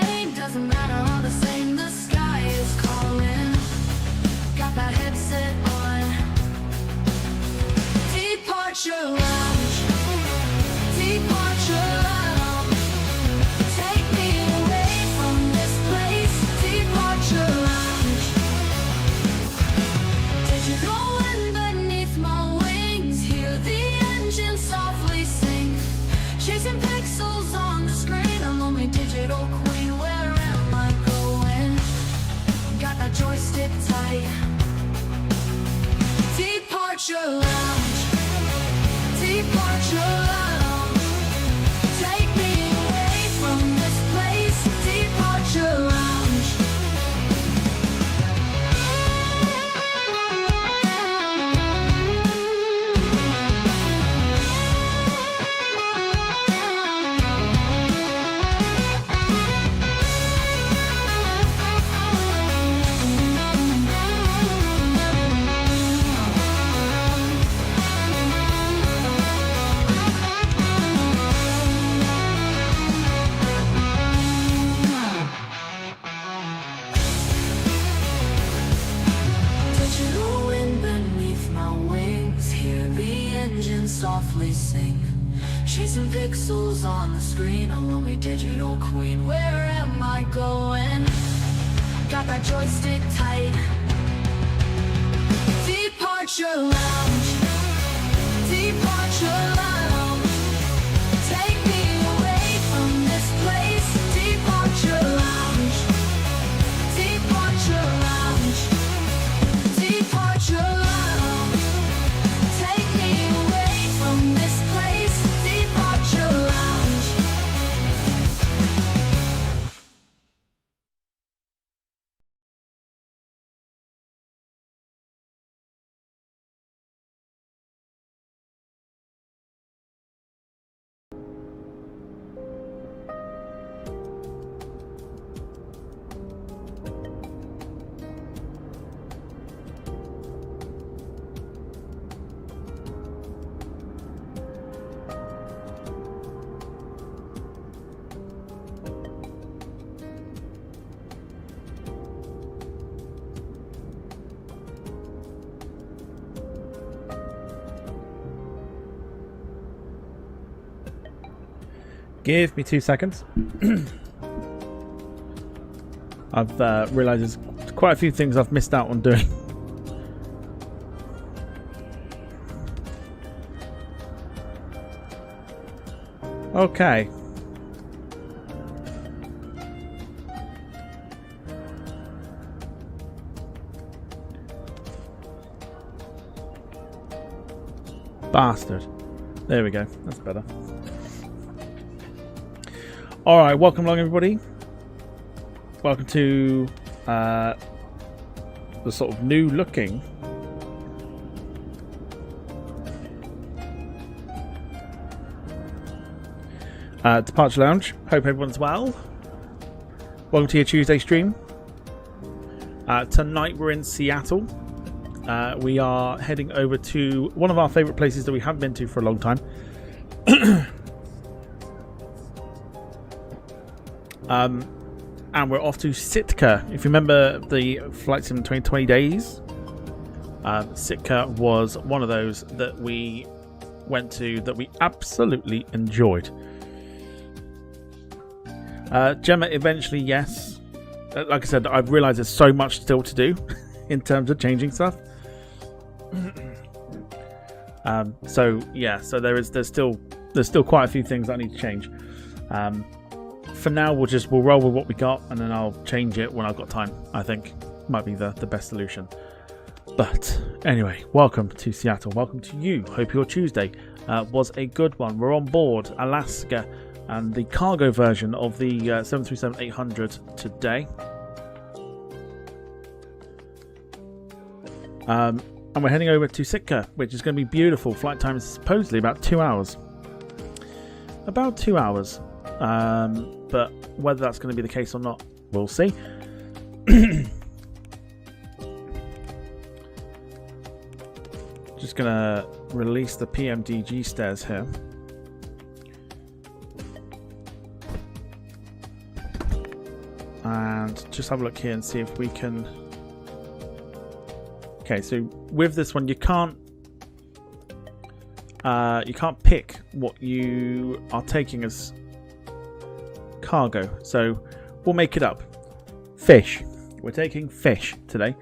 rain, doesn't matter, all the same, the sky is calling. Got that headset on. Departure lounge. Departure lounge. Take me away from this place. Departure lounge. Digital wind beneath my wings. Hear the engine softly sing. Chasing pixels on the screen. A lonely digital queen. Where am I going? Got that joystick tight. Departure lounge. Departure lounge. Take me away from this place. Departure lounge. Digital wind beneath my wings. Hear the engine softly sing. Chasing pixels on the screen. A lonely digital queen. Where am I going? Got that joystick tight. Departure lounge. Departure lounge. Take me away from this place. Departure lounge. Departure lounge. Departure lounge. Take me away from this place. Departure lounge. Give me 2 seconds. I've realised there's quite a few things I've missed out on doing. Okay. Bastard. There we go. That's better. All right, welcome along, everybody. Welcome to the sort of new-looking Departure Lounge. Hope everyone's well. Welcome to your Tuesday stream. Tonight we're in Seattle. We are heading over to one of our favourite places that we haven't been to for a long time. And we're off to Sitka. If you remember the Flight Sim 2020 days, Sitka was one of those that we went to that we absolutely enjoyed. Gemma, eventually, yes. Like I said, I've realised there's so much still to do in terms of changing stuff. So yeah, so there's still quite a few things that I need to change. For now, we'll roll with what we got, and then I'll change it when I've got time. I think might be the best solution. But anyway, welcome to Seattle. Welcome to you. Hope your Tuesday was a good one. We're on board Alaska and the cargo version of the 737-800 today. And we're heading over to Sitka, which is going to be beautiful. Flight time is supposedly about 2 hours. About 2 hours. But whether that's going to be the case or not, we'll see. Just going to release the PMDG stairs here. and just have a look here and see if we can. Okay, so with this one, you can't pick what you are taking as cargo. So we'll make it up. Fish. We're taking fish today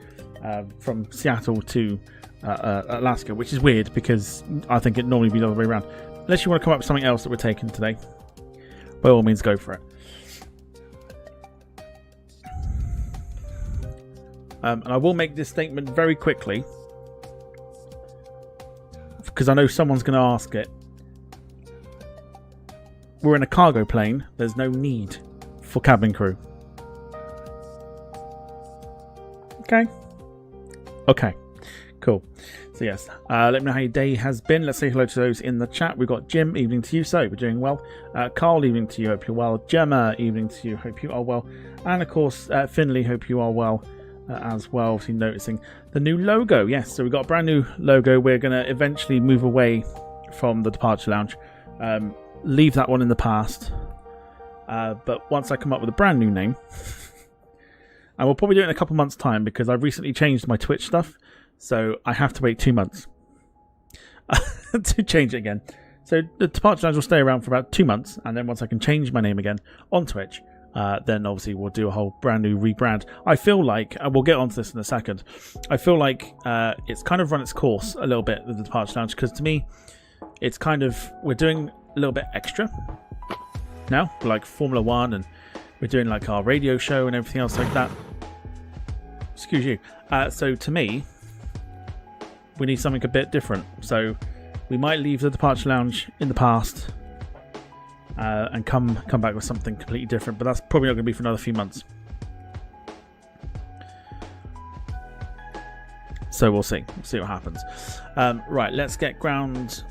from Seattle to Alaska, which is weird because I think it normally be the other way around. Unless you want to come up with something else that we're taking today, by all means, go for it. And I will make this statement very quickly because I know someone's going to ask it. We're in a cargo plane. There's no need for cabin crew. Okay. Cool. So yes, let me know how your day has been. Let's say hello to those in the chat. We've got Jim, evening to you, so we're doing well. Carl, evening to you, hope you're well. Gemma, evening to you, hope you are well. And of course, Finley, hope you are well as well. Obviously noticing the new logo. Yes, so we've got a brand new logo. We're going to eventually move away from the departure lounge. Leave that one in the past. But once I come up with a brand new name, and we'll probably do it in a couple months' time because I've recently changed my Twitch stuff. So I have to wait 2 months to change it again. So the departure lounge will stay around for about 2 months. And then once I can change my name again on Twitch, then obviously we'll do a whole brand new rebrand. I feel like, and we'll get onto this in a second, I feel like it's kind of run its course a little bit with the departure lounge. Because to me, it's kind of, we're doing a little bit extra now, like Formula 1, and we're doing like our radio show and everything else like that. Excuse you. So to me, we need something a bit different. So we might leave the departure lounge in the past and come back with something completely different. But that's probably not going to be for another few months. So we'll see. We'll see what happens. Right, let's get ground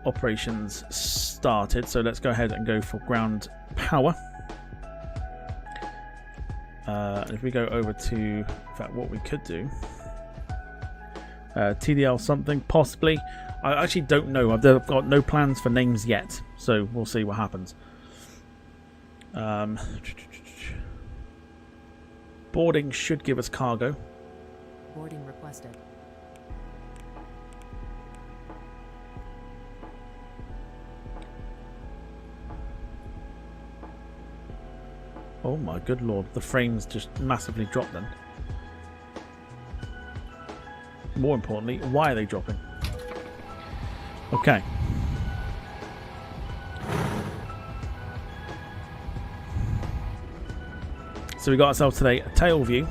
operations started. So let's go ahead and go for ground power. If we go over to, in fact, what we could do, TDL something, possibly. I actually don't know. I've got no plans for names yet, so we'll see what happens. Boarding should give us cargo. Boarding requested. Oh my good lord, the frames just massively dropped then. More importantly, why are they dropping? Okay. So we got ourselves today a tail view.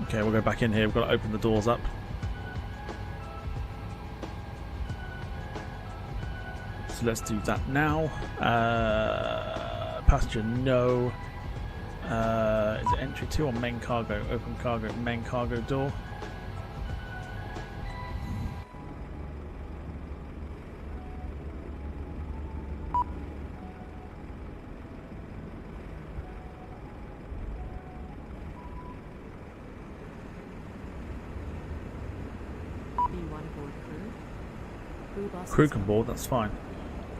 Okay, we'll go back in here. We've got to open the doors up. So let's do that now. Passenger, no. Is it entry 2 or main cargo? Open cargo, main cargo door. Crew can board, that's fine.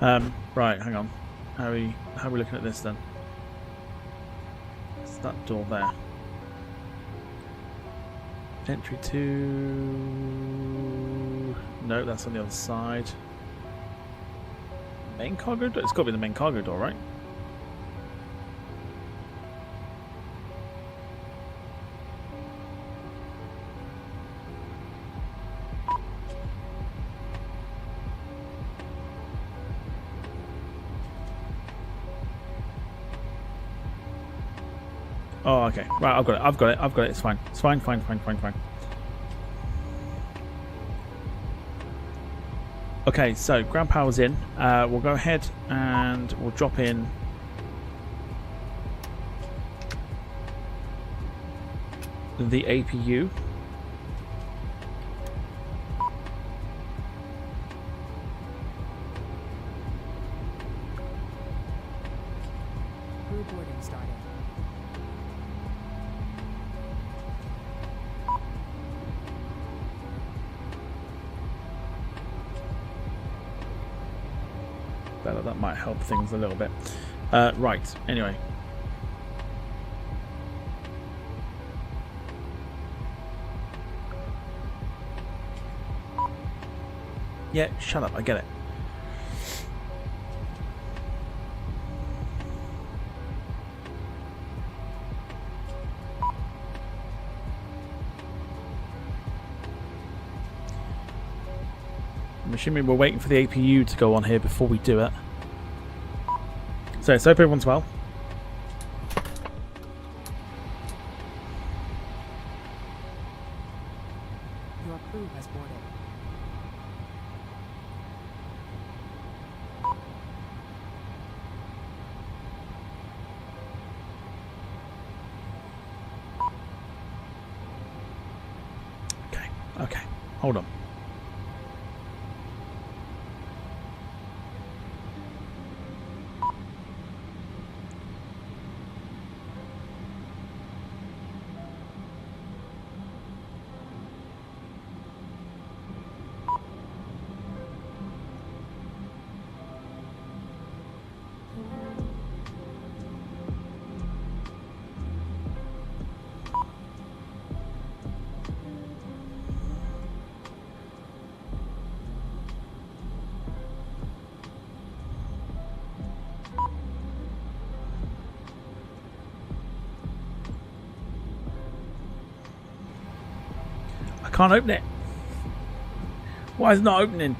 Right, hang on. How are we looking at this then? It's that door there. Entry 2. No, that's on the other side. Main cargo door? It's got to be the main cargo door, right? Oh, okay. Right, I've got it. It's fine. It's fine. Okay, so ground power's in. We'll go ahead and we'll drop in the APU. Crew boarding started. better. That might help things a little bit. Right, anyway. Yeah, shut up, I get it. I'm assuming we're waiting for the APU to go on here before we do it. So hope everyone's well. Your crew has boarded. Okay, hold on. I can't open it. Why is it not opening?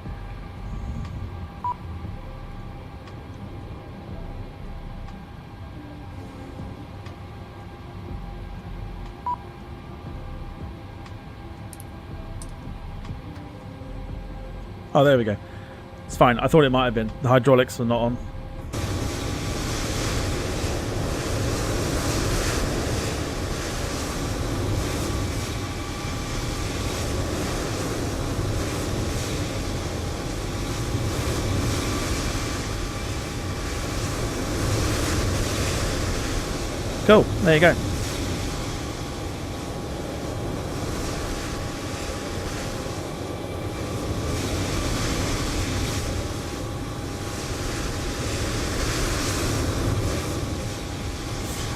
Oh, there we go. It's fine. I thought it might have been. The hydraulics are not on. Cool, there you go.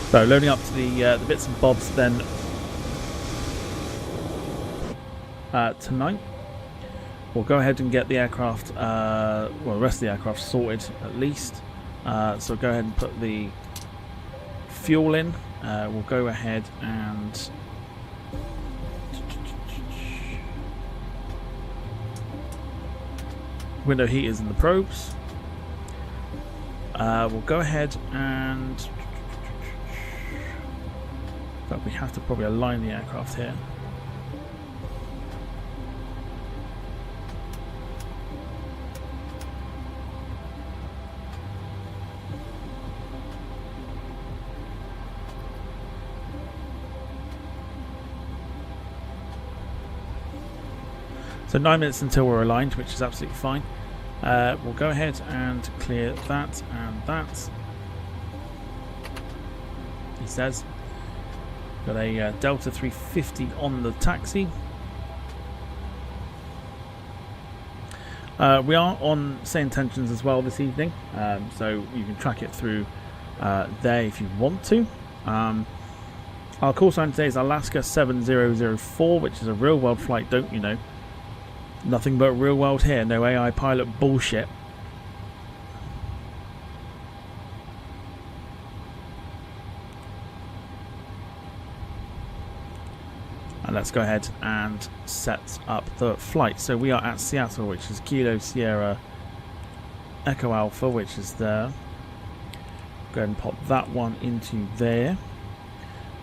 So loading up to the bits and bobs then tonight. We'll go ahead and get the aircraft, well, the rest of the aircraft sorted at least. So go ahead and put the fuel in. We'll go ahead and window heaters in the probes. We'll go ahead and but we have to probably align the aircraft here. So 9 minutes until we're aligned, which is absolutely fine. We'll go ahead and clear that and that. He says. Got a Delta 350 on the taxi. We are on Say Intentions as well this evening, so you can track it through there if you want to. Our call sign today is Alaska 7004, which is a real world flight, don't you know? Nothing but real world here, no AI pilot bullshit. And let's go ahead and set up the flight. So we are at Seattle, which is Kilo Sierra Echo Alpha, which is there. Go ahead and pop that one into there.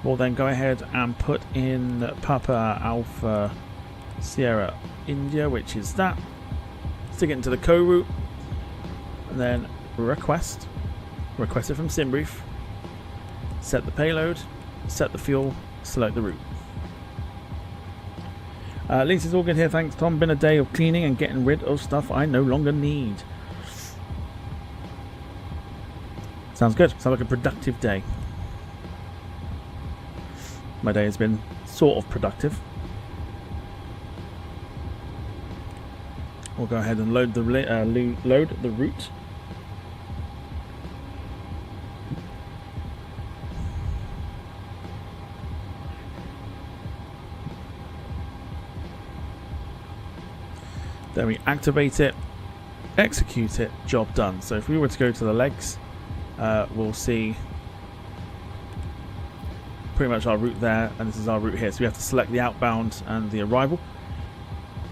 We'll then go ahead and put in Papa Alpha Sierra India, which is that. Stick it into the co-route. And then request it from SimBrief. Set the payload, set the fuel, select the route. Lisa's all good here, thanks Tom. Been a day of cleaning and getting rid of stuff I no longer need. Sounds good. Sounds like a productive day. My day has been sort of productive. We'll go ahead and load the route. Then we activate it, execute it, job done. So if we were to go to the legs, we'll see pretty much our route there, and this is our route here. So we have to select the outbound and the arrival,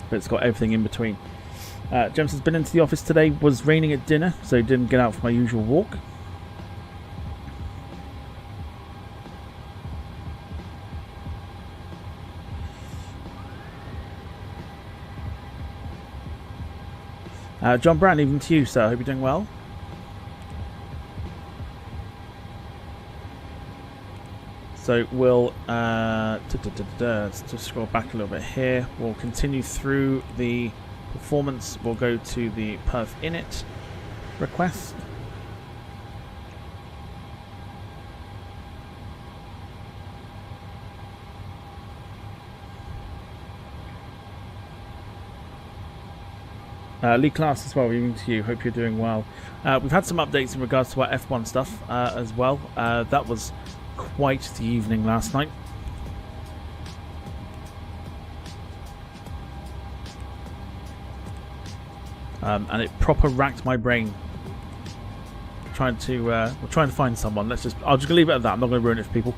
but it's got everything in between. James has been into the office today. Was raining at dinner, so didn't get out for my usual walk. John Brown, even to you, sir. I hope you're doing well. So we'll let's just scroll back a little bit here. We'll continue through the performance. We'll go to the perf init request. Lee Class as well, even to you. Hope you're doing well. We've had some updates in regards to our F1 stuff as well. That was quite the evening last night. And it proper racked my brain trying to find someone. I'll just leave it at that. I'm not going to ruin it for people.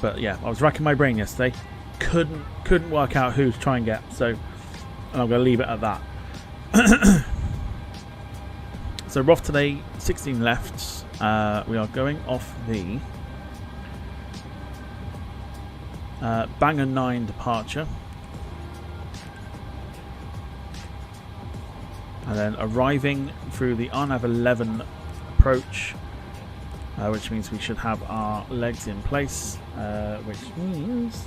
But yeah, I was racking my brain yesterday. Couldn't work out who to try and get, so I'm going to leave it at that. So we're off today, 16 left. We are going off the Banger 9 departure, and then arriving through the RNAV 11 approach, which means we should have our legs in place, which means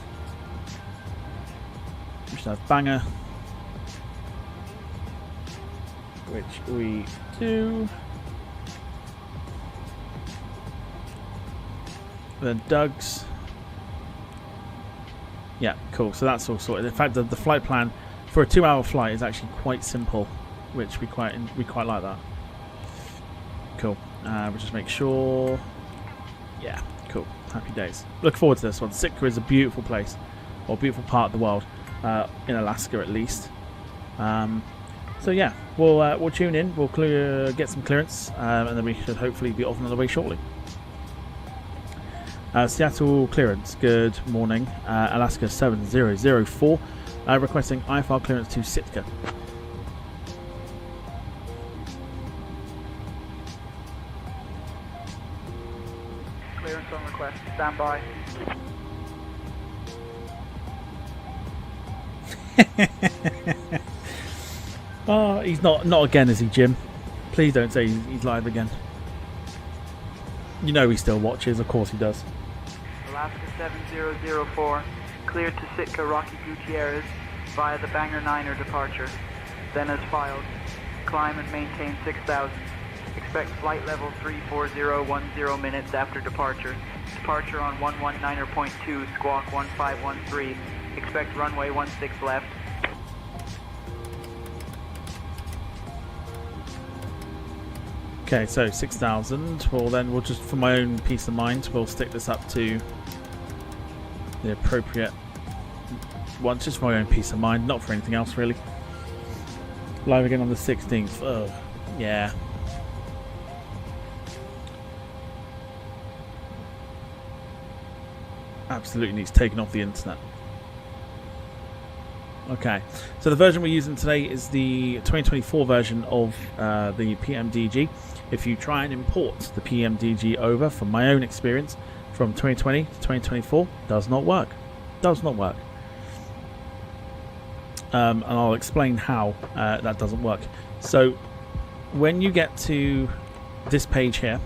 we should have Banger, which we do. Then Doug's. Yeah, cool. So that's all sorted. In fact, the flight plan for a 2-hour flight is actually quite simple, which we quite like that. Cool. We'll just make sure. Yeah, cool. Happy days. Look forward to this one. Sitka is a beautiful place, or beautiful part of the world, in Alaska at least. So yeah, we'll tune in. We'll get some clearance, and then we should hopefully be off on the way shortly. Seattle clearance. Good morning. Alaska 7004. Requesting IFR clearance to Sitka. Clearance on request. Stand by. Oh, he's not again, is he, Jim? Please don't say he's live again. You know he still watches, of course he does. Alaska 7004, cleared to Sitka Rocky Gutierrez via the Banger 9er departure. Then as filed, climb and maintain 6,000. Expect flight level 34010 minutes after departure. Departure on 119.2, squawk 1513. Expect runway 16 left. Okay, so 6,000. Well, then we'll just, for my own peace of mind, we'll stick this up to the appropriate one, just for my own peace of mind, not for anything else really. Live again on the 16th. Oh, yeah. Absolutely needs taken off the internet. Okay, so the version we're using today is the 2024 version of the PMDG. If you try and import the PMDG over, from my own experience, from 2020 to 2024, does not work. Does not work. And I'll explain how that doesn't work. So when you get to this page here,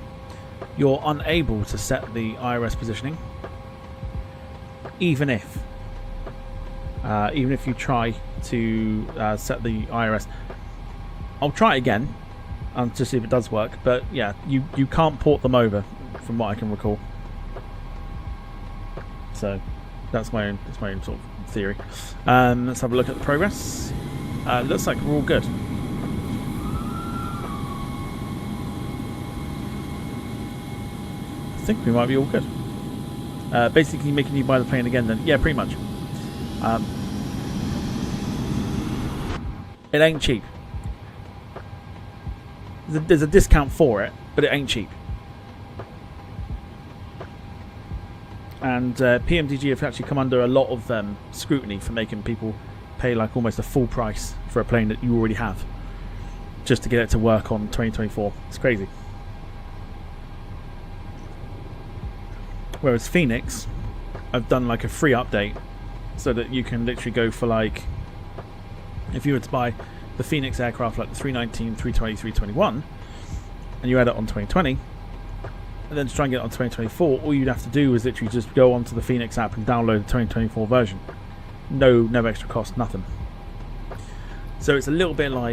you're unable to set the IRS positioning, even if you try to set the IRS. I'll try it again to see if it does work, but yeah, you can't port them over from what I can recall. So that's my own sort of theory. Let's have a look at the progress. Looks like we're all good. I think we might be all good. Basically making you buy the plane again then. Yeah, pretty much. It ain't cheap. There's a discount for it, but it ain't cheap. And PMDG have actually come under a lot of scrutiny for making people pay like almost a full price for a plane that you already have, just to get it to work on 2024. It's crazy. Whereas Phoenix, I've done like a free update so that you can literally go for like, if you were to buy the Phoenix aircraft like the 319, 320, 321, and you had it on 2020, and then to try and get it on 2024, all you'd have to do is literally just go onto the Phoenix app and download the 2024 version. No extra cost, nothing. So it's a little bit of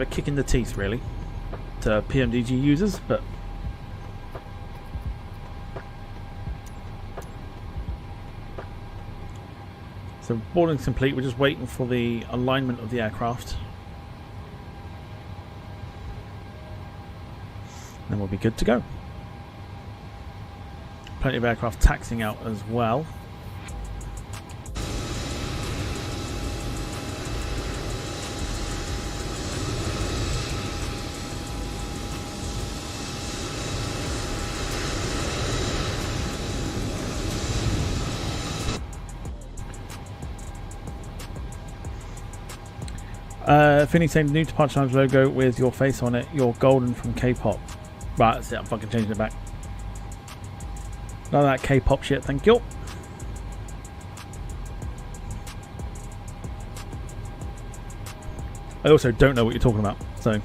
a kick in the teeth, really, to PMDG users, but so boarding's complete. We're just waiting for the alignment of the aircraft. Then we'll be good to go. Plenty of aircraft taxiing out as well. Phoenix saying new departure times logo with your face on it. You're golden from K-pop. Right, that's it. I'm fucking changing it back. None of that K-pop shit, thank you. I also don't know what you're talking about, so.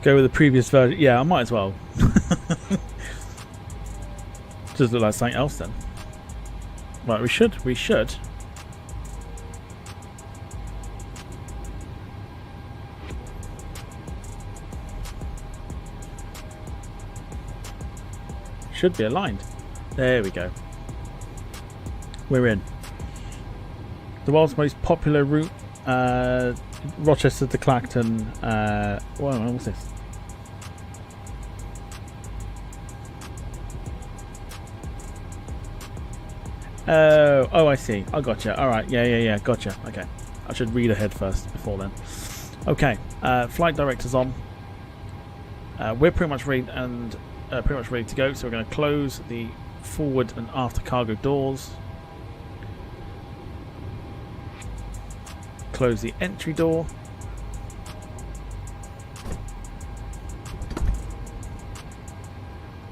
Go with the previous version. Yeah, I might as well. Just look like something else then. Right, we should. Should be aligned. There we go. We're in. The world's most popular route, Rochester to Clacton. What's this? Oh, I see. I gotcha. All right. Yeah. Gotcha. Okay. I should read ahead first before then. Okay. Flight director's on. We're pretty much ready to go. So we're going to close the forward and after cargo doors. Close the entry door.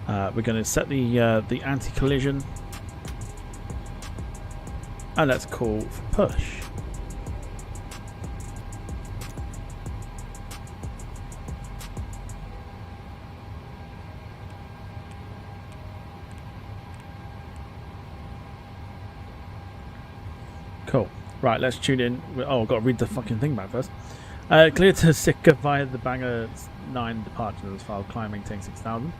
We're going to set the anti-collision. And let's call for push. Cool. Right, let's tune in. Oh, I've got to read the fucking thing back first. Clear to Sitka via the Banger 9 departure as file. Climb, maintain 6,000.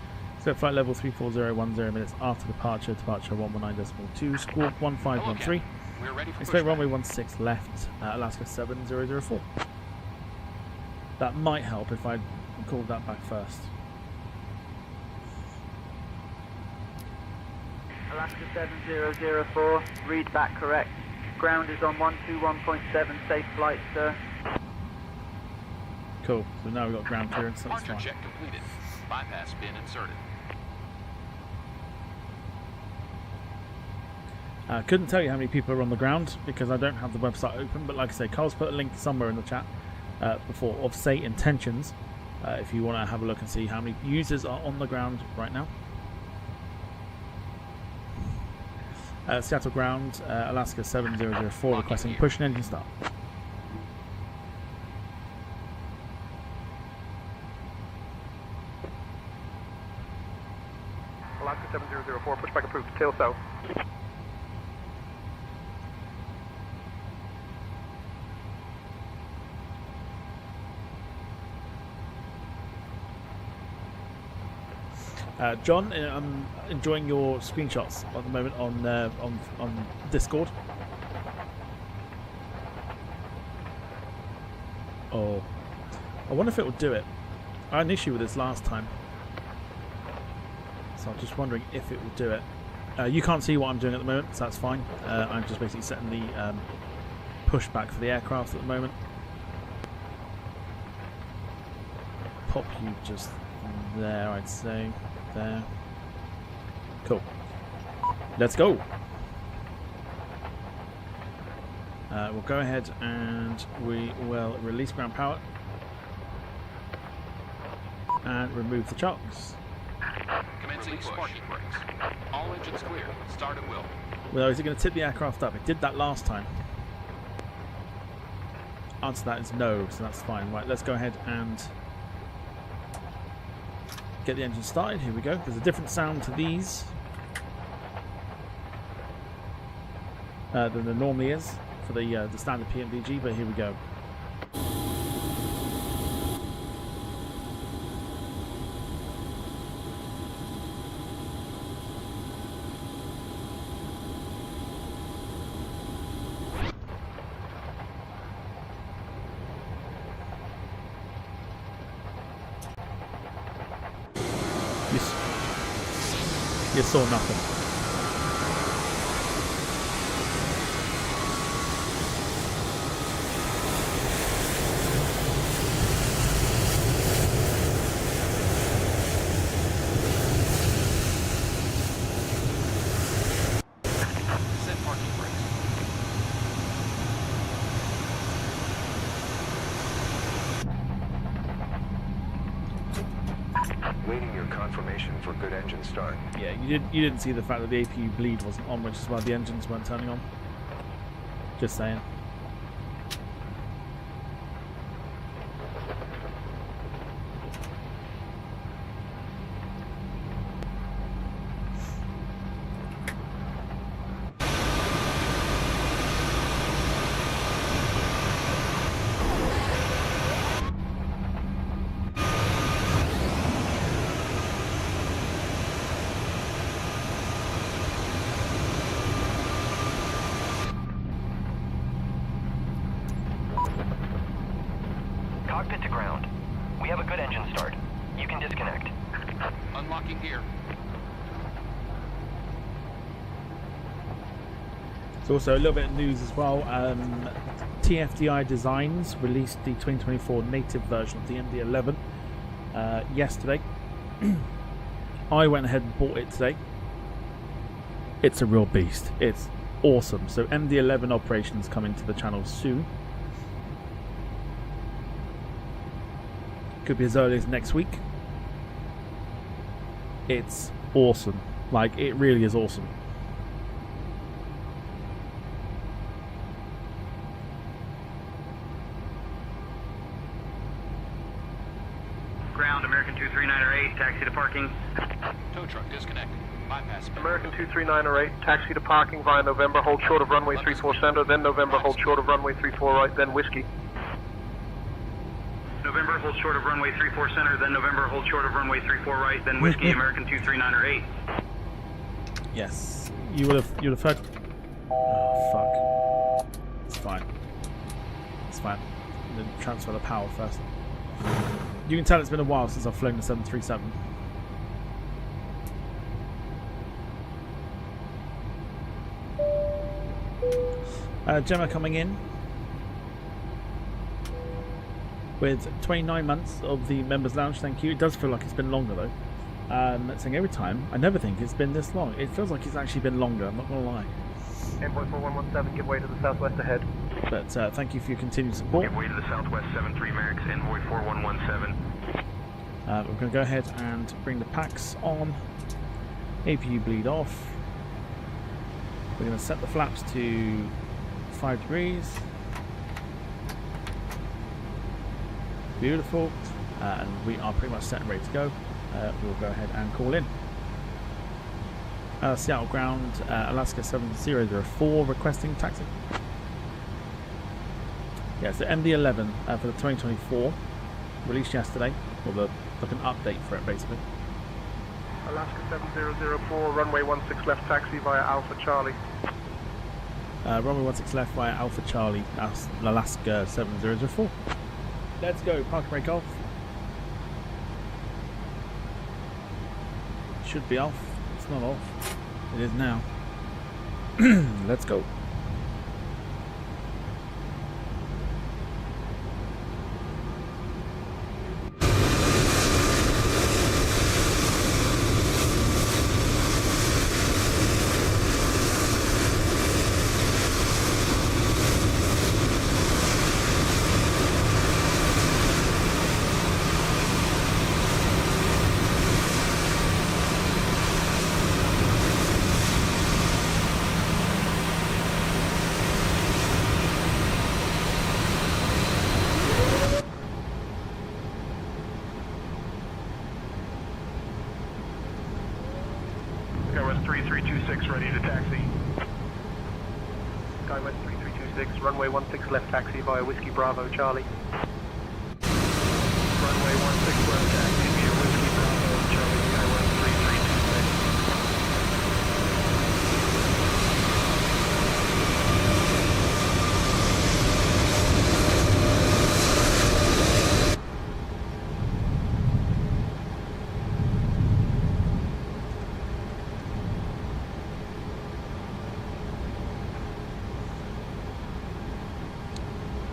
So flight level 34010 minutes after departure. Departure 119.2. Squawk 1513. We're ready for Expect pushback. runway 16 left, Alaska 7004. That might help if I called that back first. Alaska 7004, read back correct. Ground is on 121.7, safe flight, sir. Cool, so now we've got ground clearance, that's Departure fine. check completed. Bypass bin inserted. Couldn't tell you how many people are on the ground because I don't have the website open, but like I say, Carl's put a link somewhere in the chat before of say intentions if you want to have a look and see how many users are on the ground right now. Seattle ground, Alaska 7004 requesting push and engine start. Alaska 7004, pushback approved, tail south. John, I'm enjoying your screenshots at the moment on Discord. Oh, I wonder if it will do it. I had an issue with this last time. So I'm just wondering if it will do it. You can't see what I'm doing at the moment, so that's fine. I'm just basically setting the pushback for the aircraft at the moment. Pop you just there, I'd say. There. Cool. Let's go. We'll go ahead and we will release ground power and remove the chocks. Commencing push. Parking brakes. All engines clear. Start at will. Well, is it going to tip the aircraft up? It did that last time. Answer to that is no, so that's fine. Right, let's go ahead and get the engine started. Here we go. There's a different sound to these than there normally is for the standard PMDG, but here we go. You saw nothing. Set parking brakes. Waiting your confirmation for good engine start. Yeah, you didn't see the fact that the APU bleed wasn't on, which is why the engines weren't turning on. Just saying. Cockpit to ground. We have a good engine start. You can disconnect. Unlocking gear. There's also a little bit of news as well. TFDI Designs released the 2024 native version of the MD-11 yesterday. I went ahead and bought it today. It's a real beast. It's awesome. So MD-11 operations coming to the channel soon. Could be as early as next week. It's awesome. Like, it really is awesome. Ground, American 23908, taxi to parking. Tow truck disconnected. Bypass bin. American 23908, taxi to parking via November, hold short of runway 34 center, then November, hold short of runway 34 right, then whiskey. November, hold short of runway 34 center, then November, hold short of runway 34 right, then whiskey, American 23908. Yes, you would have heard. Oh fuck! It's fine. It's fine. Then transfer the power first. You can tell it's been a while since I've flown the 737. Gemma coming in with 29 months of the members lounge. Thank you. It does feel like it's been longer though. Saying every time, I never think it's been this long. It feels like it's actually been longer, I'm not gonna lie. Envoy 4117, give way to the southwest ahead. But thank you for your continued support. Give way to the southwest 73 Merrick's Envoy 4117. We're going to go ahead and bring the packs on. APU bleed off. We're going to set the flaps to 5 degrees. Beautiful. And we are pretty much set and ready to go. We'll go ahead and call in. Seattle ground, Alaska 7004 requesting taxi. Yeah, so MD-11 for the 2024 released yesterday, or like an update for it basically. Alaska 7004, runway 16 left, taxi via Alpha Charlie. Runway 16 left via Alpha Charlie, Alaska 7004. Let's go, park brake off. Should be off. It's not off. It is now. Let's go. Skywest 3326, ready to taxi. Skywest 3326, runway 16 left taxi via Whiskey Bravo Charlie. Runway 16 left taxi via Whiskey Bravo Charlie, Skywest 3326.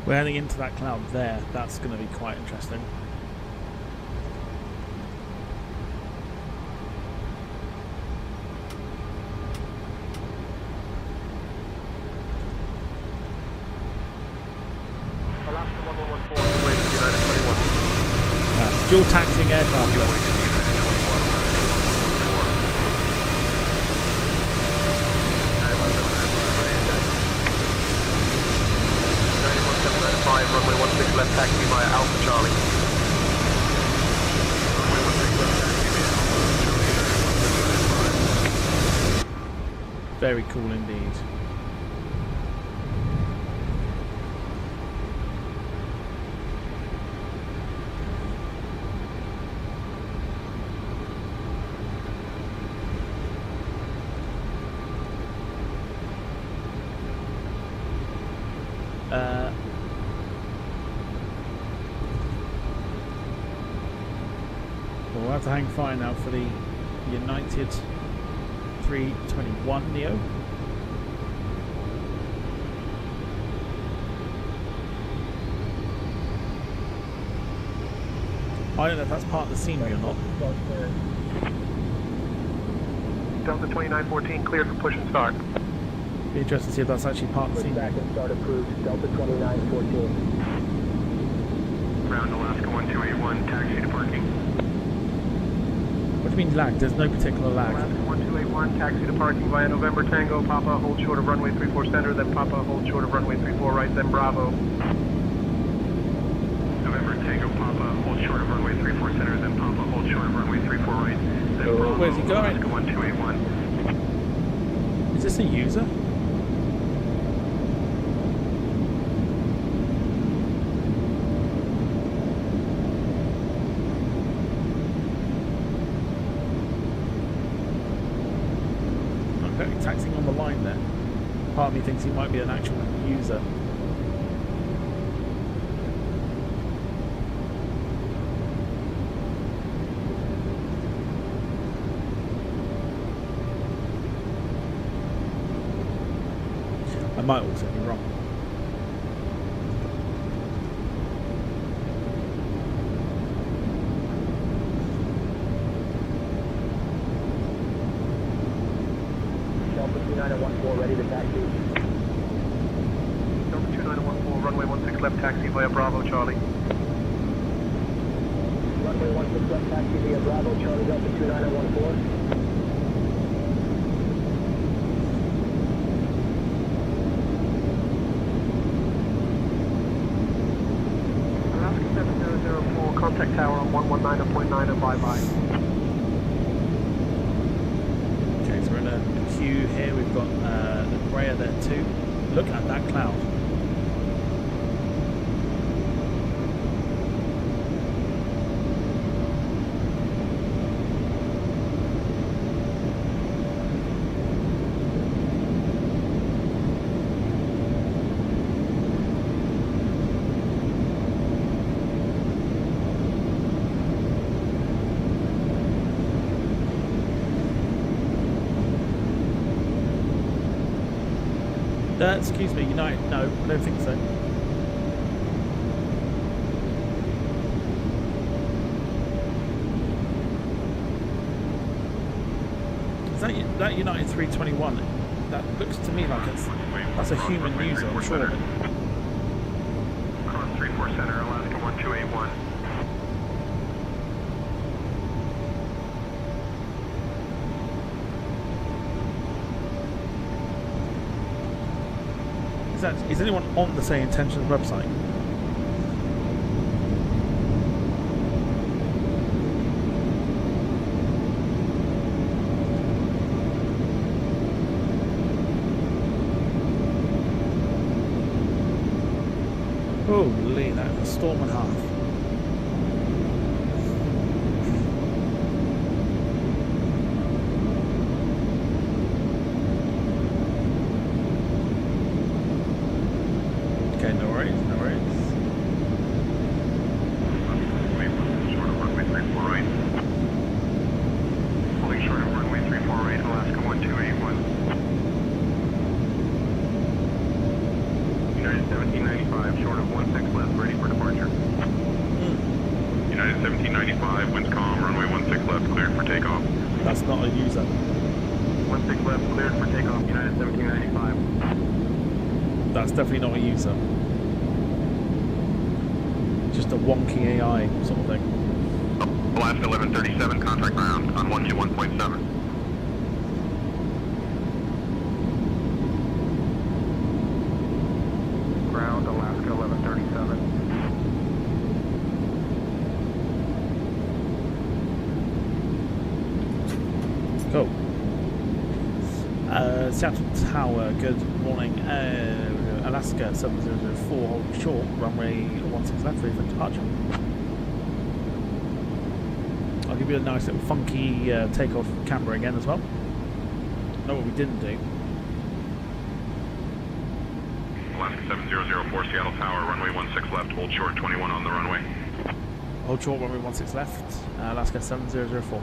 We're heading into that cloud there. That's going to be quite interesting. Alaska 1114, way to United 21. Dual taxiing aircraft left. Runway 16 left taxi via Alpha Charlie. Runway 16 left taxi via Alpha Charlie. Very cool indeed. We'll have to hang fire now for the United 321 Neo. I don't know if that's part of the scenery or not. Delta 2914 cleared for push and start. Be interested to see if that's actually part of the scenery. and start approved. Delta 2914. Ground Alaska 1281, taxi to parking. What do you mean lag? There's no particular lag. Alaska 1281, taxi to parking via November Tango, Papa, hold short of runway 34 center, then Papa, hold short of runway 34 right, then Bravo. November Tango, Papa, hold short of runway 34 center, then Papa, hold short of runway 34 right, then Bravo. Where's he going? Alaska 1281. Is this a user? Taxing on the line there. Part of me thinks he might be an actual user. I might also be wrong. Delta 2914 ready to taxi. Delta 2914, runway 16 left taxi via Bravo, Charlie. Runway 16 left taxi via Bravo, Charlie, Delta 2914. Alaska 7004, contact tower on 119.9 and bye-bye. Okay, so we're in a queue here. We've got the Brea there too. Look at that cloud. Excuse me, United. No, I don't think so. Is that United 321? That looks to me like that's a human user, I'm sure of it. Cross 34 center, Alaska 1281. Is anyone on the Say Intentions website? Holy, that's a storm and a half. Okay, no worries, no worries. Short of runway 34 right. Holding short of runway 34 right, Alaska 1281. United 1795, short of 16 left, ready for departure. United 1795, winds calm, runway 16 left, cleared for takeoff. That's not a user. 16 left, cleared for takeoff, United 1795. That's definitely not a user. Just a wonky AI sort of thing. Alaska 1137, contact ground on 121.7. Ground, Alaska 1137. Cool. Seattle Tower, good morning. Alaska 7004, hold short, runway 16 left, ready for departure. I'll give you a nice little funky takeoff camber again as well. Know what we didn't do. Alaska 7004, Seattle Tower, runway 16 left, hold short 21 on the runway. Hold short, runway 16 left, Alaska 7004.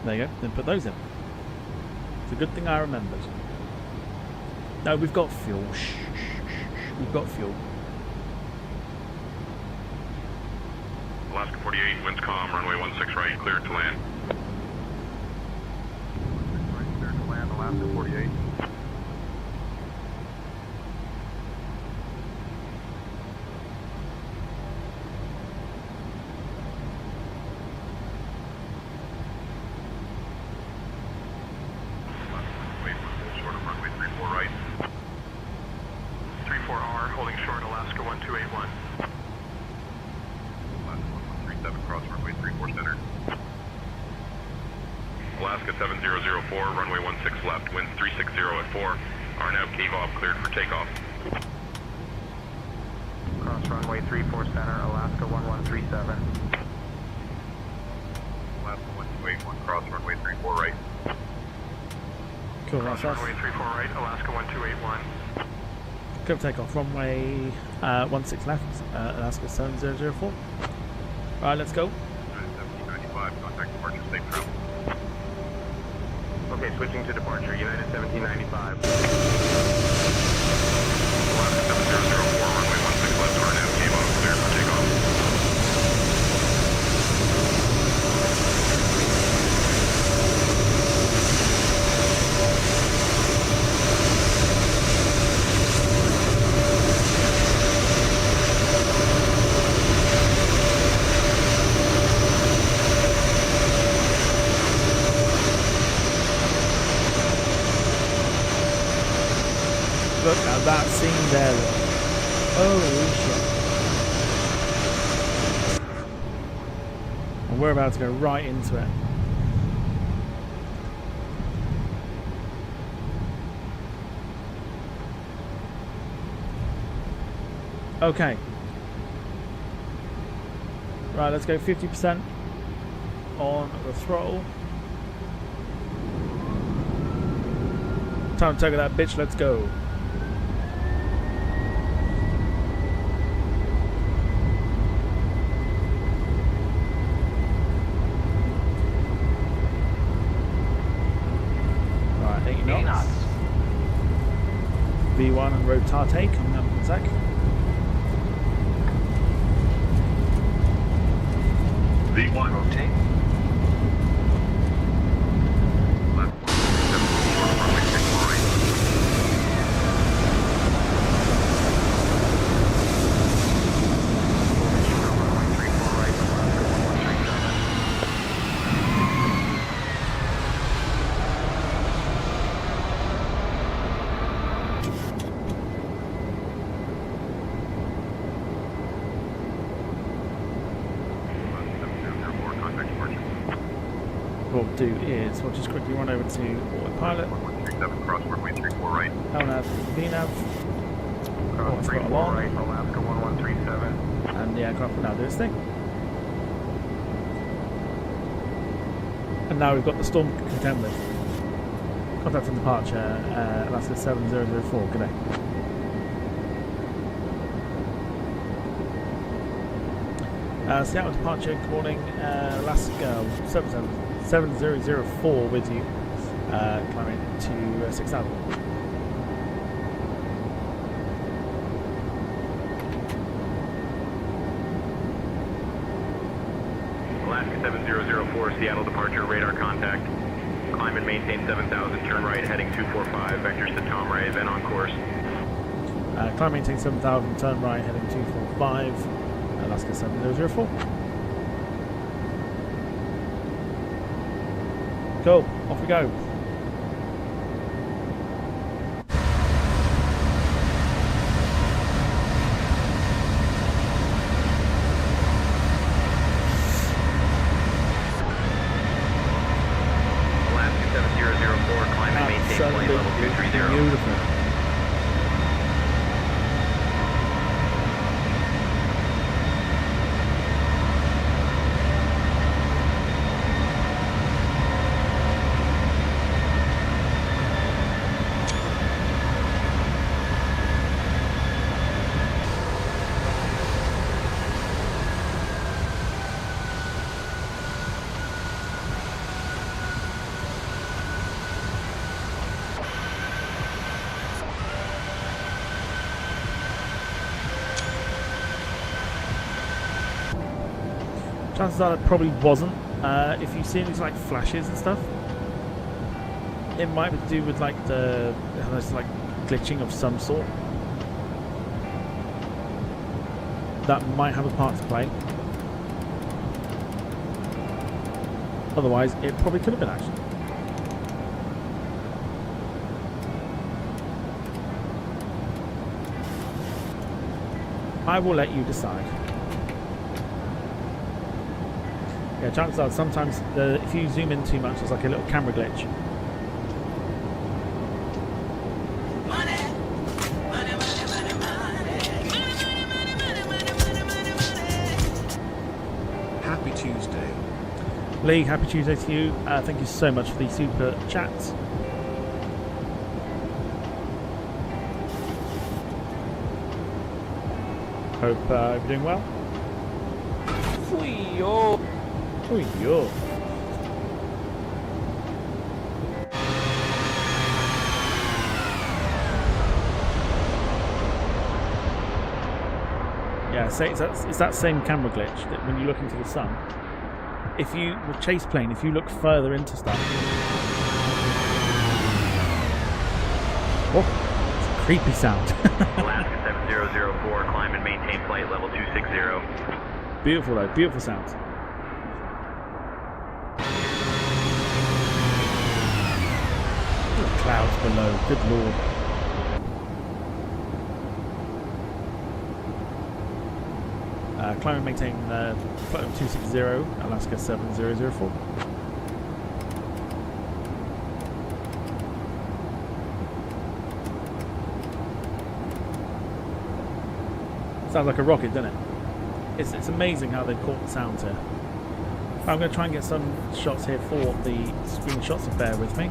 There you go, then put those in. It's a good thing I remembered. No, we've got fuel. Shh, shh, shh. We've got fuel. Alaska 48, winds calm, runway 16 right, cleared to land. 16 right, cleared to land, Alaska 48. Short of runway 34 right. 34R, holding short, Alaska 1281. Alaska 1137, cross runway 34 center. Alaska 7004, runway 16 left, winds 360 at 4. RNAV cave off, cleared for takeoff. Cross runway 34 center, Alaska 1137. Alaska 1281, cross runway 34 right. Cool, Cross that's runway 34 right, Alaska 1281. Go take off runway 16 left, Alaska 7004. Alright, let's go. 1795, contact departure, safe travel. Okay, switching to departure, United 1795. Alaska 7004, runway 16 left, RNAV came off, cleared for takeoff. Look at that scene there. Holy shit. And we're about to go right into it. Okay. Right, let's go 50% on the throttle. Time to tug that bitch, let's go. Tarte coming up in a sec. V1. Rotate. Left 74, runway 64 right. Runway 34 right, Alaska 1137. What we'll do is we'll just quickly run over to autopilot. 1137, cross runway 34 right. LNAV, VNAV, Cross What's 34 got right, Alaska 1137. and the aircraft will now do its thing. And now we've got the storm to contend with. Contact and departure, Alaska 7004, good day. Seattle departure, good morning, Alaska 7004 with you, climbing to 6000. Alaska 7004, Seattle departure, radar contact. Climb and maintain 7000, turn right, heading 245, vectors to Tom Ray, then on course. Climb maintain 7000, turn right, heading 245, Alaska 7004. Cool, off we go. Alaska 7004, climb and maintain flight level 230. Beautiful. Chances are it probably wasn't. If you see these like flashes and stuff, it might be to do with like there's like glitching of some sort. That might have a part to play. Otherwise, it probably could have been actually. I will let you decide. Yeah, chances are sometimes if you zoom in too much, there's like a little camera glitch. Happy Tuesday. Lee, happy Tuesday to you. Thank you so much for the super chats. Hope you're doing well. Fui-yo. Fui-yo. Yeah, so it's that same camera glitch that when you look into the sun, if you with chase plane, if you look further into stuff, oh, it's a creepy sound. Alaska 7004, climb and maintain flight level 260. Beautiful though, beautiful sounds. Clouds below, good lord. Climb and maintain flight level 260, Alaska 7004. Sounds like a rocket, doesn't it? It's amazing how they've caught the sounds here. I'm going to try and get some shots here for the screenshots, so bear with me.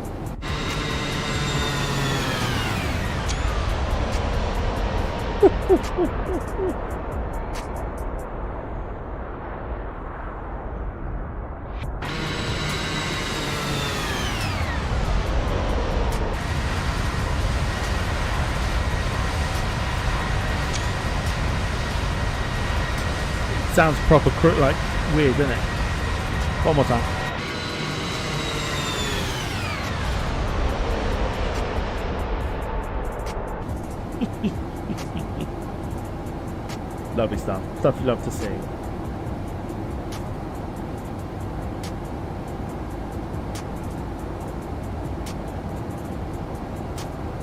sounds proper like weird, doesn't it? One more time. Lovely stuff. Stuff you love to see.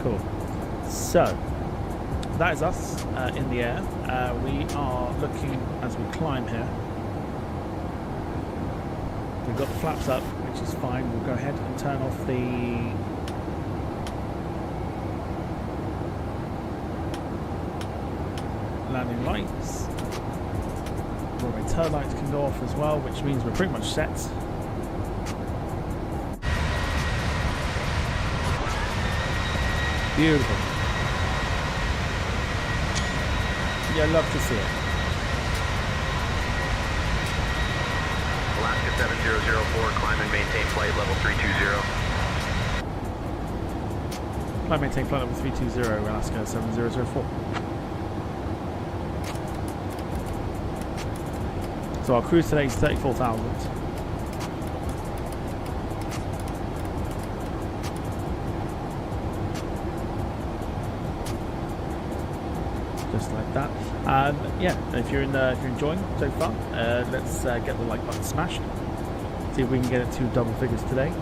Cool. So, that is us in the air. We are looking as we climb here. We've got the flaps up, which is fine. We'll go ahead and turn off the landing lights. Runway tail lights can go off as well, which means we're pretty much set. Beautiful. Yeah, love to see it. Alaska 7004, climb and maintain flight level 320. Climb maintain flight level 320, Alaska 7004. So our cruise today is 34,000. Just like that. Yeah, if you're enjoying so far, let's get the like button smashed. See if we can get it to double figures today.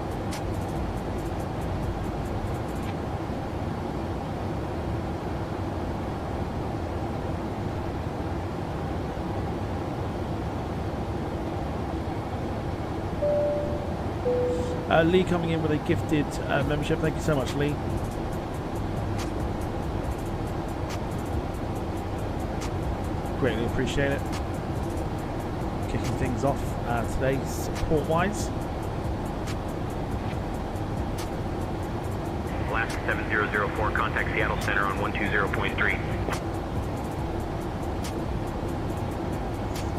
Lee coming in with a gifted membership. Thank you so much, Lee. Greatly appreciate it. Kicking things off today, support-wise. Alaska 7004, contact Seattle Center on 120.3.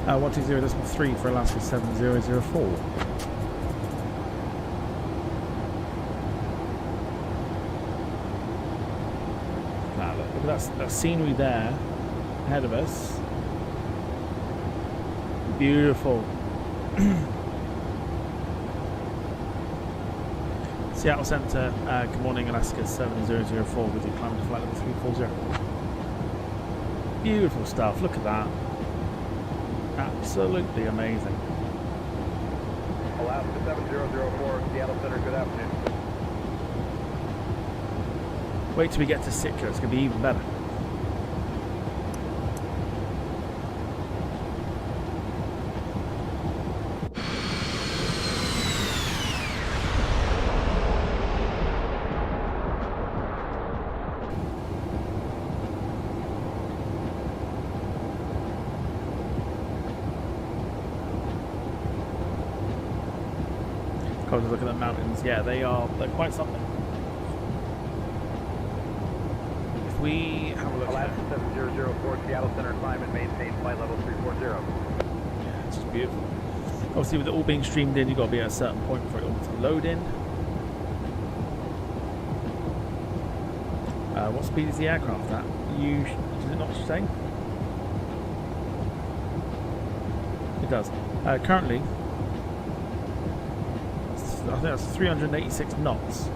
120.3 for Alaska 7004. Look at that scenery there ahead of us. Beautiful. Seattle Center, good morning, Alaska 7004 with your climb to flight level 340. Beautiful stuff, look at that. Absolutely amazing. Alaska 7004, Seattle Center, good afternoon. Wait till we get to Sitka, it's going to be even better. Look at the mountains. Yeah, they're quite something. If we have a look Alaska 7004, Seattle Center, climb and maintain flight level 340. Yeah, it's just beautiful. Obviously, with it all being streamed in, you've got to be at a certain point for it all to load in. What speed is the aircraft at? Does it not say? It does. Currently, I think that's 386 knots.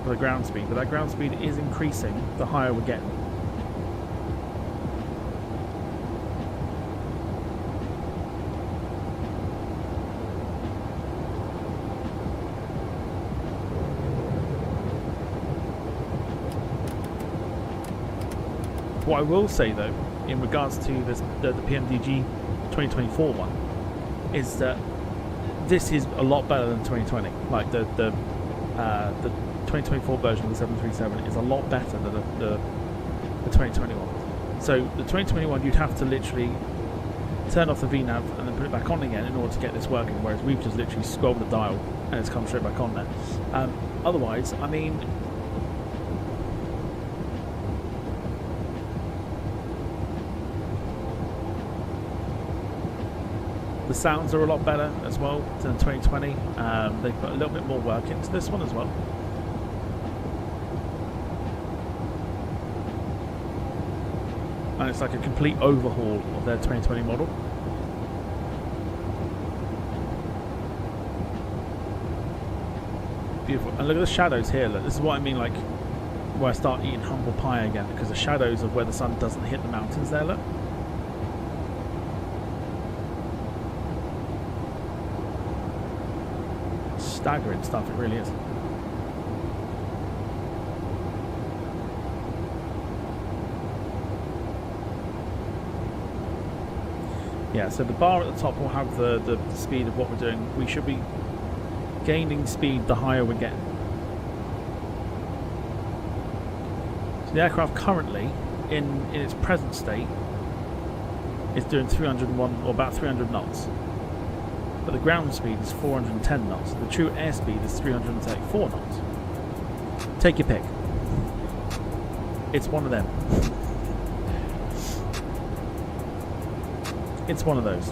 For the ground speed, but that ground speed is increasing the higher we're getting. What I will say though, in regards to this, the PMDG 2024 one, is that this is a lot better than 2020. Like the 2024 version of the 737 is a lot better than the 2021. So the 2021 you'd have to literally turn off the VNAV and then put it back on again in order to get this working, whereas we've just literally scrolled the dial and it's come straight back on there. Otherwise, I mean, the sounds are a lot better as well than 2020. They put a little bit more work into this one as well. and it's like a complete overhaul of their 2020 model. Beautiful. And look at the shadows here. Look, this is what I mean, like where I start eating humble pie again, because the shadows of where the sun doesn't hit the mountains there, look. Staggering stuff, it really is. Yeah, so the bar at the top will have the speed of what we're doing. We should be gaining speed the higher we're getting. So the aircraft currently, in its present state, is doing 301 or about 300 knots. But the ground speed is 410 knots. The true airspeed is 334 knots. Take your pick. It's one of them. It's one of those.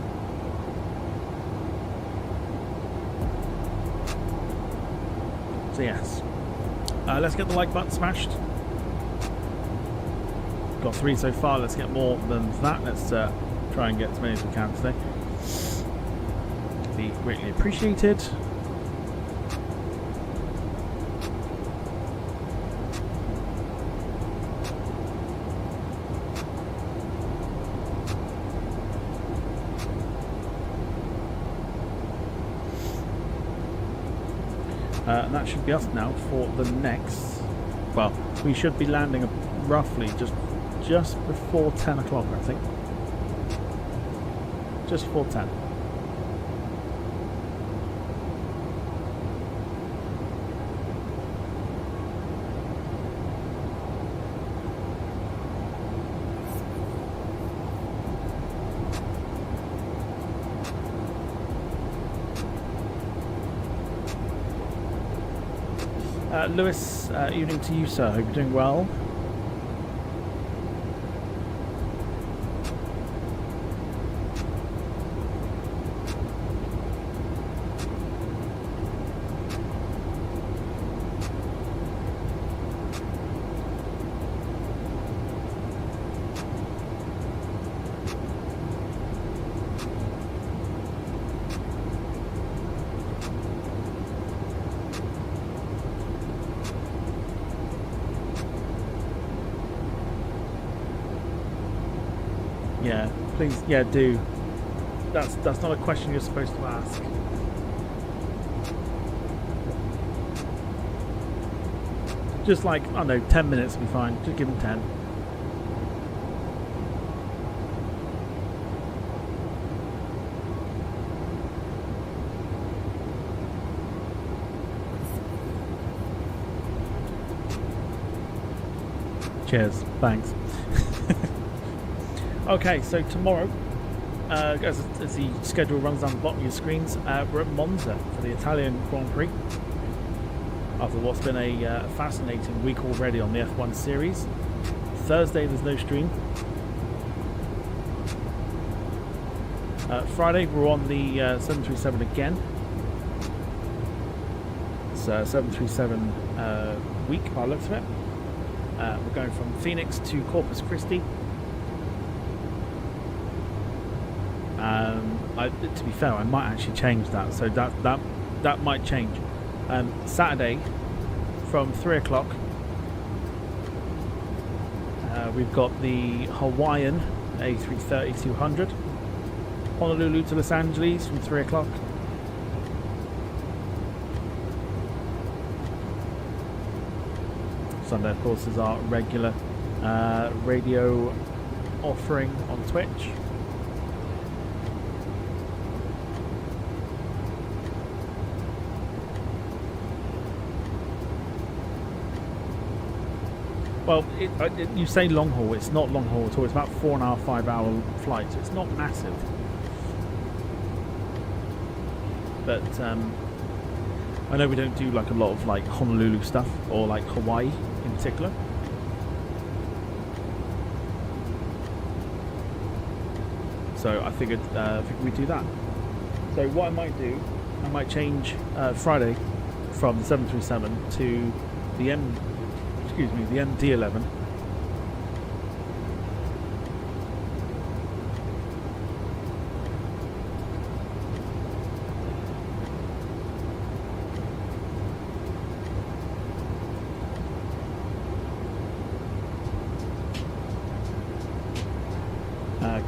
So yes. Let's get the like button smashed. Got 3 so far. Let's get more than that. Let's try and get as many as we can today. Be greatly appreciated. And that should be us now for the next. Well, we should be landing roughly just before 10 o'clock, I think. Just before 10. Lewis, evening to you, sir. Hope you're doing well. Yeah, please, yeah, do. That's not a question you're supposed to ask. Just like, I don't know, 10 minutes will be fine. Just give them 10. Cheers. Thanks. Okay, so tomorrow, as the schedule runs down the bottom of your screens, we're at Monza for the Italian Grand Prix. After what's been a fascinating week already on the F1 series. Thursday, there's no stream. Friday, we're on the 737 again. It's 737 week by the looks of it. We're going from Phoenix to Corpus Christi. To be fair, I might actually change that, so that might change. Saturday from 3 o'clock, we've got the Hawaiian A330-200, Honolulu to Los Angeles from 3 o'clock. Sunday, of course, is our regular radio offering on Twitch. Well, you say long haul, it's not long haul at all. It's about 4.5, 5 hour flight, so it's not massive. But I know we don't do like a lot of like Honolulu stuff or like Hawaii in particular. So I figured we'd do that. So what I might do, I might change Friday from the 737 to the MD-11,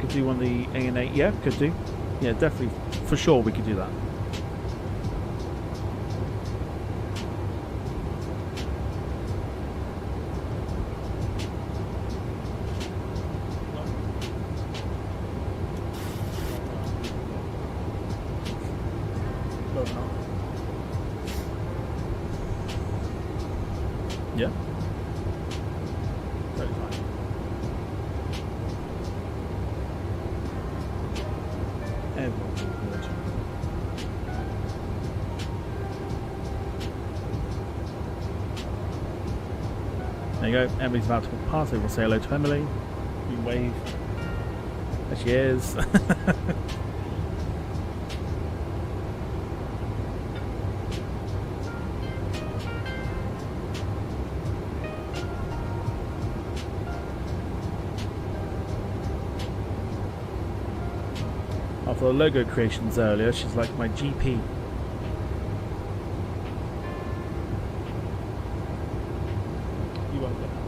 could do one of the A&A. Yeah, could do. Yeah, definitely. For sure, we could do that. Yeah. Totally fine. Everyone's all good. There you go. Emily's about to walk past, so we'll say hello to Emily. You wave. There she is. After the logo creations earlier, she's like my GP. You won't get that.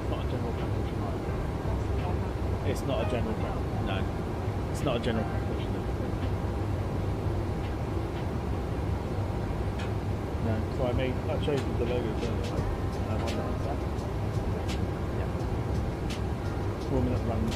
It's not a general practitioner. It's not a general practitioner. No. It's not a general practitioner. No. So I showed you the logos earlier. On the side. Woman that runs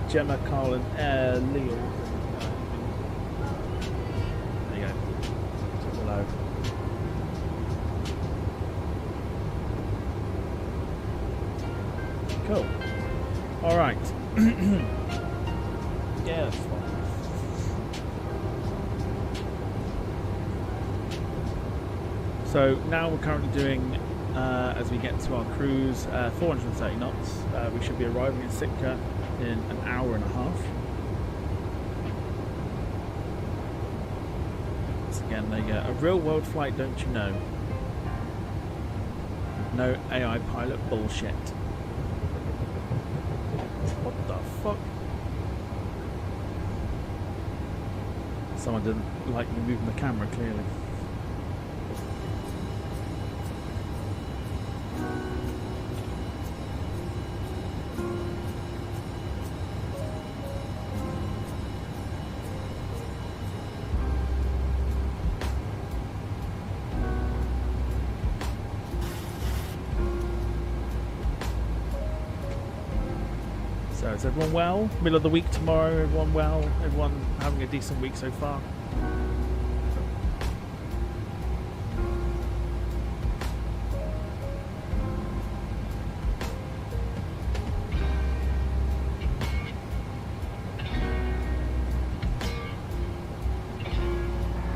Gemma, Carl and Leo. There you go. Hello. Cool. All right. Yeah, that's fine. So now we're currently doing, as we get to our cruise, 430 knots. We should be arriving in Sitka in an hour and a half. Once again, there you go. A real world flight, don't you know? No AI pilot bullshit. What the fuck? Someone didn't like me moving the camera, clearly. So is everyone well? Middle of the week tomorrow, everyone well? Everyone having a decent week so far?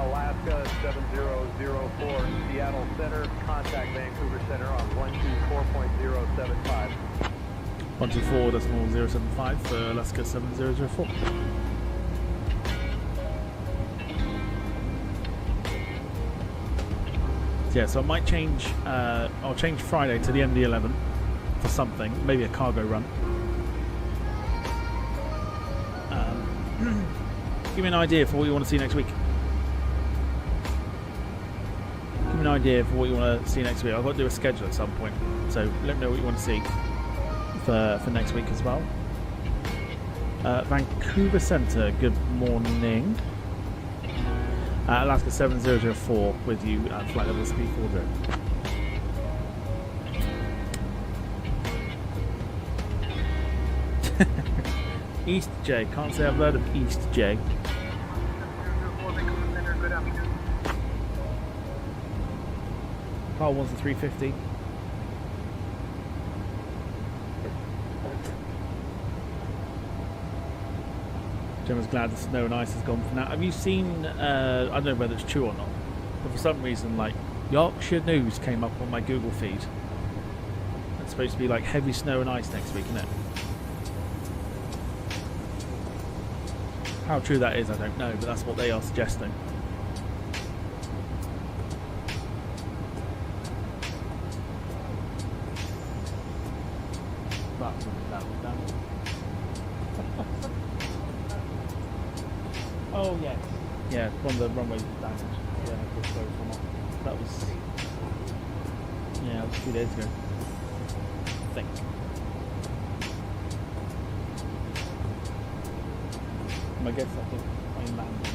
Alaska 7004, Seattle Center, contact Vancouver Center on 124.075. 124.075 for Alaska 7004. Yeah, so I might change, I'll change Friday to the MD-11 for something, maybe a cargo run. Give me an idea for what you want to see next week. Give me an idea for what you want to see next week. I've got to do a schedule at some point, so let me know what you want to see for next week as well. Vancouver Centre, good morning. Alaska 7004 with you at flight level speed 40. East J, can't say I've heard of East J. Carl wants the 350. Gemma's glad the snow and ice has gone for now. Have you seen, I don't know whether it's true or not, but for some reason, like, Yorkshire News came up on my Google feed. It's supposed to be like heavy snow and ice next week, isn't it? How true that is, I don't know, but that's what they are suggesting. That's down. Oh yes. Yeah, from the runway damage. Yeah, just so from off. That was. Yeah, that was 2 days ago. I think. I guess I think I landed.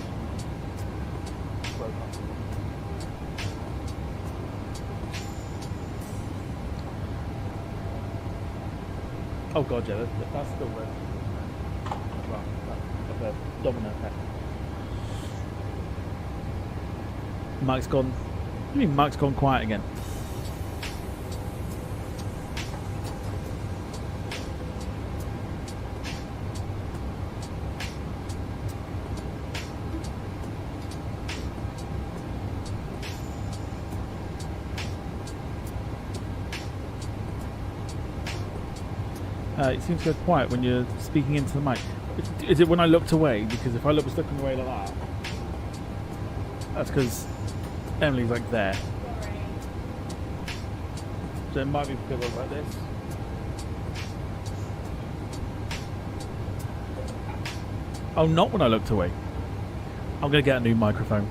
Broke up. Oh god, yeah, that's still red. Well, that's a domino effect. Mike's gone. What do you mean Mike's gone quiet again? It seems to go quiet when you're speaking into the mic. Is it when I looked away? Because if I was looking away like that, that's because Emily's like there. So it might be because I was like this. Oh, not when I looked away. I'm going to get a new microphone.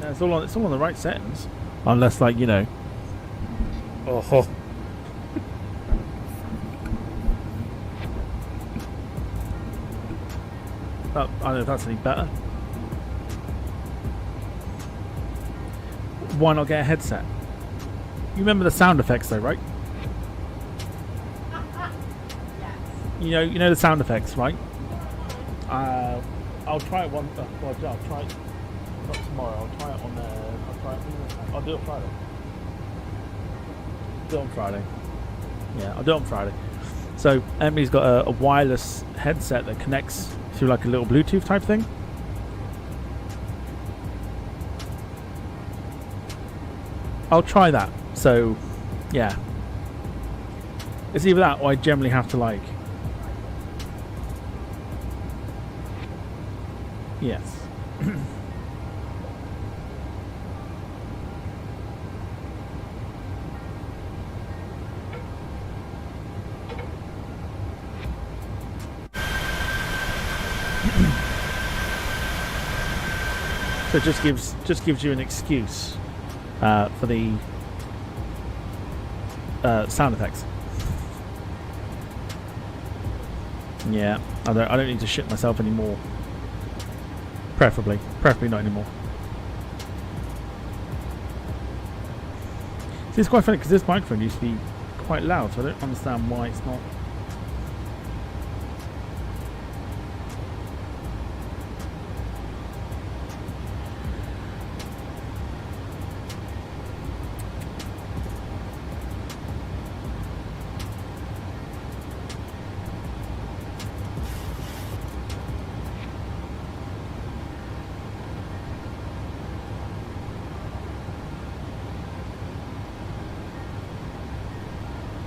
Yeah, it's all on the right settings. Unless, like, you know. Oh. I don't know if that's any better. Why not get a headset? You remember the sound effects though, right? Yes. You know the sound effects, right? I'll try it I'll try it not tomorrow. I'll try it on I'll do it Friday. Do it on Friday. Yeah, I'll do it on Friday. So Emily's got a wireless headset that connects through like a little Bluetooth type thing. I'll try that. So, yeah. It's either that or I generally have to like... Yes. So it just gives you an excuse for the sound effects. Yeah, I don't need to shit myself anymore. Preferably not anymore. See, it's quite funny because this microphone used to be quite loud, so I don't understand why it's not.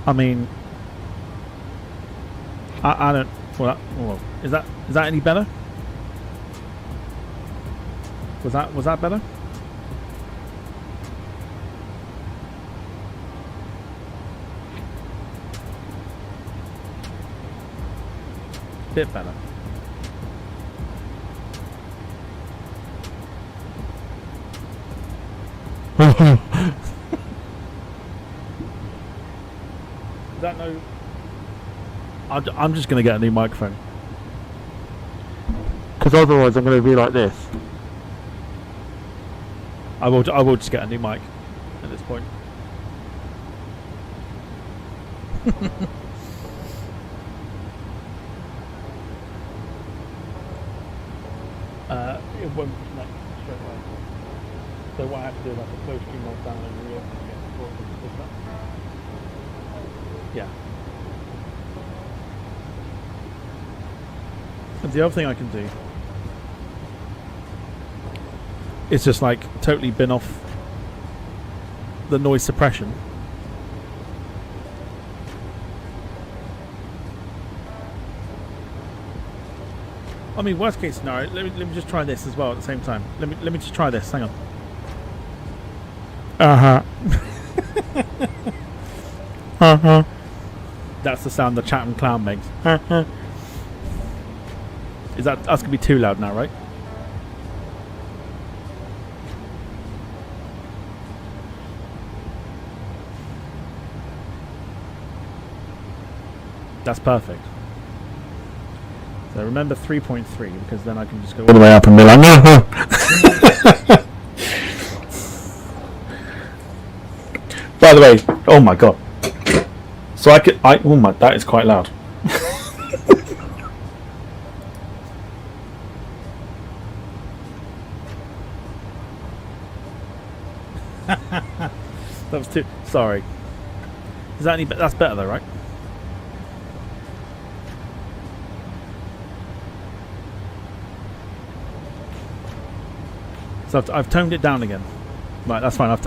I mean, I don't. Well, is that any better? Was that better? Bit better. That no. I'm just going to get a new microphone because otherwise I'm going to be like this. I will just get a new mic at this point. It won't connect straight away. So what I have to do is I have to close stream on down and reopen it again before it can pick up. Yeah. And the other thing I can do is just like totally bin off the noise suppression. I mean, worst case scenario, let me just try this as well at the same time. Let me just try this. Hang on. That's the sound the Chatham Clown makes. Is that's gonna be too loud now, right? That's perfect. So remember 3.3 because then I can just go all the way up and be like, By the way, oh my god. So that is quite loud. That was too. Sorry. Is that any? That's better though, right? So I've toned it down again. Right, that's fine.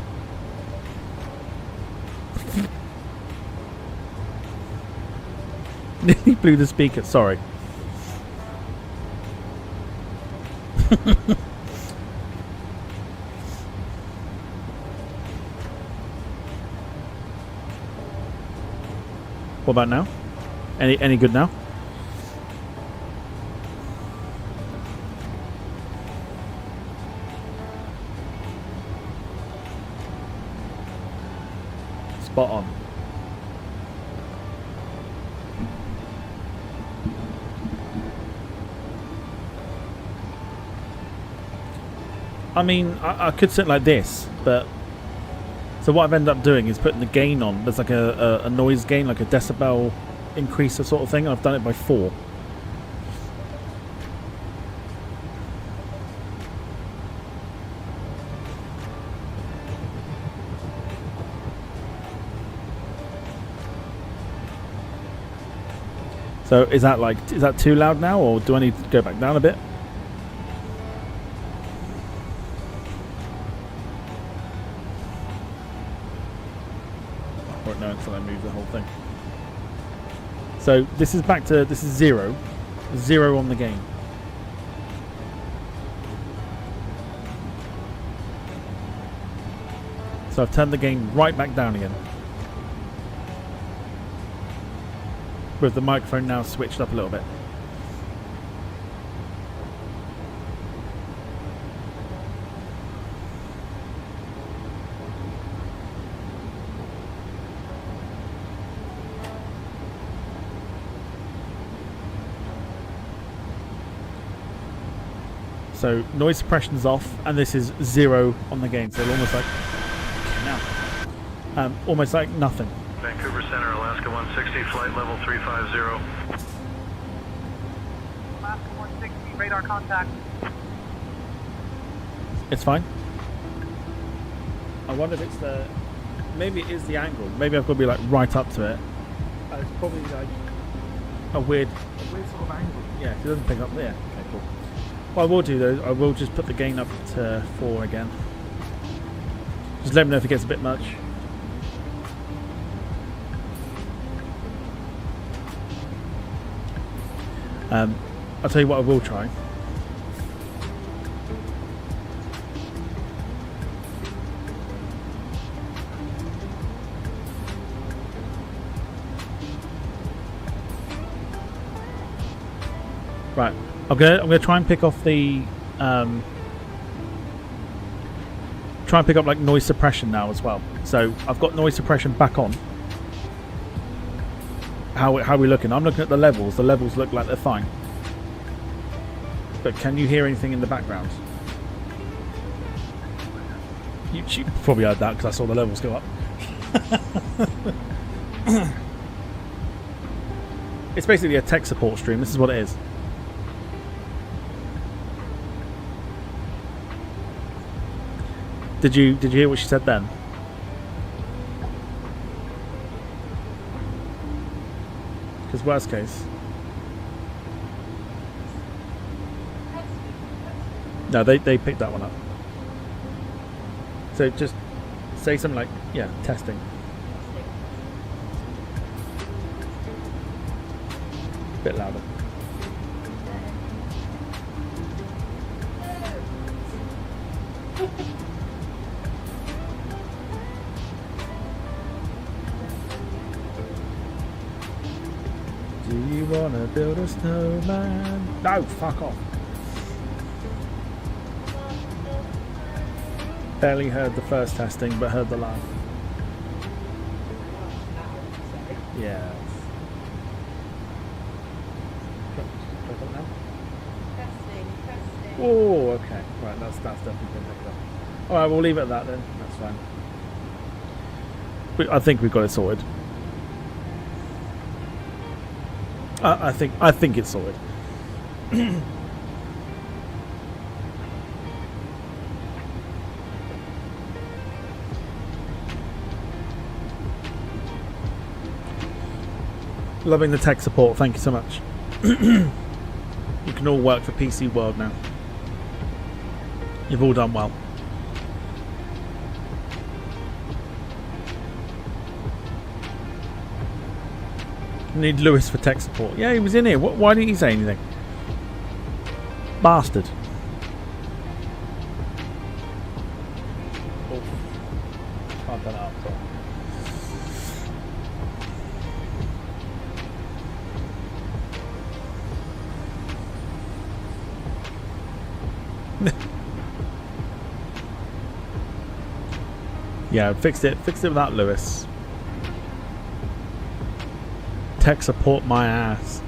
He blew the speaker. Sorry. What about now? Any good now? Spot on. I mean, I could sit like this, but so what I've ended up doing is putting the gain on. There's like a noise gain, like a decibel increaser sort of thing. I've done it by 4. So is that too loud now, or do I need to go back down a bit? I won't know until I move the whole thing. So this is 0 on the gain. So I've turned the gain right back down again. With the microphone now switched up a little bit. So noise suppression's off, and this is 0 on the gain. So almost like almost like nothing. Vancouver Center, Alaska 160, flight level 350. Alaska 160, radar contact. It's fine. I wonder if it's maybe it is the angle. Maybe I've got to be like right up to it. It's probably like a weird sort of angle. Yeah, it doesn't pick up there. Okay, cool. What I will do though, I will just put the gain up to 4 again. Just let me know if it gets a bit much. I'll tell you what I will try. Right, I'm gonna try and pick off the try and pick up like noise suppression now as well. So I've got noise suppression back on. How are we looking? I'm looking at the levels. The levels look like they're fine. But can you hear anything in the background? You probably heard that because I saw the levels go up. It's basically a tech support stream. This is what it is. Did you hear what she said then? Because worst case. No, they picked that one up. So just say something like, yeah, testing. A bit louder. gonna build a snowman. No, fuck off. Barely heard the first testing, but heard the last. Yeah. Oh, okay. Right, that's definitely been picked up. Alright, we'll leave it at that then. That's fine. I think we've got it sorted. I think it's sorted. Loving the tech support. Thank you so much. You can all work for PC World now. You've all done well. Need Lewis for tech support. Yeah, he was in here. Why didn't he say anything? Bastard. Oh. Can't turn it up. Yeah, fixed it without Lewis. Tech support my ass.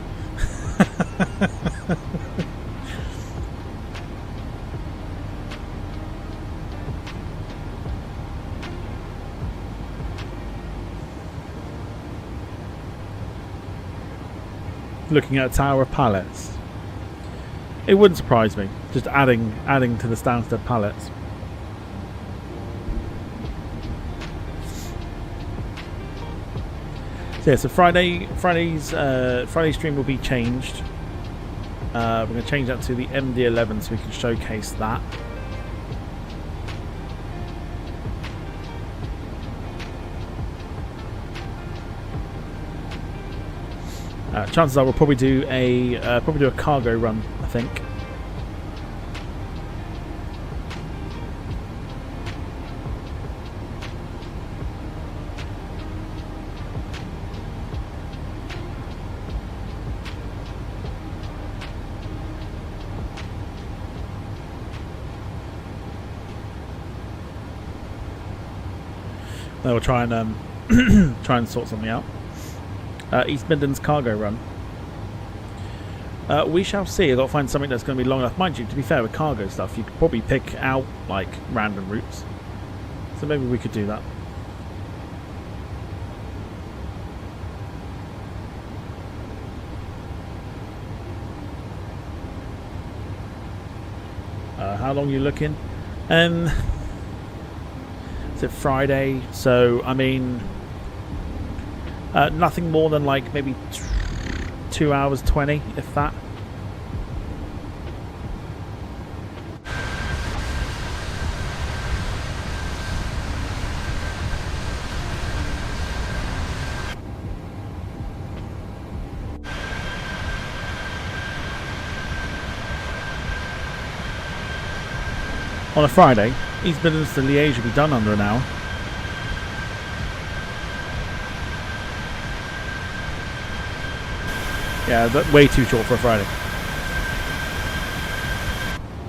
Looking at a tower of pallets. It wouldn't surprise me. Just adding to the Stansted pallets. So yeah, so Friday's stream will be changed. We're going to change that to the MD11 so we can showcase that. Chances are we'll probably do a cargo run, I think. We'll try and try and sort something out. East Midlands cargo run. We shall see. I've got to find something that's going to be long enough. Mind you, to be fair, with cargo stuff, you could probably pick out like random routes. So maybe we could do that. How long are you looking? It's a Friday, so I mean, nothing more than like maybe 2 hours 20, if that. On a Friday, East Midlands to Liège will be done under an hour. Yeah, that's way too short for a Friday.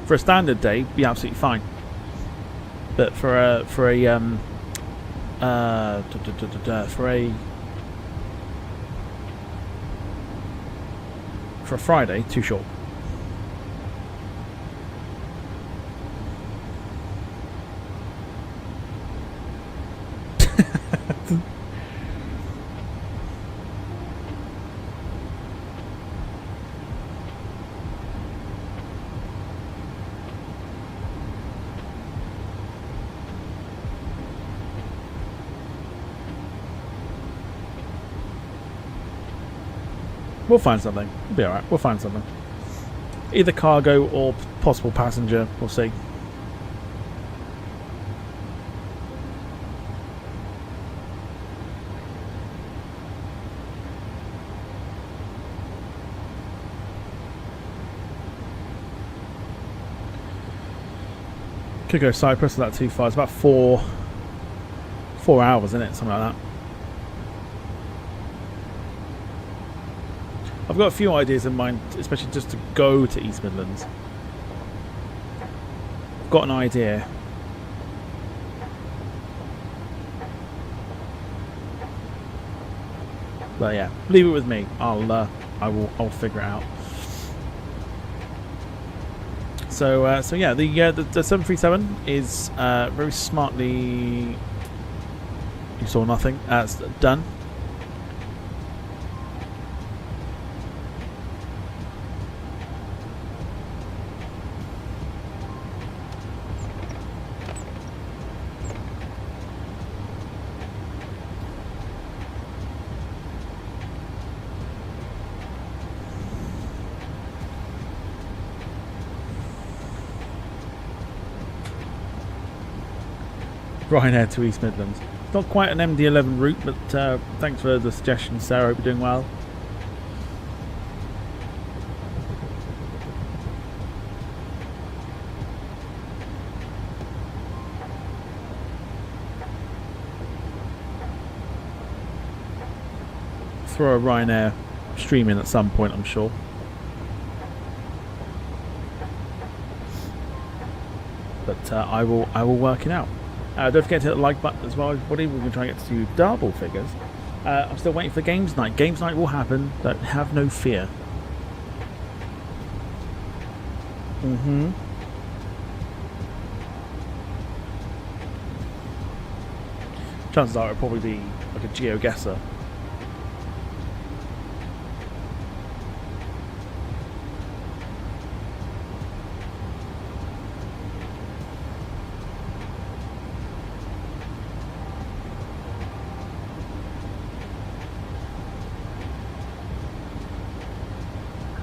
For a standard day, be absolutely fine. But for a Friday, too short. We'll find something. We'll be alright. We'll find something. Either cargo or possible passenger. We'll see. Could go Cyprus, not too far. It's about 4 hours, isn't it? Something like that. I've got a few ideas in mind, especially just to go to East Midlands. I've got an idea. But yeah, leave it with me. I'll figure it out. So yeah, the 737 is very smartly. You saw nothing. It's done. Ryanair to East Midlands. Not quite an MD-11 route, but thanks for the suggestion, Sarah. Hope you're doing well. Throw a Ryanair stream in at some point, I'm sure. But I will work it out. Don't forget to hit the like button as well, everybody. We're going to try and get to double figures. I'm still waiting for games night. Games night will happen. Don't have no fear. Chances are it'll probably be like a GeoGuessr.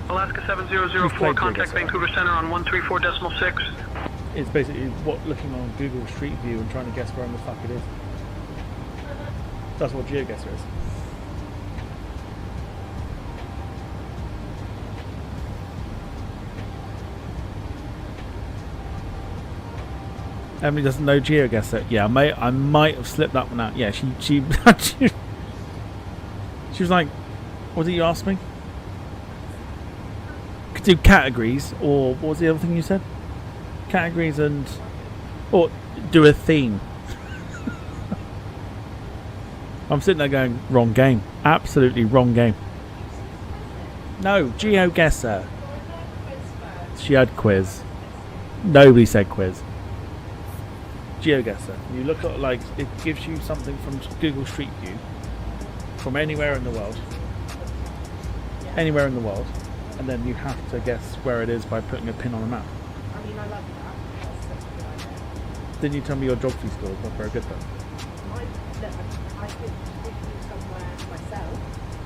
Alaska 7004, contact Vancouver Center on 134.6. It's basically looking on Google Street View and trying to guess where in the fuck it is. That's what GeoGuessr is. Emily doesn't know GeoGuessr. Yeah, I might have slipped that one out. Yeah, she she was like, what did you ask me? Could do categories, or what was the other thing you said? Categories or do a theme. I'm sitting there going, wrong game. Absolutely wrong game. No, GeoGuessr. She had quiz. Nobody said quiz. GeoGuessr. You look at, like, it gives you something from Google Street View from anywhere in the world. Anywhere in the world. And then you have to guess where it is by putting a pin on a map. I mean, I love that. Didn't you tell me your geography skills were very good though? I could pick you somewhere myself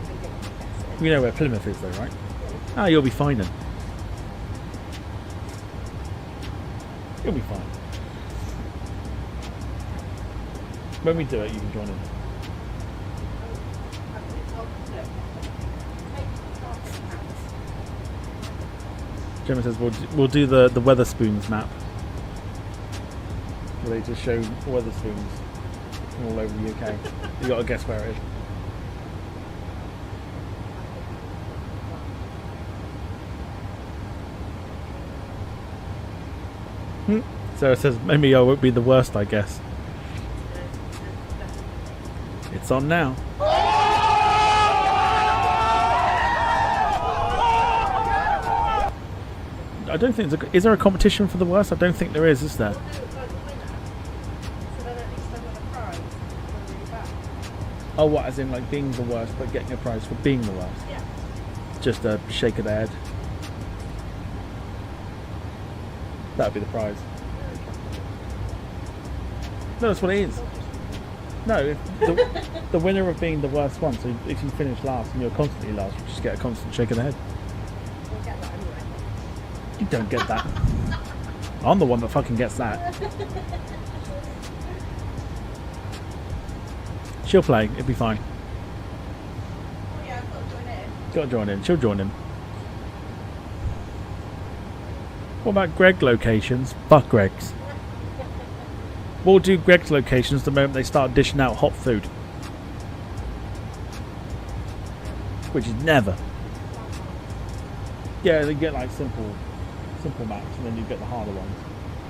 and get you to guess it. You know where Plymouth is though, right? Ah, you'll be fine then. You'll be fine. When we do it, you can join in. Gemma says we'll do the Weatherspoons map. Where they just show Weatherspoons all over the UK. You got to guess where it is. So it says maybe I won't be the worst, I guess. It's on now. I don't think is there a competition for the worst? I don't think there is there? Oh, what? As in like being the worst, but getting a prize for being the worst? Yeah. Just a shake of the head. That would be the prize. No, that's what it is. No, the winner of being the worst one. So if you finish last and you're constantly last, you just get a constant shake of the head. We'll get that anyway. You don't get that. I'm the one that fucking gets that. She'll play. It'll be fine. Oh yeah, I've got to join in. Got to join in. She'll join in. What about Greg locations? Fuck Greg's. We'll do Greg's locations the moment they start dishing out hot food. Which is never. Yeah, they get like simple maps, and then you get the harder ones.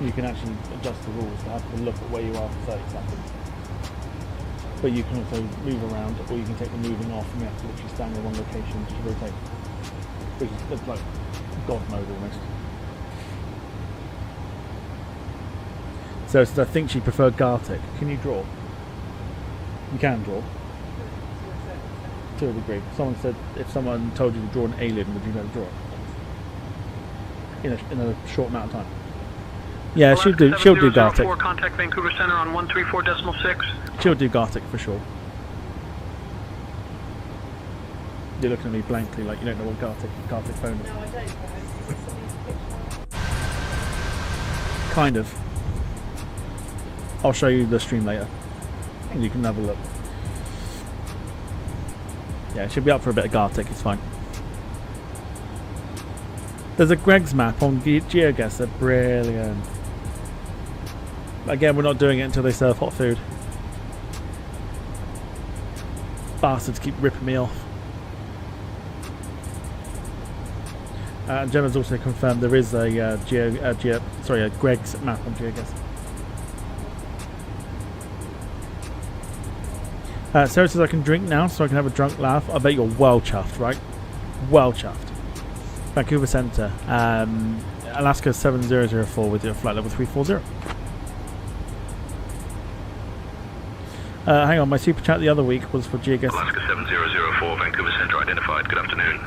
You can actually adjust the rules to have to look at where you are for 30 seconds. But you can also move around, or you can take the moving off, and you have to literally stand in one location to rotate. Which is it's like God mode almost. So it says, I think she preferred Gartic. Can you draw? You can draw. To a degree. Someone said if someone told you to draw an alien, would you be able to draw it? In a short amount of time. Yeah, she'll do Gartic. Contact Vancouver Center on 134.6. She'll do Gartic for sure. You're looking at me blankly like you don't know what Gartic phone is. No, I don't. Kind of. I'll show you the stream later, and you can have a look. Yeah, it should be up for a bit of Gartic, it's fine. There's a Greg's map on GeoGuessr, brilliant. Again, we're not doing it until they serve hot food. Bastards keep ripping me off. Gemma's also confirmed there is a a Greg's map on GeoGuessr. Sarah says I can drink now, so I can have a drunk laugh. I bet you're well chuffed, right? Well chuffed. Vancouver Centre, Alaska 7004 with your flight level 340. Hang on, my super chat the other week was for GeoGuessr. Alaska 7004, Vancouver Centre identified. Good afternoon.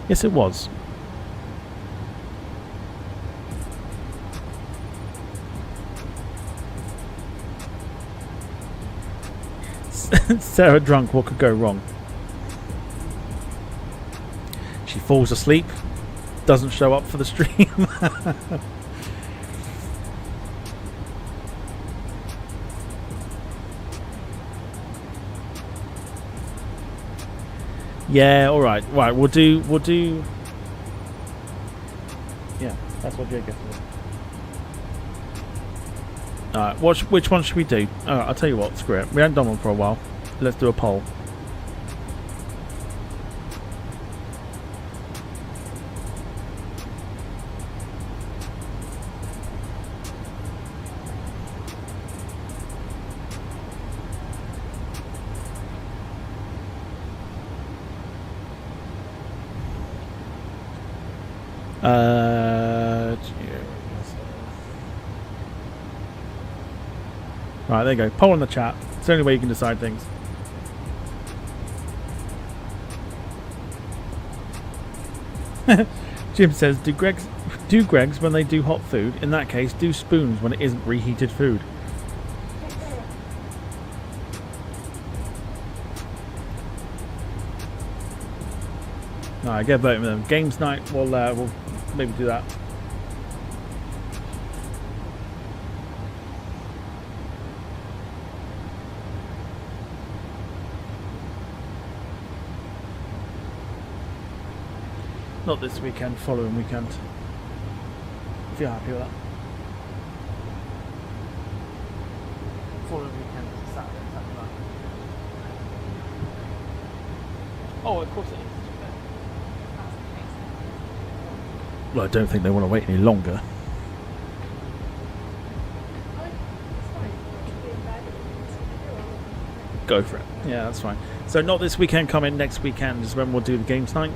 Yes, it was. Sarah drunk, what could go wrong? She falls asleep, doesn't show up for the stream. Yeah, alright. Right, we'll do yeah, that's what Jake gets to do. Alright, which one should we do? Alright, I'll tell you what, screw it. We haven't done one for a while. Let's do a poll. Right, there you go. Poll in the chat. It's the only way you can decide things. Jim says, do Gregs when they do hot food? In that case, do spoons when it isn't reheated food. Alright, get voting with them. Games night, we'll maybe do that. Not this weekend, following weekend. If you're happy with that. Following weekend, Saturday, night. Oh, of course it is. Well, I don't think they want to wait any longer. Go for it. Yeah, that's fine. So not this weekend, coming next weekend is when we'll do the games night.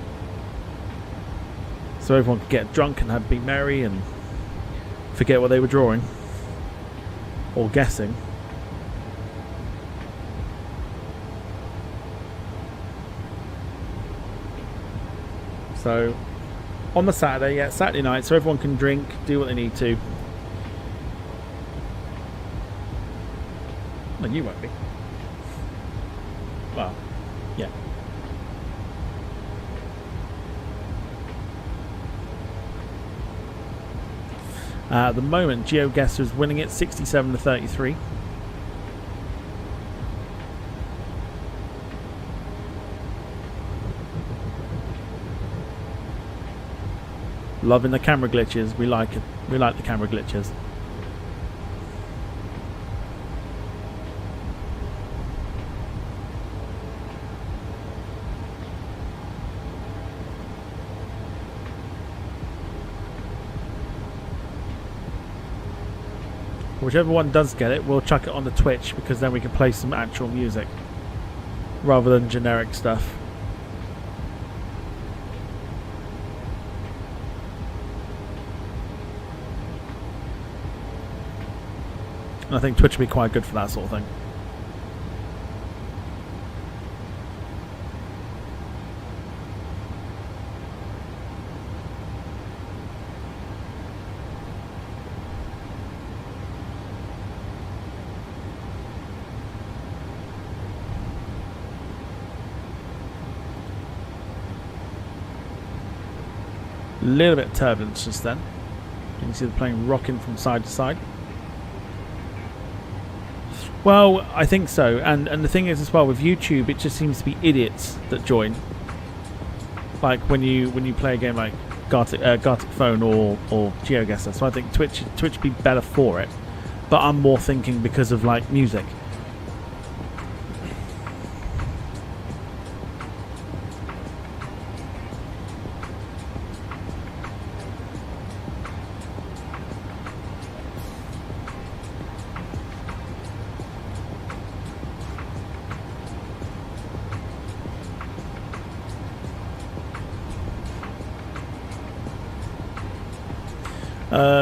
So everyone can get drunk and be merry and forget what they were drawing or guessing. So on the Saturday, yeah, Saturday night, so everyone can drink, do what they need to. Well, you won't be. Well, yeah. At the moment, GeoGuessr is winning it 67-33. Loving the camera glitches. We like it. We like the camera glitches. Whichever one does get it, we'll chuck it on the Twitch, because then we can play some actual music rather than generic stuff. And I think Twitch would be quite good for that sort of thing. A little bit of turbulence just then. You can see the plane rocking from side to side. Well, I think so. And the thing is as well, with YouTube, it just seems to be idiots that join. Like when you play a game like Gartic Phone or GeoGuessr. So I think Twitch would be better for it. But I'm more thinking because of like music.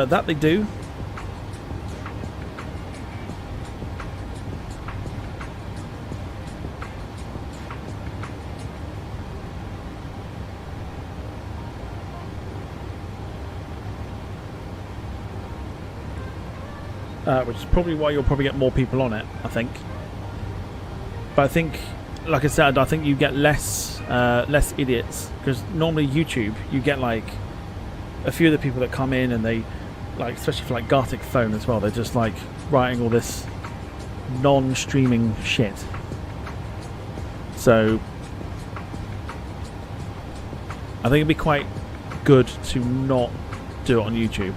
That they do. Which is probably why you'll probably get more people on it, I think. But I think, like I said, I think you get less idiots, because normally YouTube you get like a few of the people that come in and they like, especially for like Gartic Phone as well, they're just like writing all this non-streaming shit. So I think it'd be quite good to not do it on YouTube.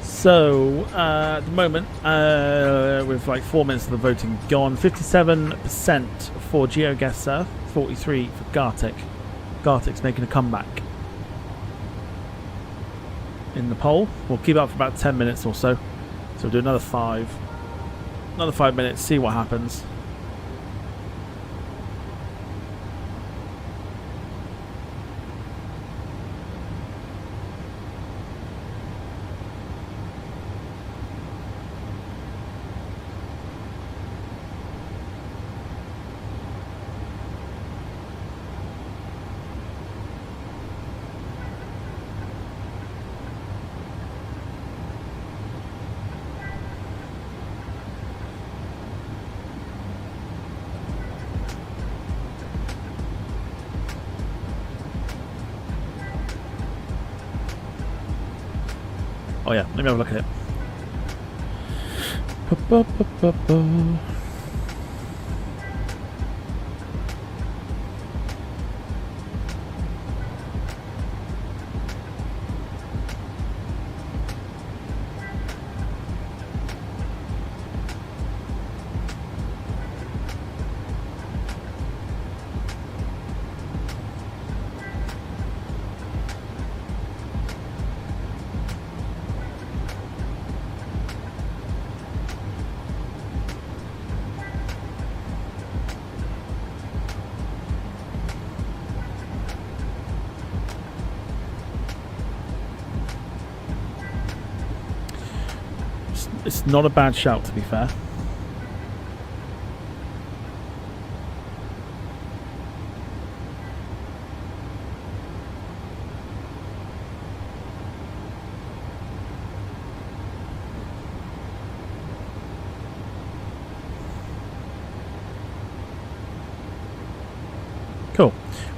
So, at the moment, with like 4 minutes of the voting gone, 57% for GeoGuessr, 43% for Gartic. Gartic's making a comeback in the poll. We'll keep up for about 10 minutes or so. So we'll do another 5 minutes, see what happens. Oh yeah, let me have a look at it. It's not a bad shout, to be fair. Cool.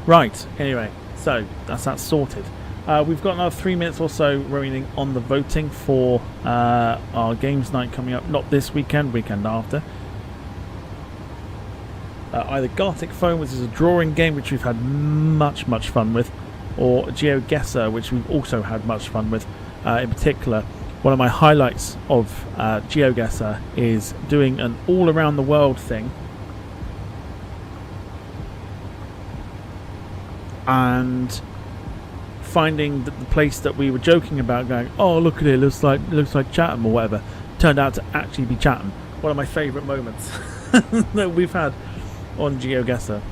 Right, anyway, so that's that sorted. We've got another 3 minutes or so remaining on the voting for our games night coming up. Not this weekend, weekend after. either Gartic Phone, which is a drawing game which we've had much fun with, or GeoGuessr, which we've also had much fun with. In particular, one of my highlights of GeoGuessr is doing an all around the world thing and finding that the place that we were joking about, going, oh look at it, looks like Chatham or whatever, turned out to actually be Chatham. One of my favourite moments that we've had on GeoGuessr.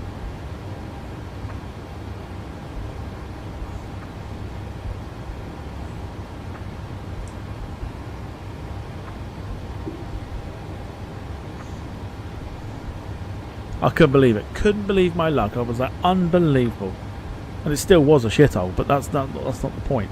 I couldn't believe it. Couldn't believe my luck. I was like, unbelievable. And it still was a shithole, but that's not the point.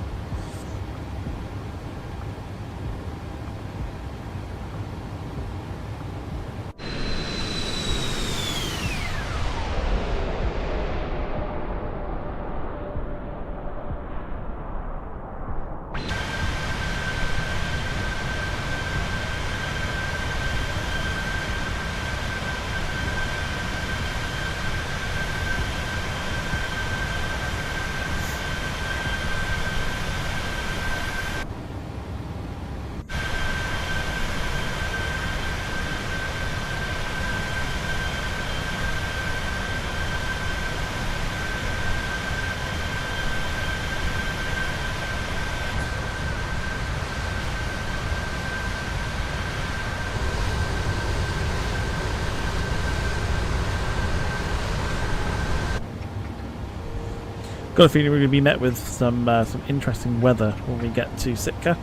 Got a feeling we're going to be met with some interesting weather when we get to Sitka.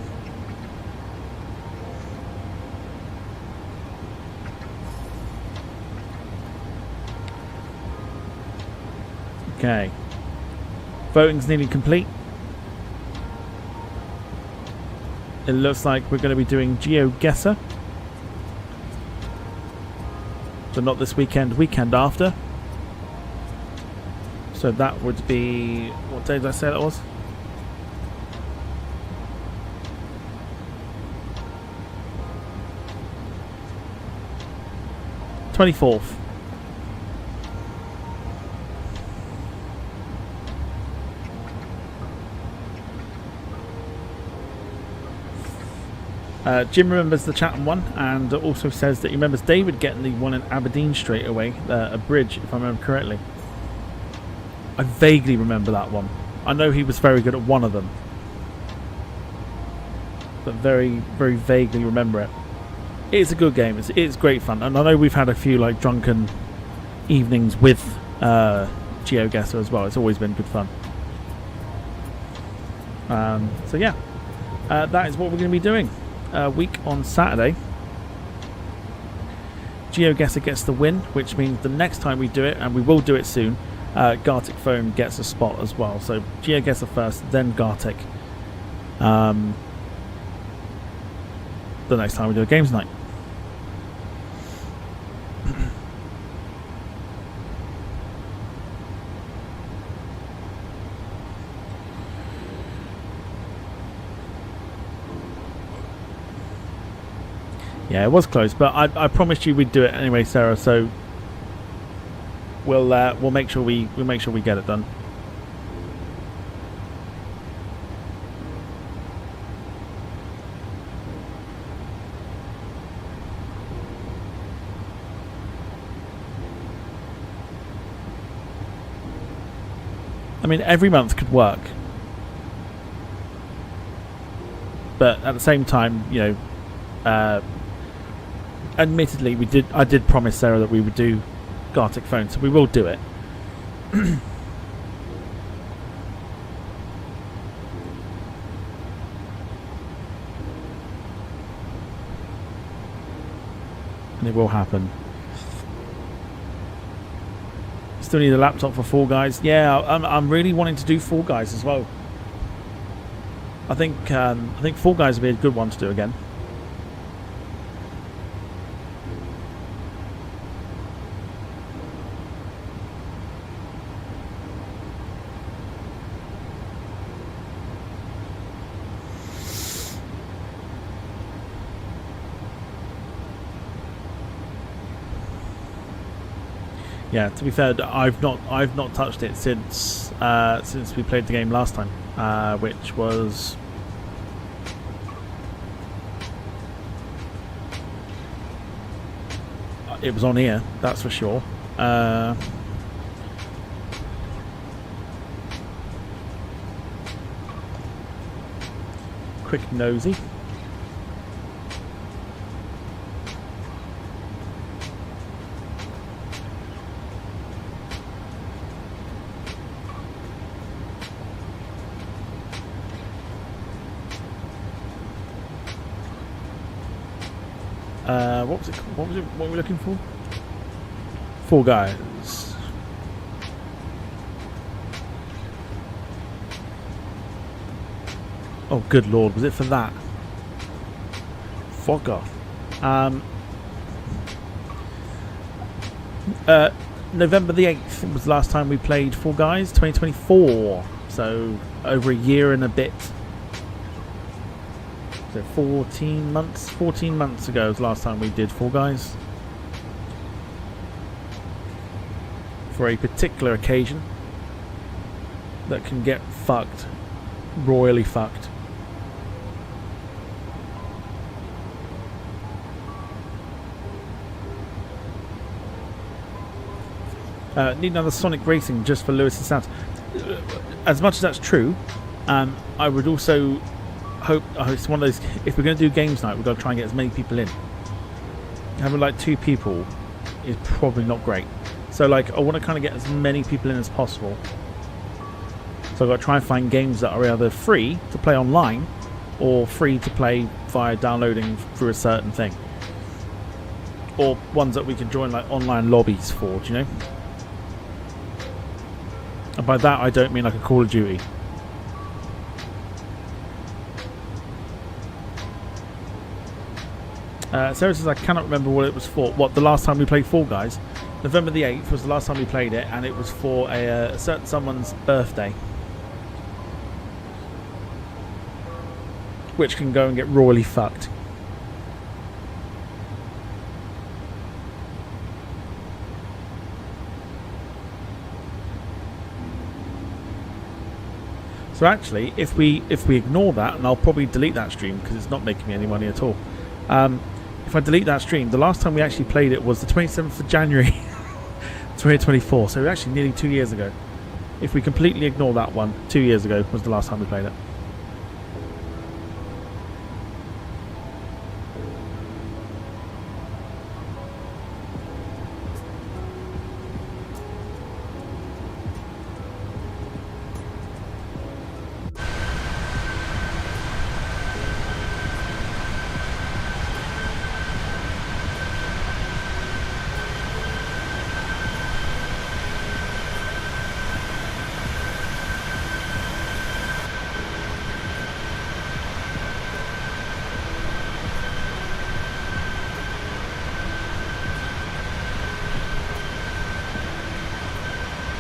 Okay. Voting's nearly complete. It looks like we're going to be doing GeoGuessr. So not this weekend, weekend after. So that would be, what day did I say that was? '24th. Jim remembers the Chatham one, and also says that he remembers David getting the one in Aberdeen straight away, a bridge, if I remember correctly. I vaguely remember that one. I know he was very good at one of them, but very, very vaguely remember it. It's a good game. It's great fun, and I know we've had a few like drunken evenings with GeoGuessr as well. It's always been good fun. So yeah, that is what we're going to be doing. Week on Saturday. GeoGuessr gets the win, which means the next time we do it, and we will do it soon, Gartic Phone gets a spot as well. So GeoGuessr first, then Gartic. The next time we do a games night. Yeah, it was close, but I promised you we'd do it anyway, Sarah. So we'll make sure we get it done. I mean, every month could work, but at the same time, you know, admittedly, I did promise Sarah that we would do Gartic Phone, so we will do it. And it will happen. Still need a laptop for Fall Guys. Yeah, I'm really wanting to do Fall Guys as well. I think Fall Guys would be a good one to do again. Yeah, to be fair, I've not touched it since we played the game last time, which was it was on here, that's for sure. Quick nosy. What was it? What were we looking for? Fall Guys. Oh, good lord! Was it for that? Fuck off. November the 8th was the last time we played Fall Guys. 2024. So over a year and a bit. So 14 months ago was the last time we did Fall Guys. For a particular occasion that can get fucked. Royally fucked. Need another Sonic Racing just for Lewis and Sounds. As much as that's true, I would also hope it's one of those. If we're going to do games night, we've got to try and get as many people in. Having like 2 people is probably not great. So like, I want to kind of get as many people in as possible. So I've got to try and find games that are either free to play online or free to play via downloading through a certain thing, or ones that we can join like online lobbies for. Do you know? And by that I don't mean like a Call of Duty. Sarah says I cannot remember what it was for. What, the last time we played Fall Guys? November the 8th was the last time we played it, and it was for a certain someone's birthday, which can go and get royally fucked. So actually, if we ignore that, and I'll probably delete that stream because it's not making me any money at all. If I delete that stream, the last time we actually played it was the 27th of January 2024, so actually nearly 2 years ago. If we completely ignore that one, 2 years ago was the last time we played it.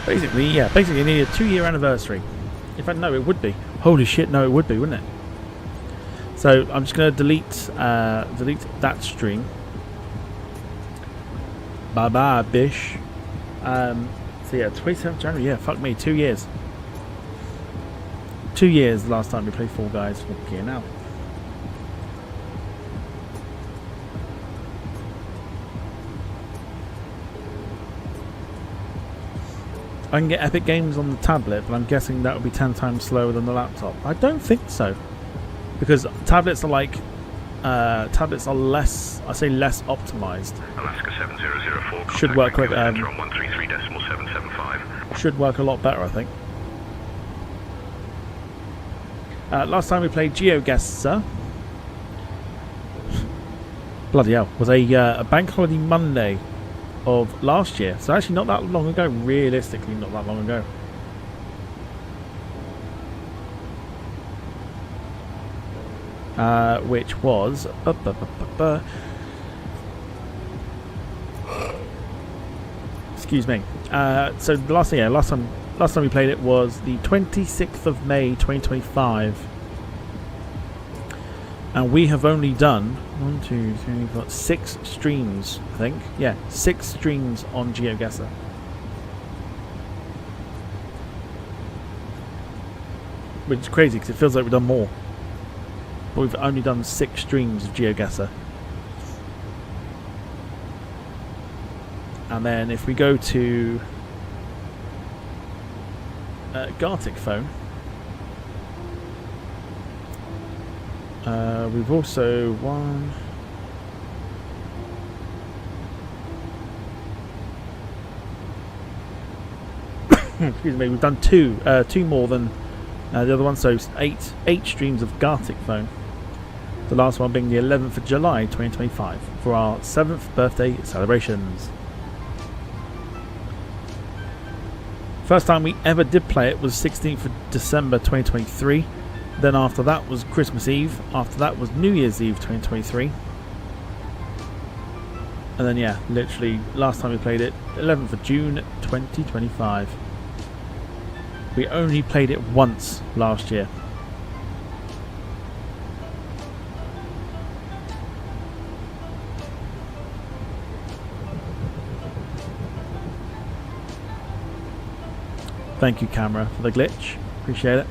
Basically, yeah, basically nearly a 2-year anniversary. In fact, no, it would be. Holy shit, no, it would be, wouldn't it? So I'm just going to delete that stream. Bye bye, bish. So yeah, 27th January. Yeah, fuck me, 2 years. 2 years the last time we played Fall Guys. Okay, now. I can get Epic Games on the tablet, but I'm guessing that would be 10 times slower than the laptop. I don't think so, because tablets are like tablets are less, I say less optimized. Alaska 7004. Should work quick. On 133.775. Should work a lot better, I think. Last time we played GeoGuessr, bloody hell, was a bank holiday Monday of last year, so actually not that long ago. Realistically, not that long ago. Which was excuse me. So the last time we played it was the 26th of May 2025, and we have only done 1, 2, 3, 4, 6 streams, I think. Yeah, 6 streams on GeoGuessr. which is crazy because it feels like we've done more. But we've only done 6 streams of GeoGuessr. And then if we go to Gartic phone, we've also won. Excuse me, we've done two more than the other one, so 8 streams of Gartic phone. The last one being the 11th of July 2025 for our 7th birthday celebrations. First time we ever did play it was 16th of December 2023. Then after that was Christmas Eve. After that was New Year's Eve 2023. And then yeah, literally last time we played it, 11th of June 2025. We only played it once last year. Thank you, camera, for the glitch. Appreciate it.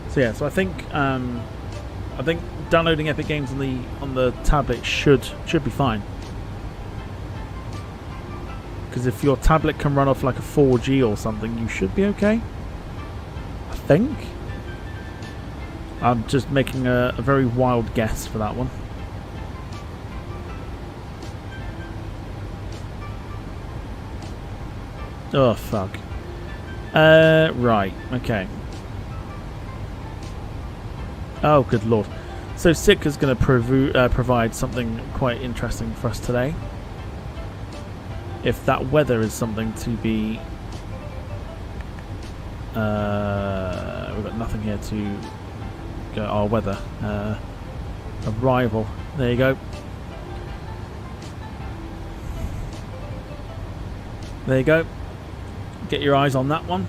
So yeah, so I think downloading Epic Games on the tablet should be fine. Because if your tablet can run off like a 4G or something, you should be okay. I think. I'm just making a very wild guess for that one. Oh, fuck. Right, okay. Oh, good lord. So Sitka's going to provide something quite interesting for us today. If that weather is something to be... we've got nothing here to go... Our weather. Arrival. There you go. There you go. Get your eyes on that one.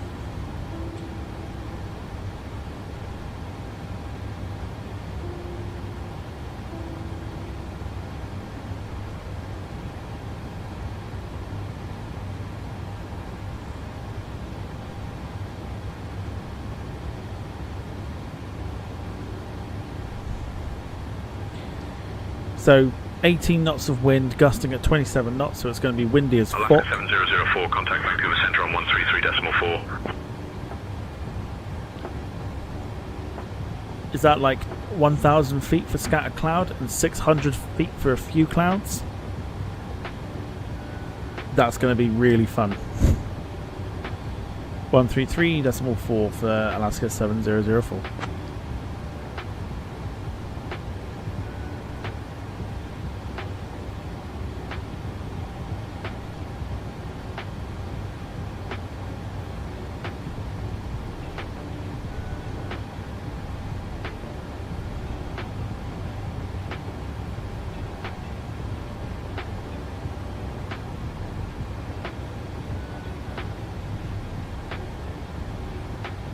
So 18 knots of wind, gusting at 27 knots, so it's going to be windy as fuck. Alaska 7004, contact Vancouver Centre on 133.4. Is that like 1,000 feet for scattered cloud and 600 feet for a few clouds? That's going to be really fun. 133.4 for Alaska 7004.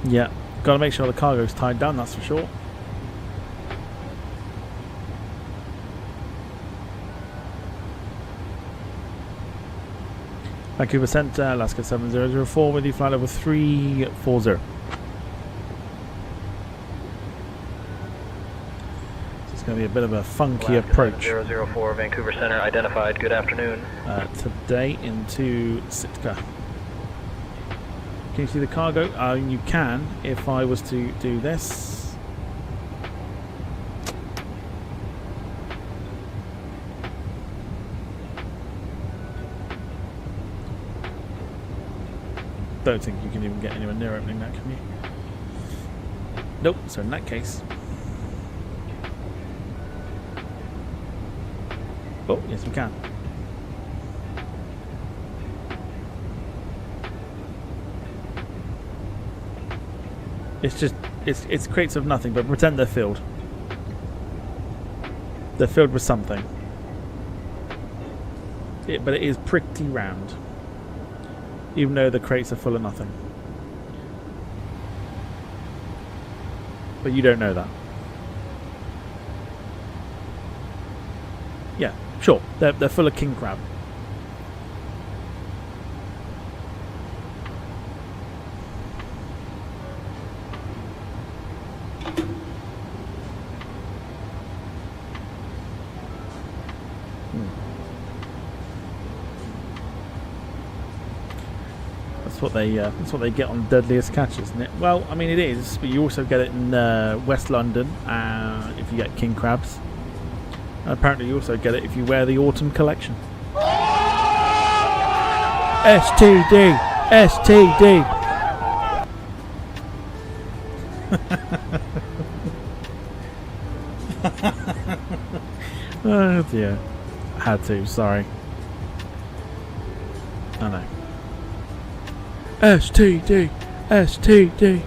Yeah, got to make sure the cargo's tied down, that's for sure. Vancouver Centre, Alaska 7004 with you, flight level 340. So it's going to be a bit of a funky approach. 004, Vancouver Centre identified. Good afternoon. Today into Sitka. Can you see the cargo? You can if I was to do this. Don't think you can even get anywhere near opening that, can you? Nope, so in that case... Oh, yes we can. It's just, it's crates of nothing, but pretend they're filled. They're filled with something. But it is pretty round. Even though the crates are full of nothing. But you don't know that. Yeah, sure. They're full of king crab. That's what they get on Deadliest Catch, isn't it? Well, I mean it is, but you also get it in West London if you get king crabs. Apparently you also get it if you wear the autumn collection. STD! STD! Oh dear. Had to, sorry. I know. STD! STD!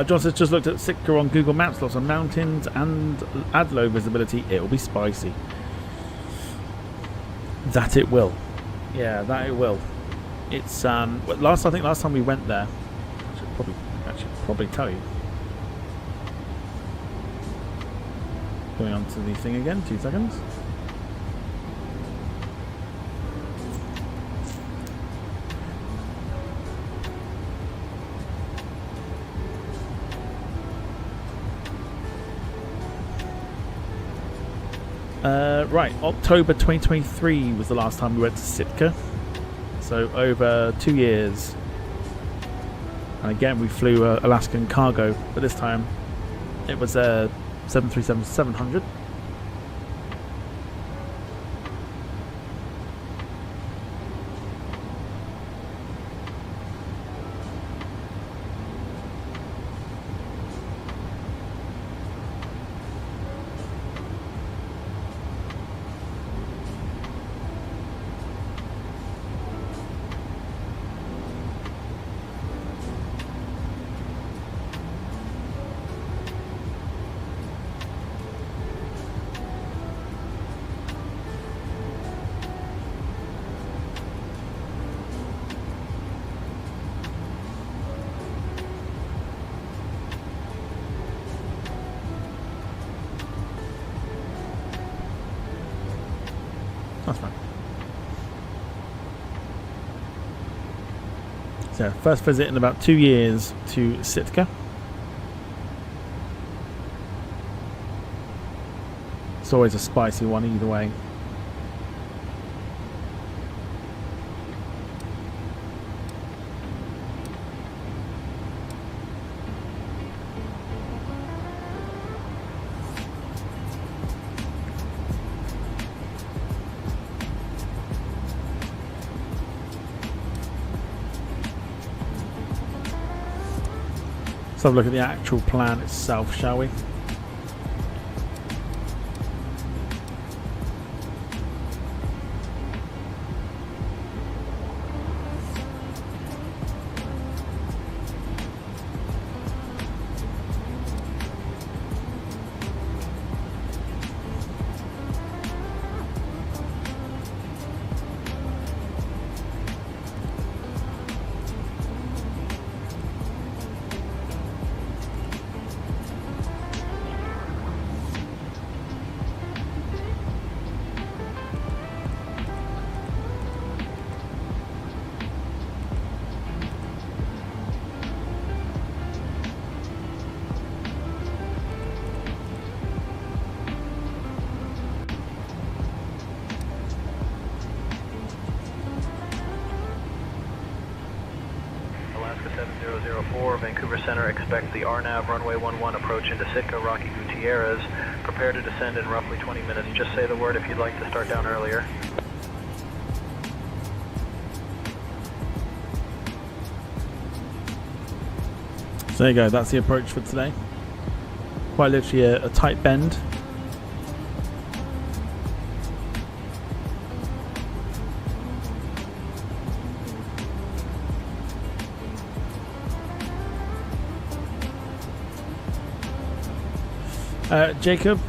John says, just looked at Sitka on Google Maps, lots of mountains and add low visibility, it'll be spicy. That it will. Yeah, that it will. It's I think last time we went there, I should probably tell you. Going on to the thing again, 2 seconds. Right, October 2023 was the last time we went to Sitka. So over 2 years. And again we flew Alaskan cargo, but this time it was a 737-700. That's fine. So, first visit in about 2 years to Sitka. It's always a spicy one either way. Let's have a look at the actual plan itself, shall we? Alaska 7004, Vancouver Center, expect the RNAV runway 11 approach into Sitka, Rocky Gutierrez. Prepare to descend in roughly 20 minutes. Just say the word if you'd like to start down earlier. So there you go, that's the approach for today. Quite literally a tight bend. Jacob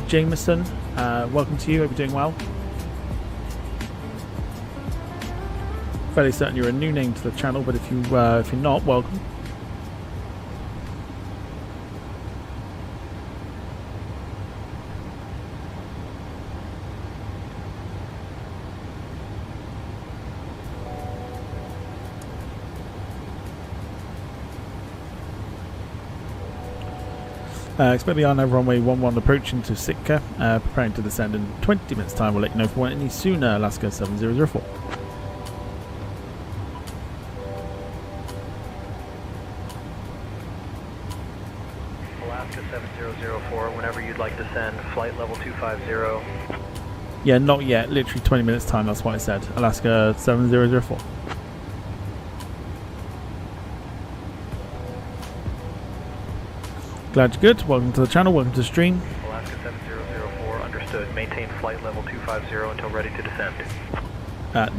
Jameson, welcome to you. Hope you're doing well. Fairly certain you're a new name to the channel, but if you're not, welcome. Expect the RNAV runway 11 approaching to Sitka, preparing to descend in 20 minutes time. We'll let you know if we want any sooner. Alaska 7004. Alaska 7004, whenever you'd like to send flight level 250. Yeah, not yet. Literally 20 minutes time. That's what I said. Alaska 7004. Glad you're good. Welcome to the channel. Welcome to the stream. Alaska 7004, understood. Maintain flight level 250 until ready to descend.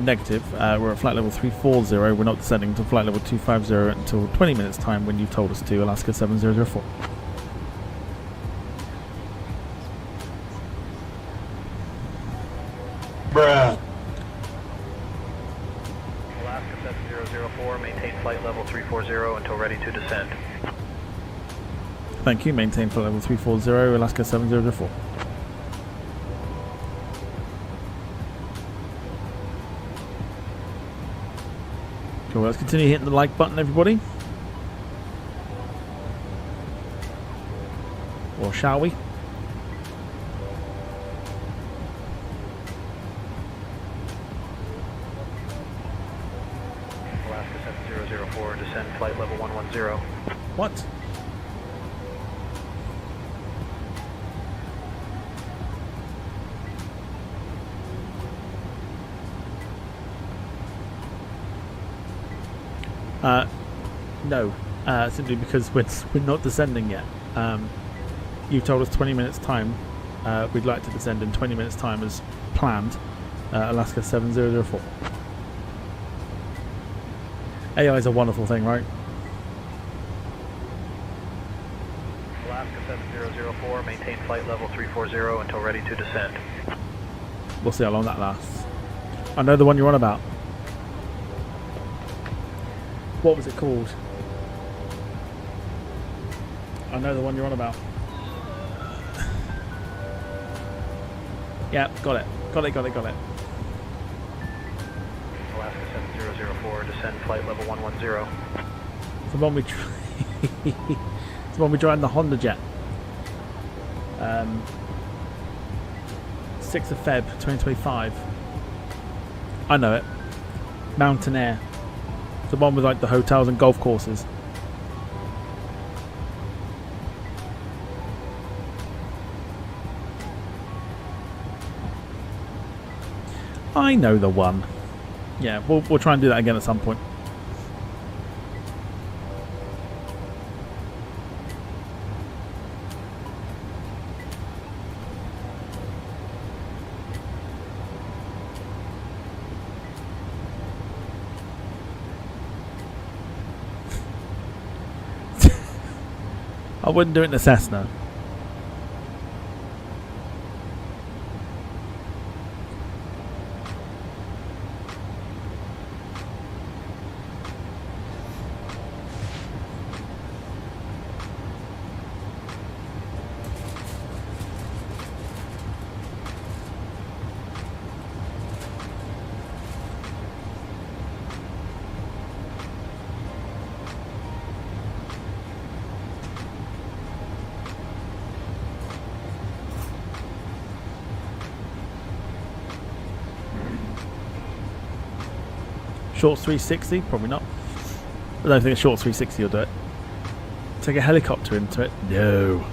Negative. We're at flight level 340. We're not descending to flight level 250 until 20 minutes time when you told us to. Alaska 7004. Bruh. Alaska 7004, maintain flight level 340 until ready to descend. Thank you. Maintain flight level 340. Alaska 7004. Cool. Let's continue hitting the like button, everybody. Or shall we? Alaska 7004, descend flight level 110. What? No, simply because we're not descending yet. You told us 20 minutes time. We'd like to descend in 20 minutes time as planned. Alaska 7004. AI is a wonderful thing, right? Alaska 7004, maintain flight level 340 until ready to descend. We'll see how long that lasts. I know the one you're on about. What was it called? I know the one you're on about. Yeah, got it. Got it. Alaska 7004, descend flight level 110. It's the one we it's the one we drive in the Honda Jet. 6th of Feb 2025. I know it. Mountain Air. The one with like the hotels and golf courses. I know the one. Yeah, we'll try and do that again at some point. I wouldn't do it in a Cessna. Shorts 360? Probably not. I don't think a short 360 will do it. Take a helicopter into it? No.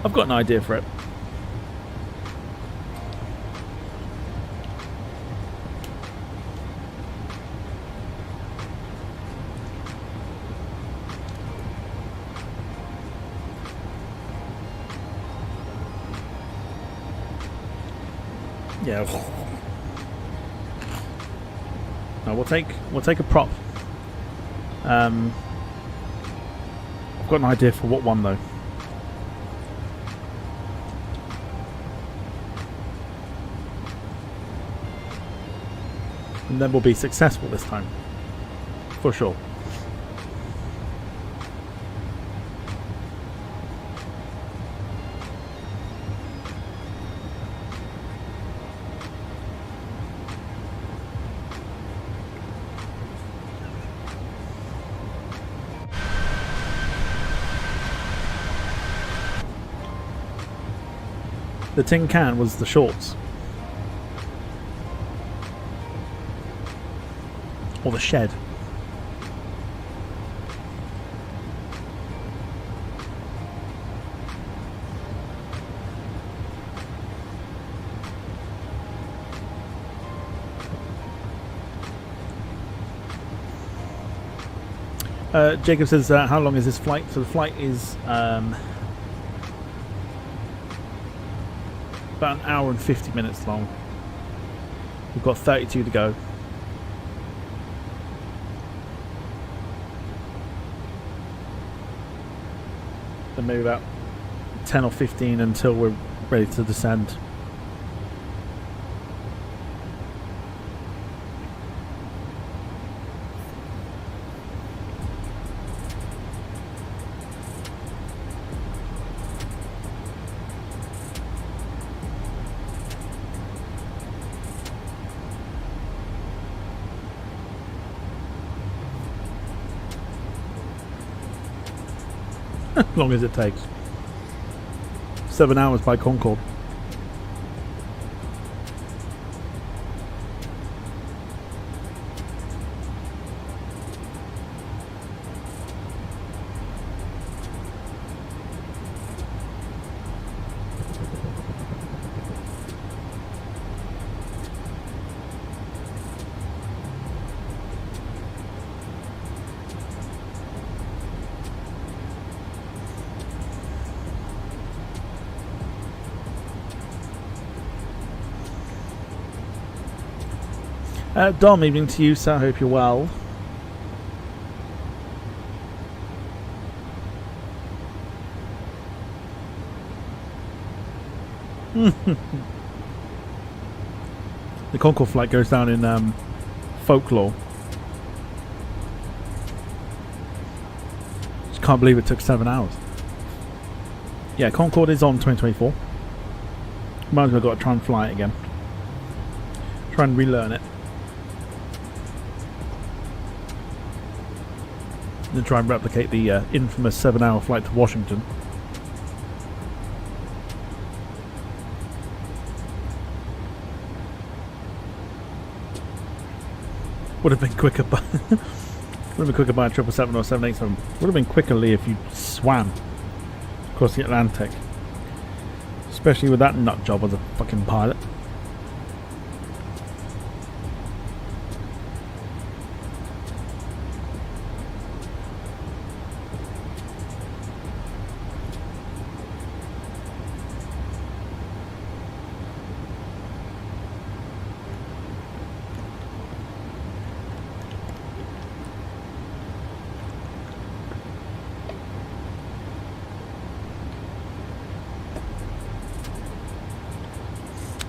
I've got an idea for it. Yeah. No, we'll take a prop. I've got an idea for what one though. And then we'll be successful this time. For sure. The tin can was the shorts. Or the shed. Jacob says, how long is this flight? So the flight is about an hour and 50 minutes long. We've got 32 to go. And maybe about 10 or 15 until we're ready to descend. As long as it takes. 7 hours by Concorde. Dom, evening to you, sir. I hope you're well. The Concorde flight goes down in folklore. Just can't believe it took 7 hours. Yeah, Concorde is on 2024. Might as well got to try and fly it again. Try and relearn it. And try and replicate the infamous 7-hour flight to Washington. Would have been quicker by would have been quicker by a 777 or 787. Would have been quicker, Lee, if you swam across the Atlantic. Especially with that nut job as a fucking pilot.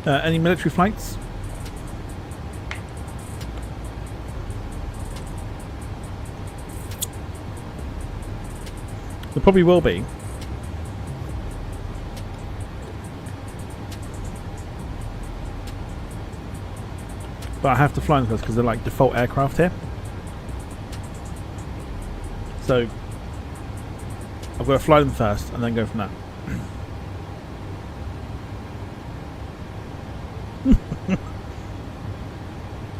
Any military flights? There probably will be. But I have to fly them first because they're like default aircraft here. So I've got to fly them first and then go from there.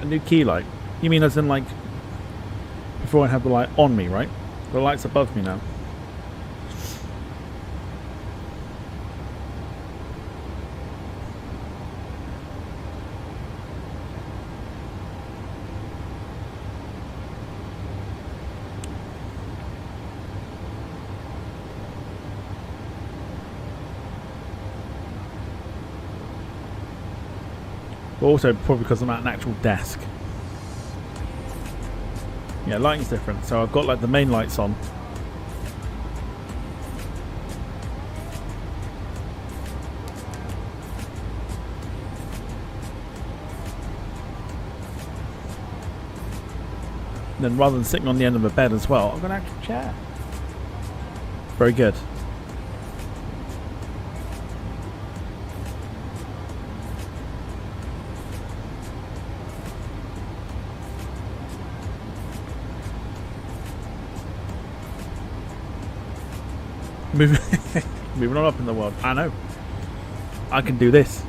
A new key light? You mean as in like before I have the light on me, right? The light's above me now. But also probably because I'm at an actual desk. Yeah, lighting's different. So I've got like the main lights on. And then rather than sitting on the end of a bed as well, I've got an actual chair. Very good. Moving on up in the world. I know. I can do this.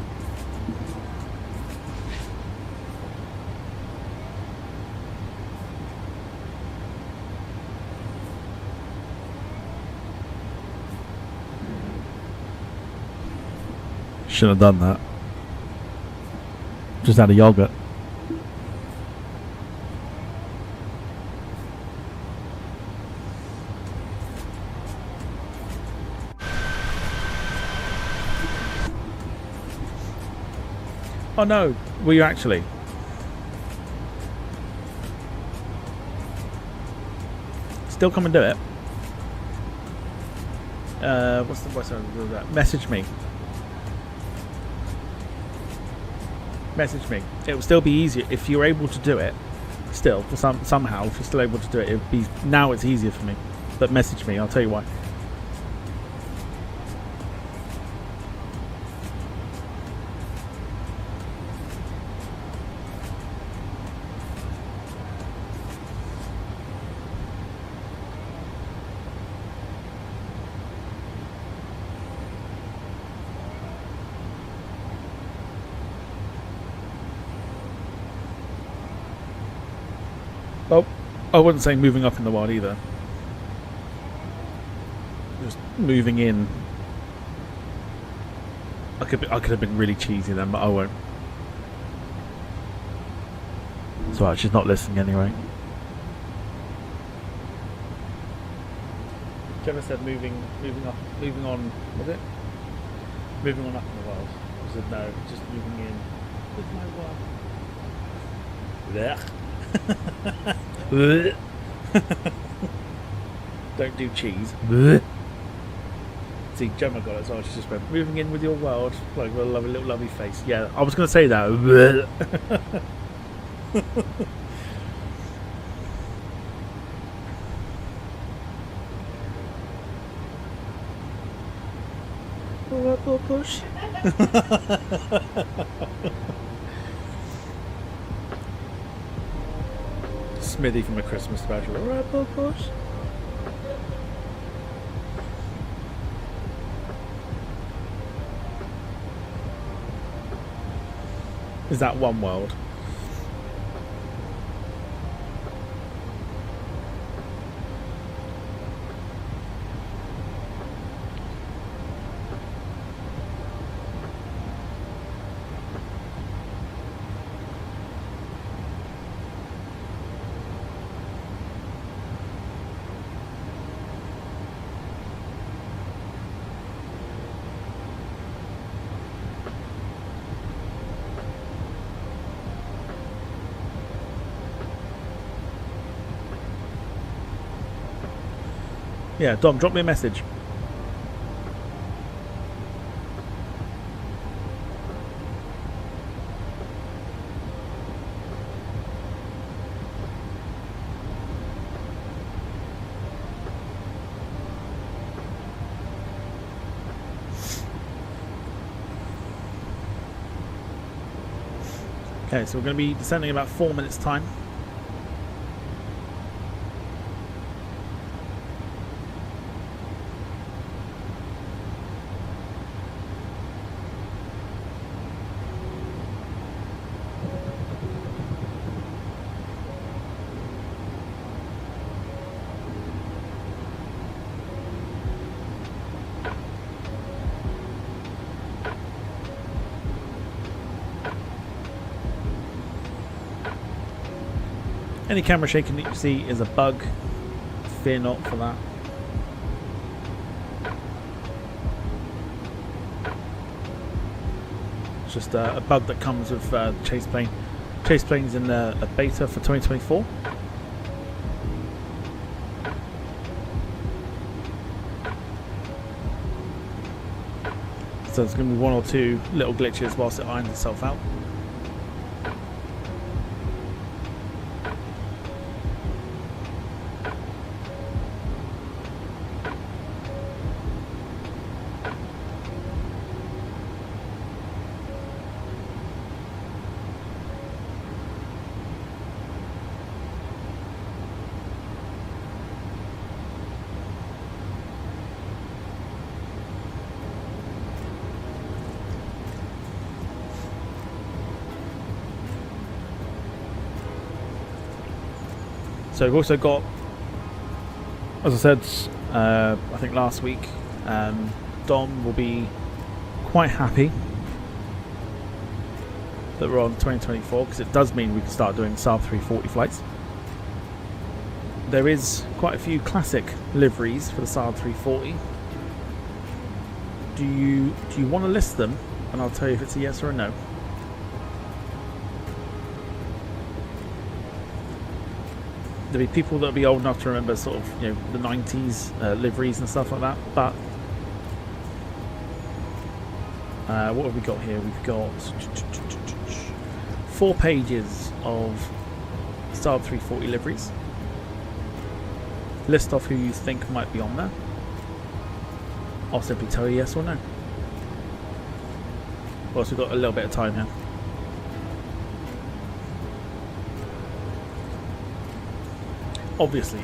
Shouldn't have done that. Just had a yogurt. Oh no, were you actually? Still come and do it. What's that? Message me. Message me. It will still be easier if you're able to do it. Still, for somehow, if you're still able to do it, it'll be now. It's easier for me. But message me. I'll tell you why. Oh, I wouldn't say moving up in the world either. Just moving in. I could have been really cheesy then, but I won't. It's alright, she's not listening anyway. Gemma said moving on, was it? Moving on up in the world. I said no, just moving in with my world. Blech. Don't do cheese. See, Gemma got it as well. She just went moving in with your world, like with a little lovely face. Yeah, I was going to say that. Push. Smithy from a Christmas special. Alright, push. Is that one world? Yeah, Dom, drop me a message. Okay, so we're going to be descending in about 4 minutes' time. Any camera shaking that you see is a bug. Fear not for that. It's just a bug that comes with Chase plane. Chase plane's in a beta for 2024. So there's going to be one or two little glitches whilst it irons itself out. So we've also got, as I said, I think last week, Dom will be quite happy that we're on 2024 because it does mean we can start doing Saab 340 flights. There is quite a few classic liveries for the Saab 340. Do you want to list them, and I'll tell you if it's a yes or a no? There'll be people that'll be old enough to remember sort of, you know, the 90s liveries and stuff like that. But what have we got here? We've got 4 pages of Saab 340 liveries. List off who you think might be on there. I'll simply tell you yes or no. We've also got a little bit of time here. Obviously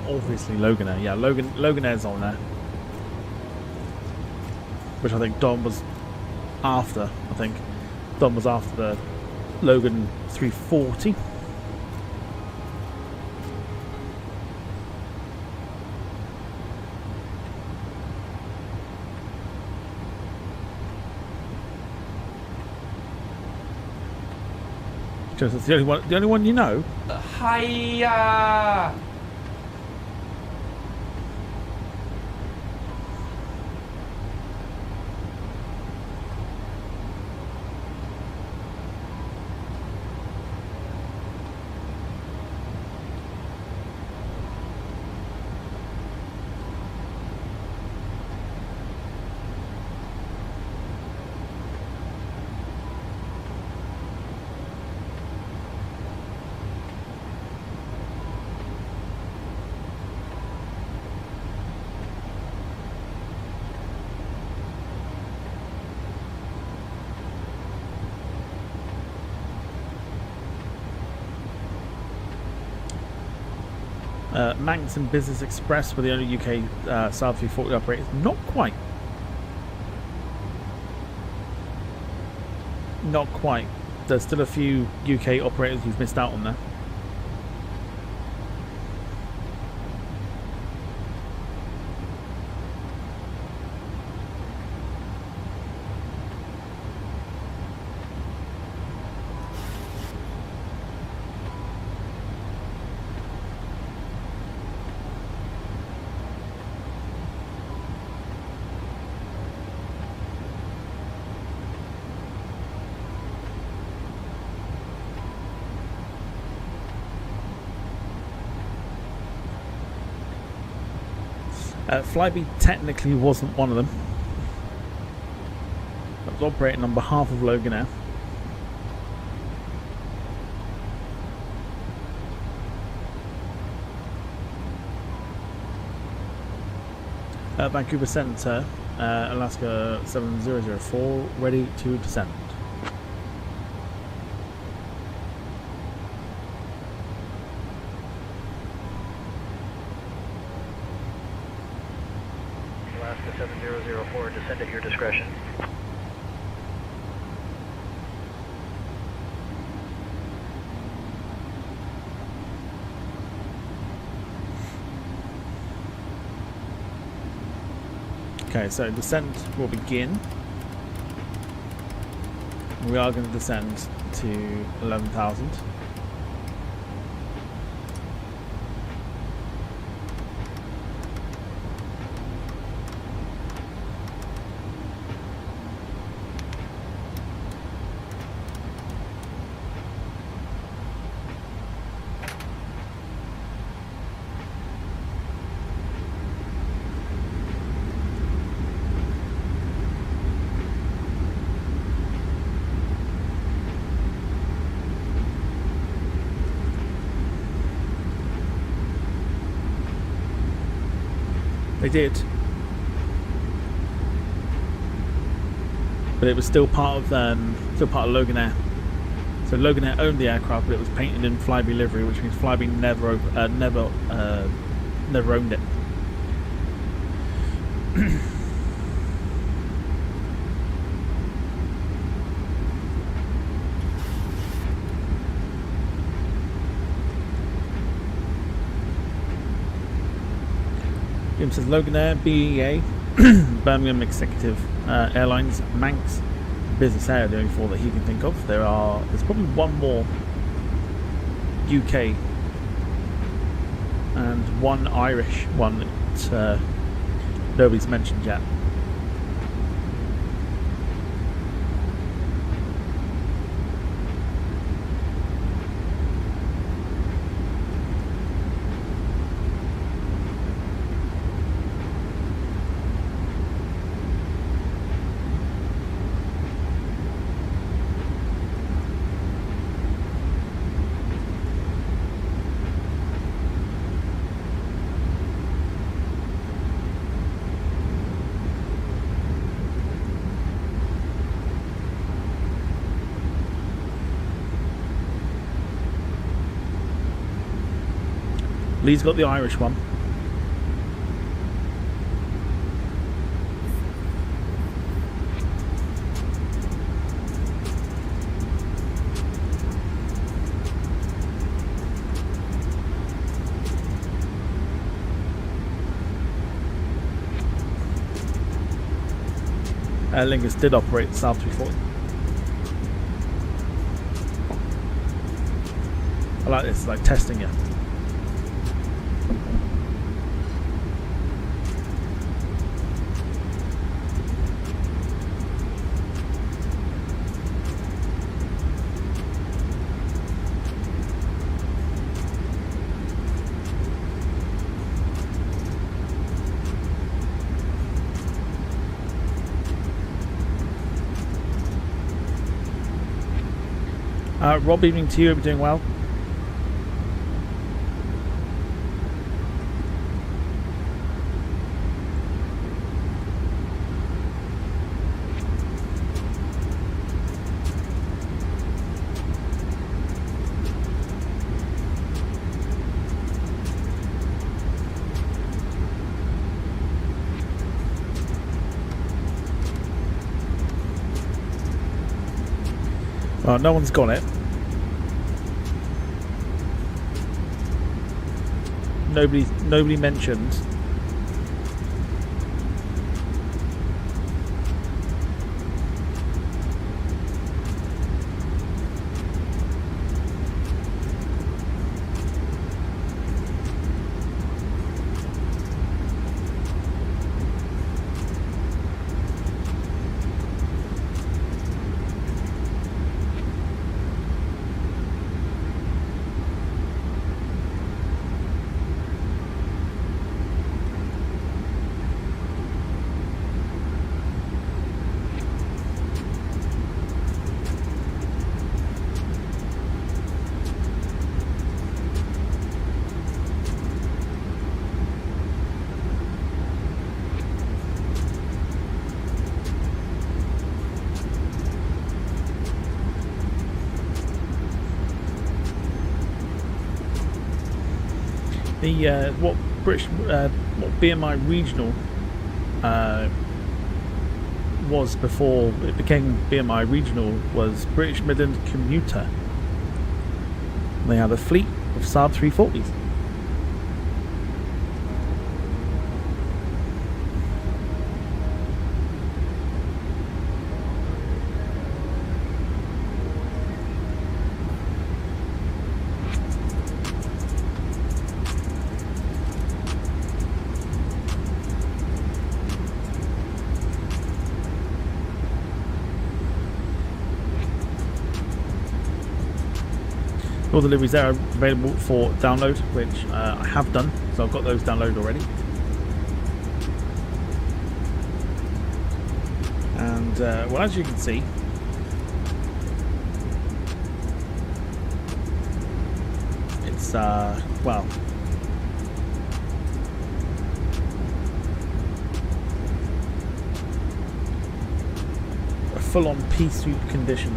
Loganair. Yeah, Loganair's on there. Which I think Dom was after. I think Dom was after the Logan 340. Just it's the only one you know. Hiya! Manx and Business Express were the only UK Saab 340 operators. Not quite. Not quite. There's still a few UK operators who've missed out on there. Flybe technically wasn't one of them. That was operating on behalf of Loganair. Vancouver Centre, Alaska 7004, ready to descend. Alaska 7004, descend at your discretion. Okay, so descent will begin. We are going to descend to 11,000. They did, but it was still part of Loganair. So Loganair owned the aircraft, but it was painted in Flybe livery, which means Flybe never owned it. William says Loganair, BEA, Birmingham Executive Airlines, Manx, Business Air are the only 4 that he can think of. There's probably one more UK and one Irish one that nobody's mentioned yet. Lee's got the Irish one. Aer Lingus did operate the South 340. I like this, like testing you. Rob, evening to you. Hope you're doing well. Well, no one's got it. Nobody mentioned what BMI regional was before it became BMI regional was British Midland Commuter. They had a fleet of Saab 340s. All deliveries there are available for download, which I have done, so I've got those downloaded already. And well, as you can see, it's well, a full-on pea soup condition.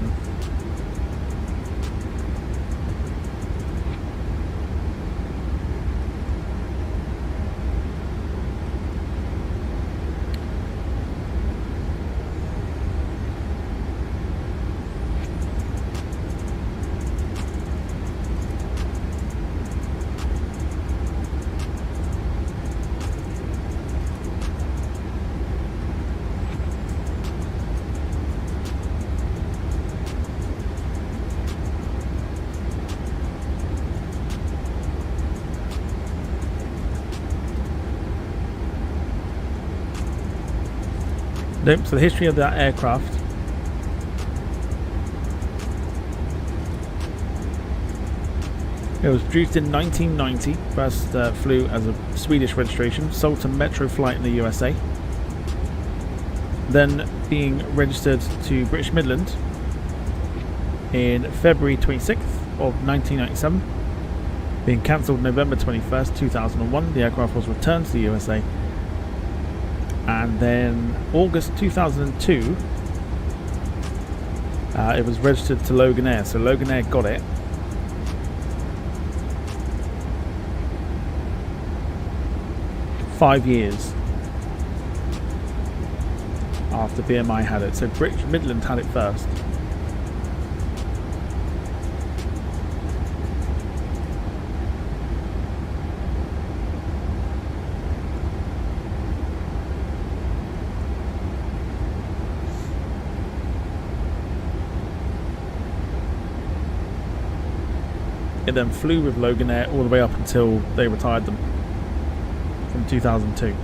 Nope, so the history of that aircraft. It was produced in 1990, first flew as a Swedish registration, sold to Metro Flight in the USA, then being registered to British Midland in February 26th of 1997, being cancelled November 21st, 2001. The aircraft was returned to the USA, and then August 2002 it was registered to Logan Air, so Logan Air got it. "5 years after BMI had it, so British Midland had it first. It then flew with Logan Air all the way up until they retired them from 2002.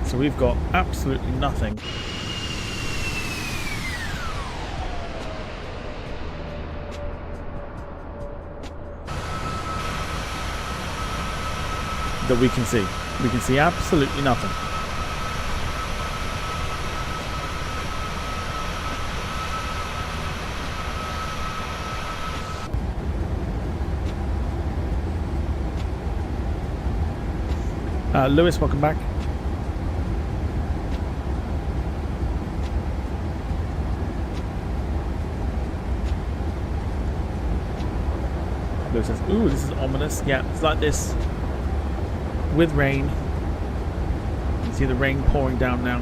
So we've got absolutely nothing. That we can see. We can see absolutely nothing. Lewis, welcome back. Lewis says, "Ooh, this is ominous." Yeah, it's like this with rain. You can see the rain pouring down now.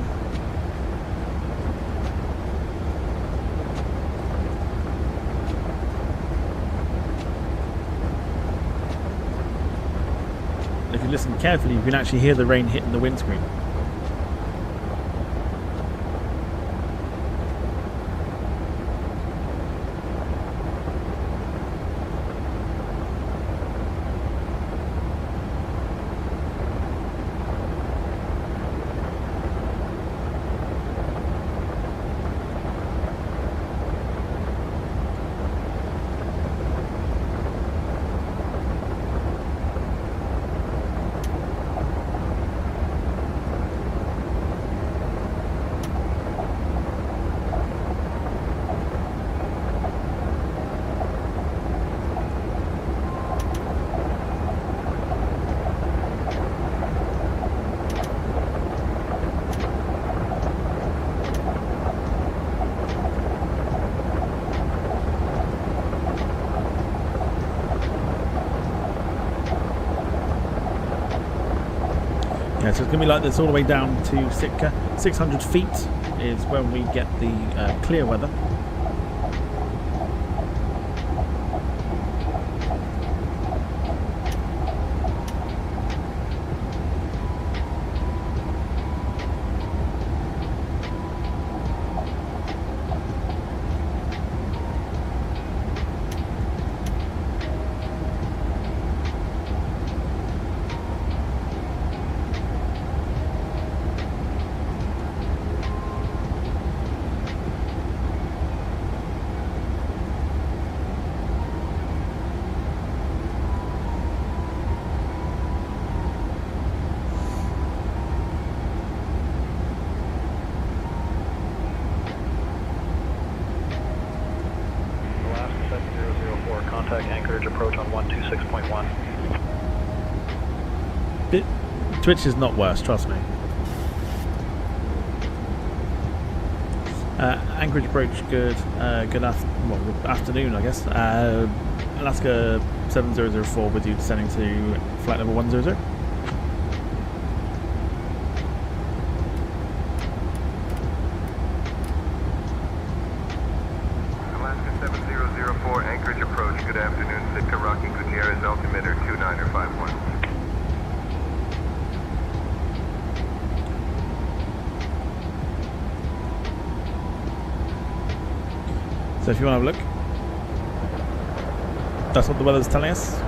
If you listen carefully, you can actually hear the rain hitting the windscreen. Yeah, so it's going to be like this all the way down to Sitka. 600 feet is when we get the clear weather. Anchorage approach on 126.1. Twitch is not worse, trust me. Anchorage approach, good afternoon, I guess. Alaska 7004 with you descending to flight level 100. So if you want to have a look, that's what the weather's telling us.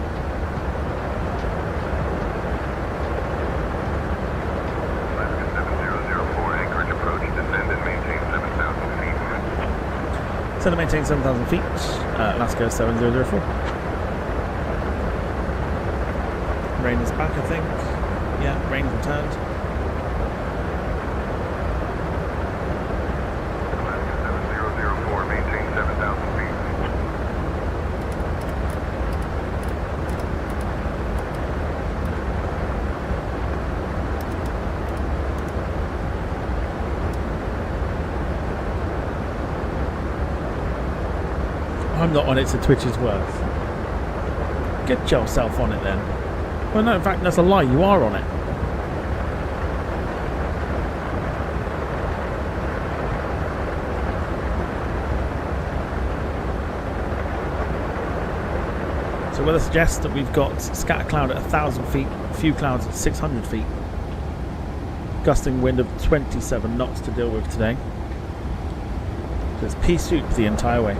Alaska 7004, Anchorage approach, descend and maintain 7,000 feet. So to maintain 7,000 feet, Alaska 7004. Rain is back, I think. Yeah, rain returned. Alaska 7004, maintain 7,000 feet. I'm not on it, so Twitch is worth. Get yourself on it then. Well, no, in fact, that's a lie. You are on it. So weather suggests that we've got scatter cloud at 1,000 feet, few clouds at 600 feet. Gusting wind of 27 knots to deal with today. So it's pea soup the entire way.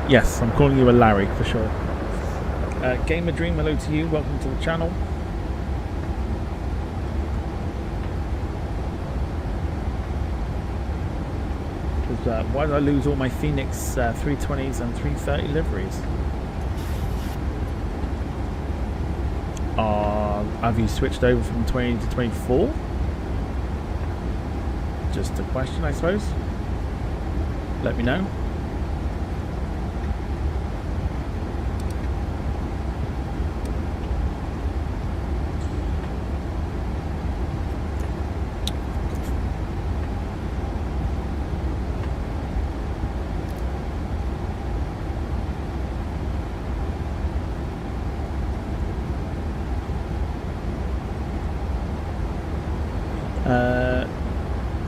Yes, I'm calling you a Larry for sure. Gamer Dream, hello to you. Welcome to the channel. Why did I lose all my Phoenix 320s and 330 liveries? Have you switched over from 20 to 24? Just a question, I suppose. Let me know.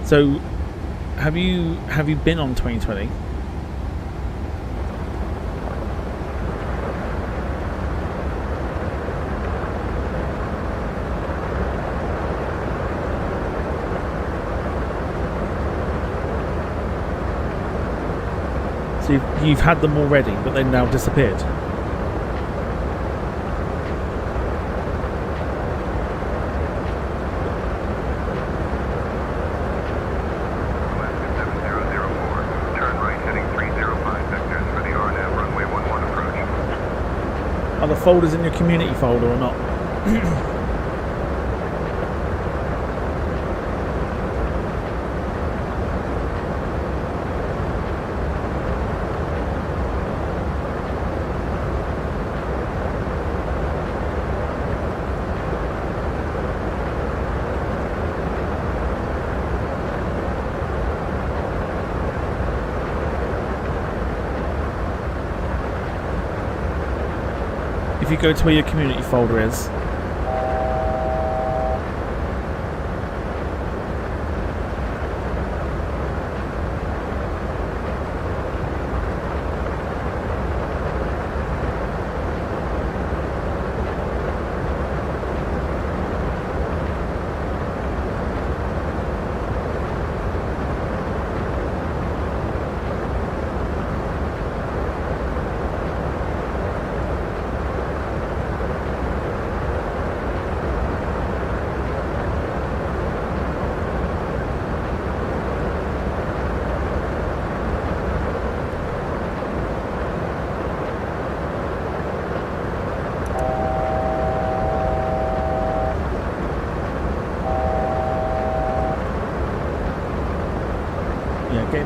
So, have you been on 2020? So you've had them already, but they've now disappeared. Are the folders in your community folder or not? If you go to where your community folder is,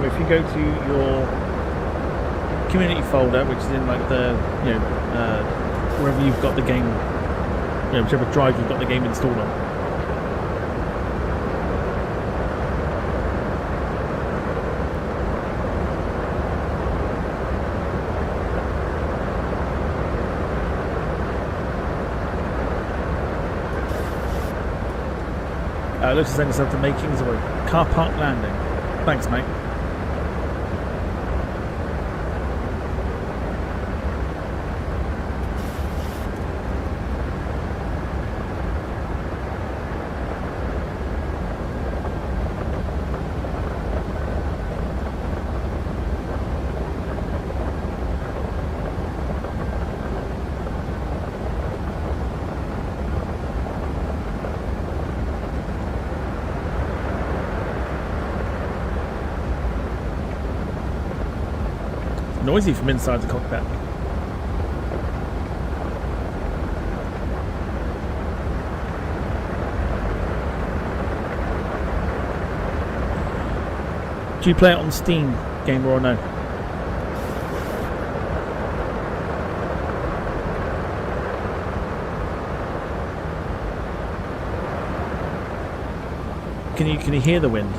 if you go to your community folder, which is in like the, wherever you've got the game, whichever drive you've got the game installed on. Looks to send yourself the makings of a car park landing. Thanks, mate. Noisy from inside the cockpit. Do you play it on Steam, gamer, or no? Can you hear the wind?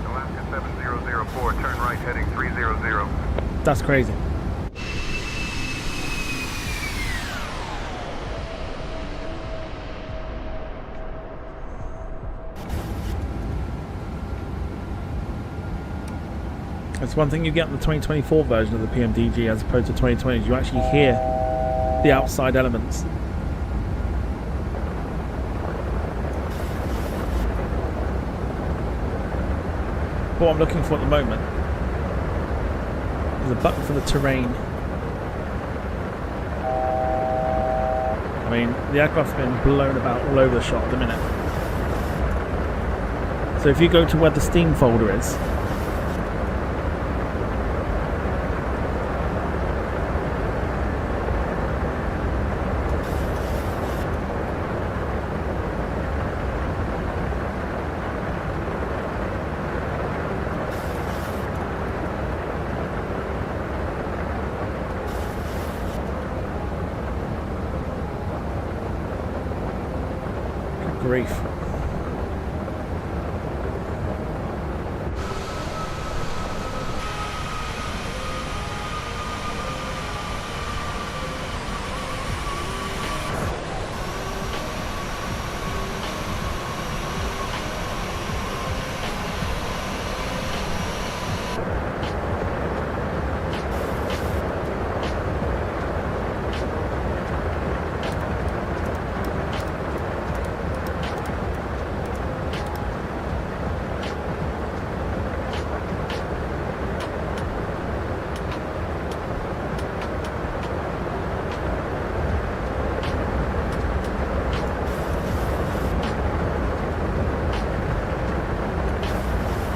Alaska 7004, turn right heading 300. That's crazy. That's one thing you get in the 2024 version of the PMDG as opposed to 2020. You actually hear the outside elements. What I'm looking for at the moment is a button for the terrain. I mean, the aircraft's been blown about all over the shop at the minute. So if you go to where the Steam folder is, grief.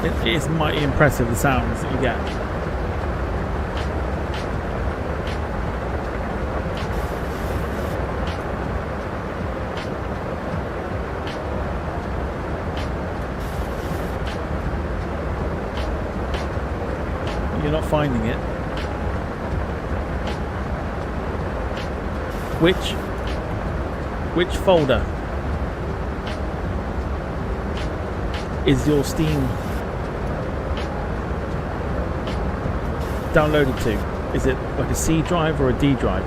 It is mighty impressive, the sounds that you get. You're not finding it. Which folder is your Steam downloaded to? Is it like a C drive or a D drive?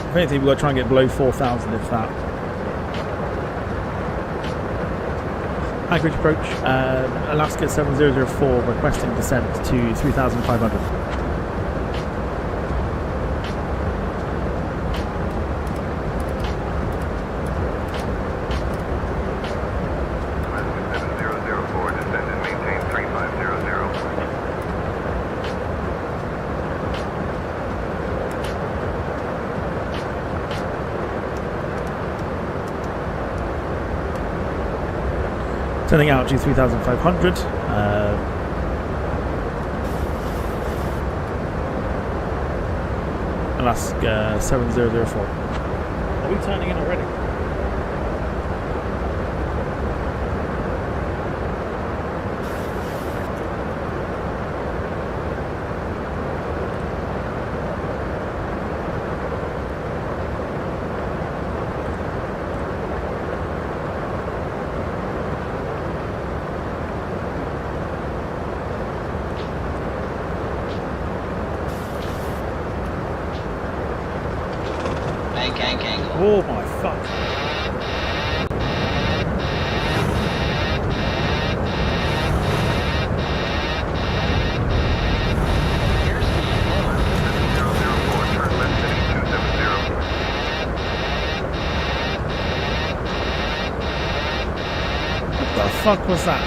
If anything, we've got to try and get below 4,000 if that. Anchorage approach, Alaska 7004 requesting descent to 3,500. Turning out to 3,500. Alaska 7004. Are we turning in already? Oh my fuck. What the fuck was that?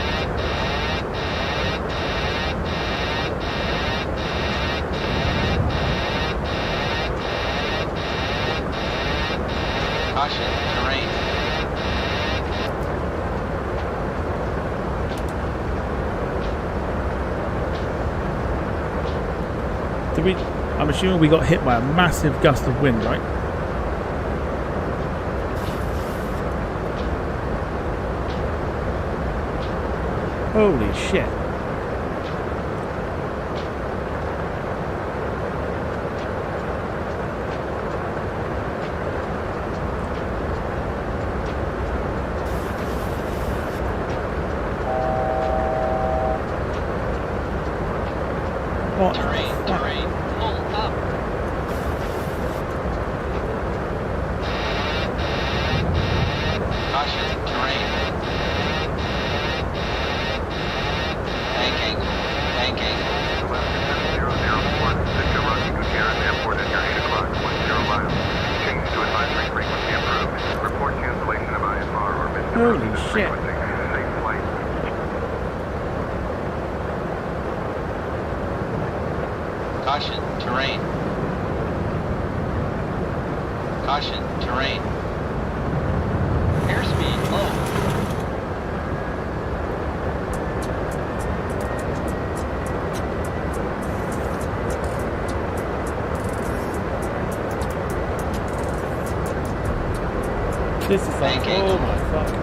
Did we? I'm assuming we got hit by a massive gust of wind, right? Holy shit. What? Terrain, pull up. Caution, terrain. Bank angle, bank angle. Alaska 7004, Sitka Rocky Gutierrez Airport at near 8 o'clock, 10 miles. Change to advisory frequency approved. Report cancellation of IFR or missed Holy approaches shit. frequency. Safe flight. Caution, terrain. Caution, terrain. Airspeed low. This is like, Bank angle. oh my fuck.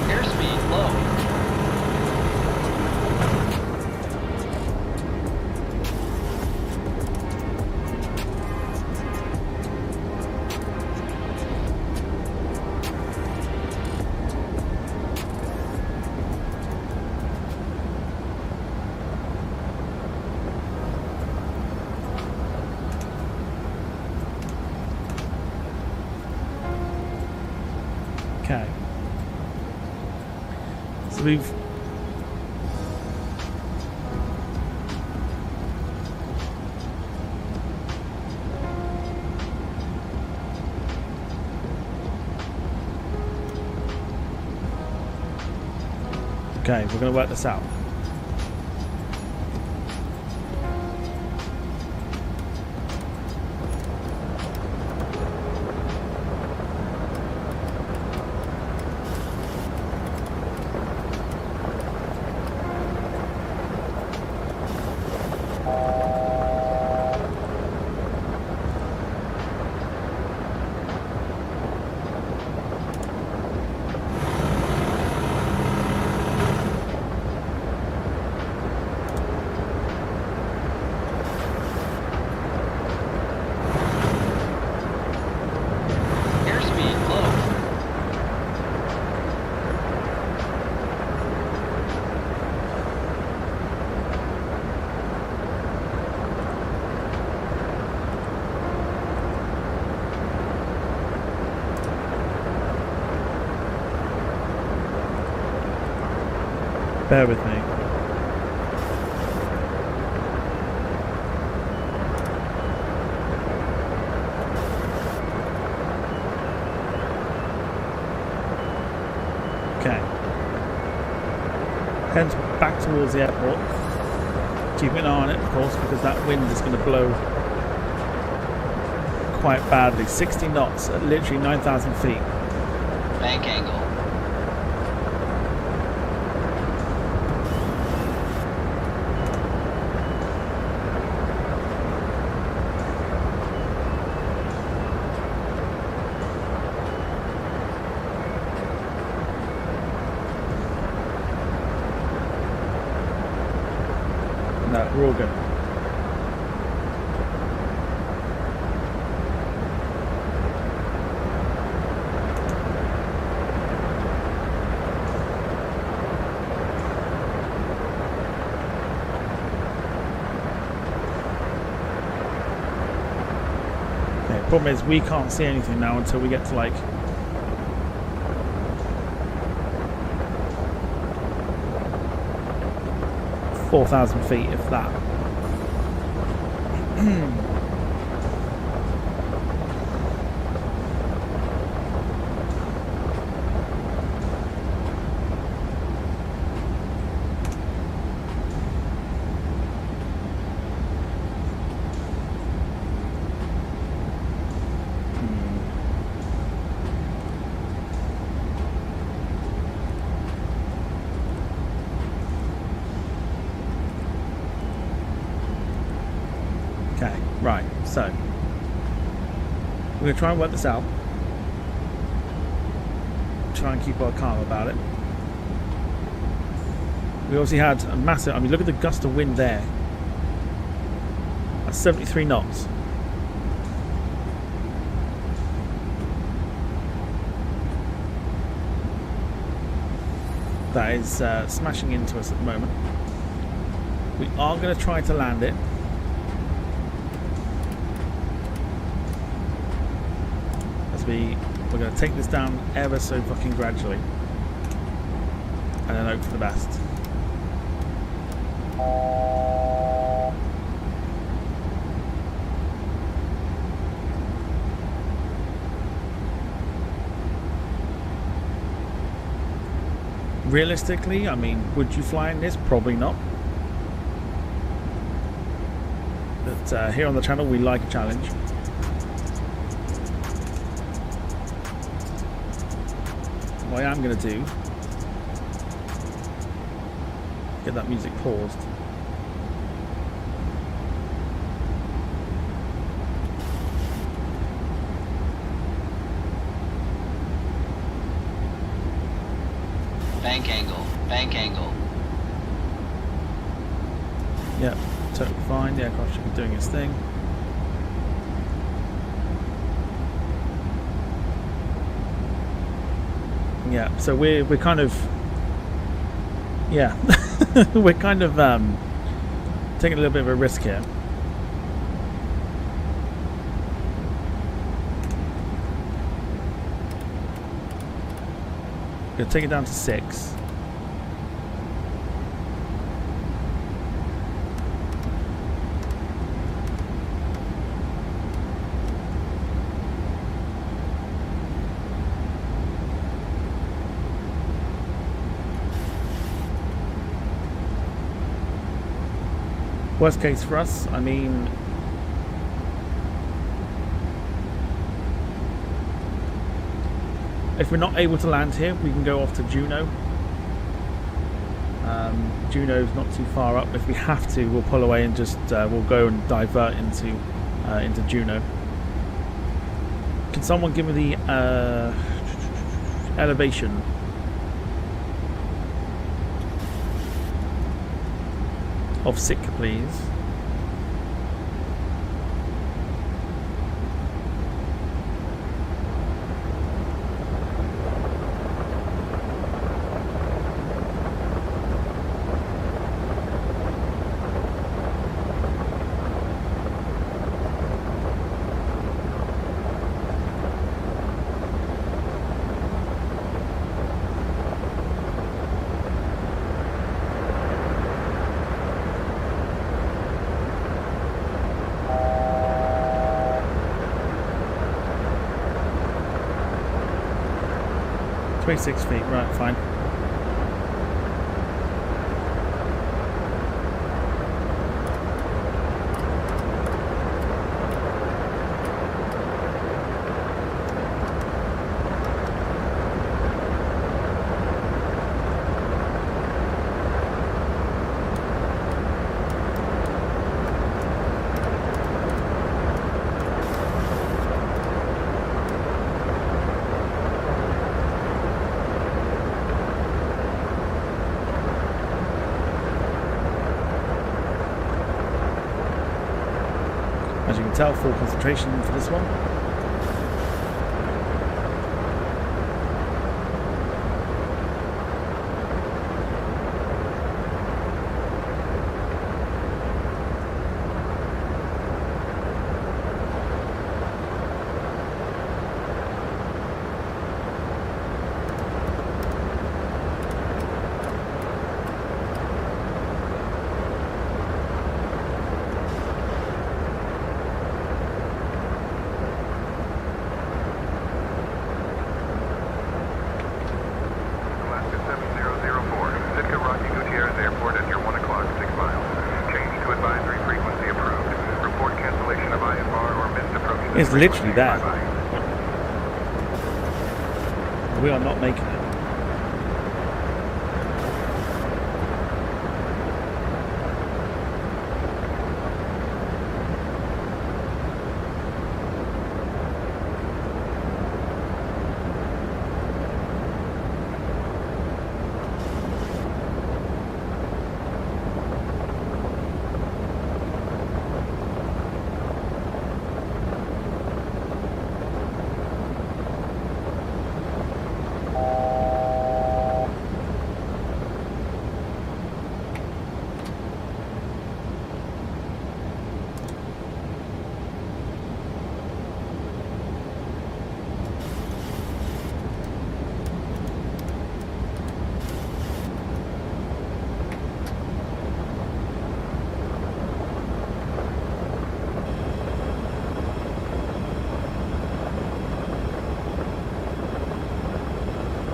Airspeed low. Okay. So we've okay, we're gonna work this out. Airspeed low. Bear with me. Okay. Head back towards the airport. Keep an eye on it, of course, because that wind is going to blow quite badly. 60 knots at literally 9,000 feet. Bank angle. No, we're all good. Problem is, we can't see anything now until we get to like 4,000 feet, if that. Okay, right, so we're going to try and work this out. Try and keep our calm about it. We obviously had a massive, I mean, look at the gust of wind there. That's 73 knots. That is smashing into us at the moment. We are going to try to land it. We're going to take this down ever so fucking gradually and then hope for the best. Realistically, I mean, would you fly in this? Probably not. But here on the channel we like a challenge. What I am going to do, get that music paused. Bank angle, bank angle. Yep, totally fine. The aircraft should be doing its thing. Yeah, so we're kind of, yeah, we're kind of taking a little bit of a risk here. Gonna take it down to 6. Worst case for us, I mean, if we're not able to land here, we can go off to Juneau. Juneau's not too far up. If we have to, we'll pull away and just we'll go and divert into Juneau. Can someone give me the elevation? Of Sitka, please. Six feet, right, fine. As you can tell, full concentration for this one. It's literally there. We are not making it.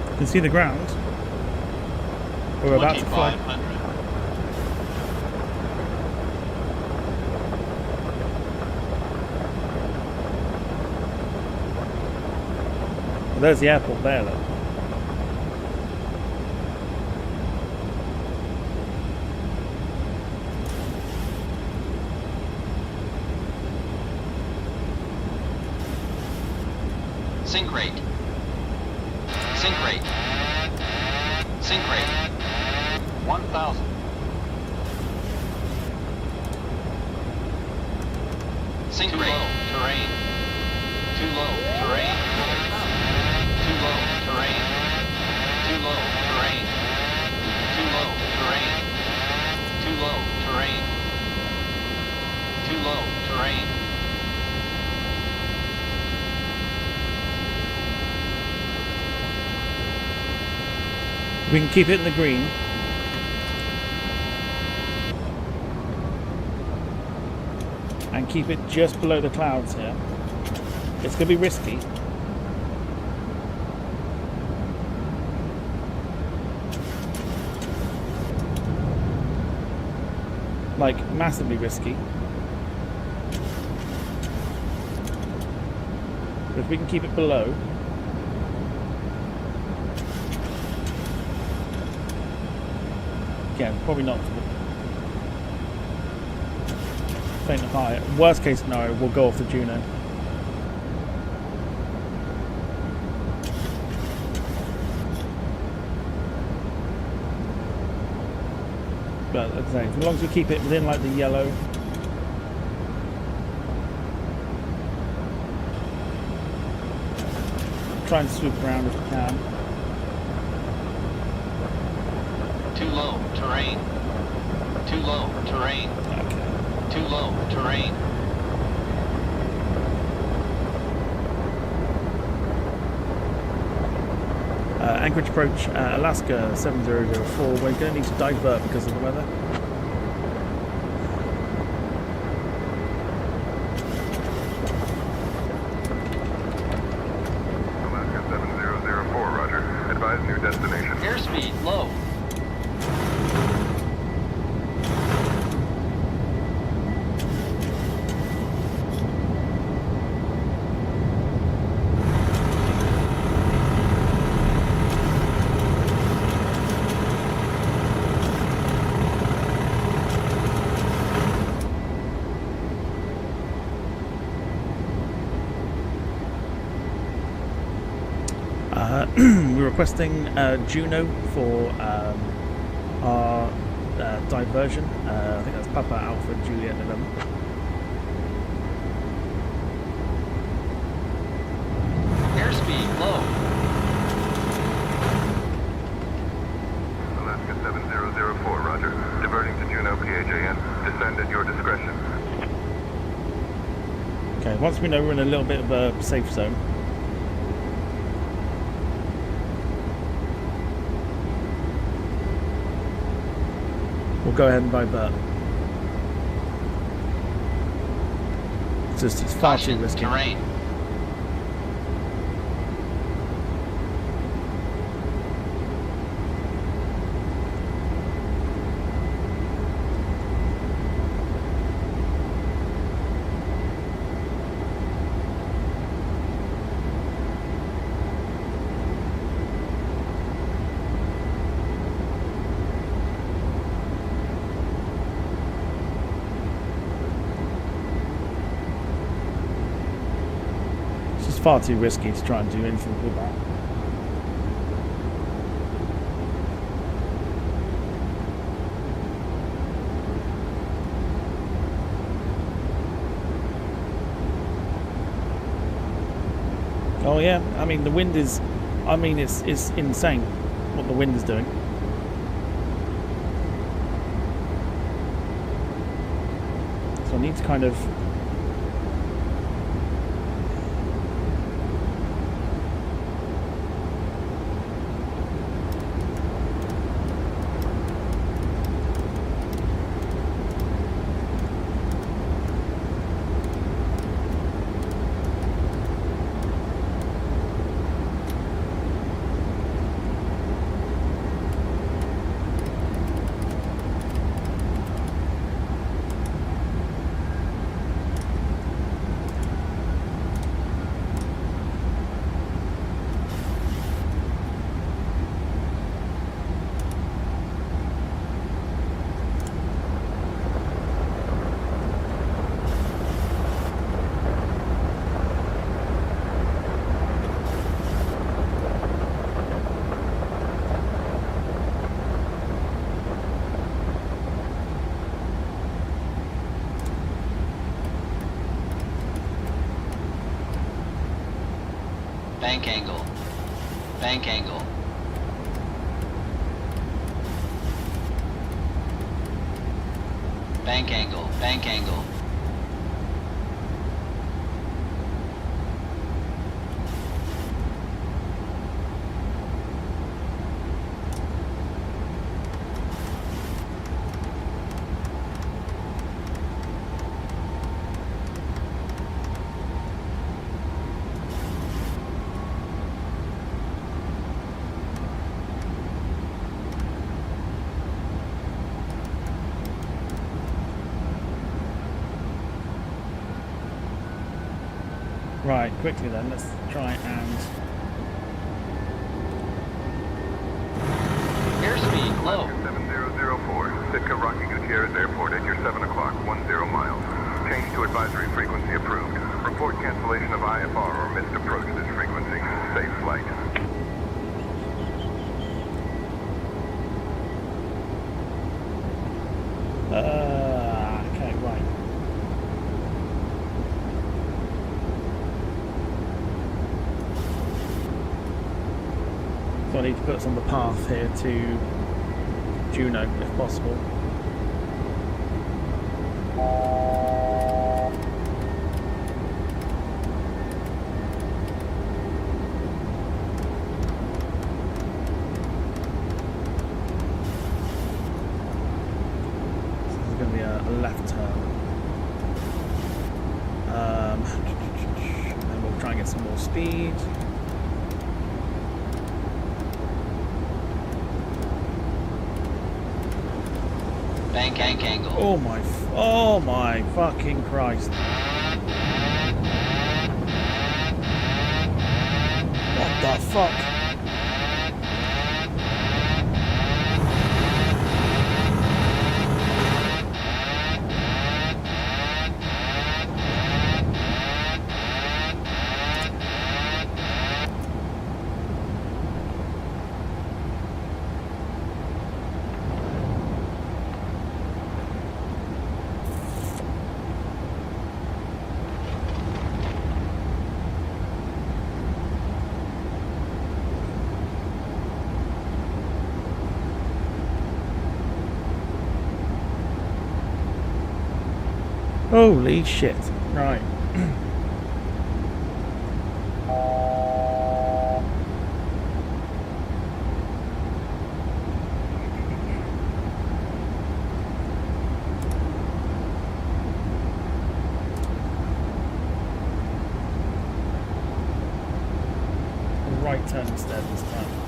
You can see the ground. We're about to fly. 2500. Well, there's the airport there, look. Sink rate. Sink rate. Sink rate. 1,000. Sink rate. Low. Terrain. Too low. Terrain. Too low. Terrain. Too low. Terrain. Too low. Terrain. Too low. Terrain. Too low. Terrain. We can keep it in the green. And keep it just below the clouds here. It's going to be risky. Like, massively risky. But if we can keep it below. Again, probably not faint and high. Worst case scenario, we'll go off the Juno. But as I say, as long as we keep it within like the yellow. Try and swoop around if we can. Too low. Terrain. Too low. Terrain. Okay. Too low. Terrain. Anchorage approach, Alaska 7004. We're going to need to divert because of the weather. Alaska 7004, roger. Advise new destination. Airspeed low. We're requesting Juno for our diversion. I think that's Papa Alpha Juliet November. Airspeed low. Alaska 7004, roger. Diverting to Juno PAJN. Descend at your discretion. Okay, once we know we're in a little bit of a safe zone. We'll go ahead and divert. It's far too Caution. risky. Terrain. far too risky to try and do anything with that. Oh yeah, I mean the wind is, I mean it's insane what the wind is doing. So I need to kind of Bank angle. Bank angle. Bank angle. Bank angle. right, quickly then, let's try and Airspeed low. 7004, Sitka Rocky Gutierrez Airport at your 7 o'clock, 10 miles. Change to advisory frequency approved. Report cancellation of IFR or missed approach this frequency. Safe flight. okay, right. So I need to put us on the path here to Juneau, if possible. This is going to be a left turn. And then we'll try and get some more speed. Bank angle. Oh my fucking Christ. What the fuck? Holy shit. Right. Right turn instead this time.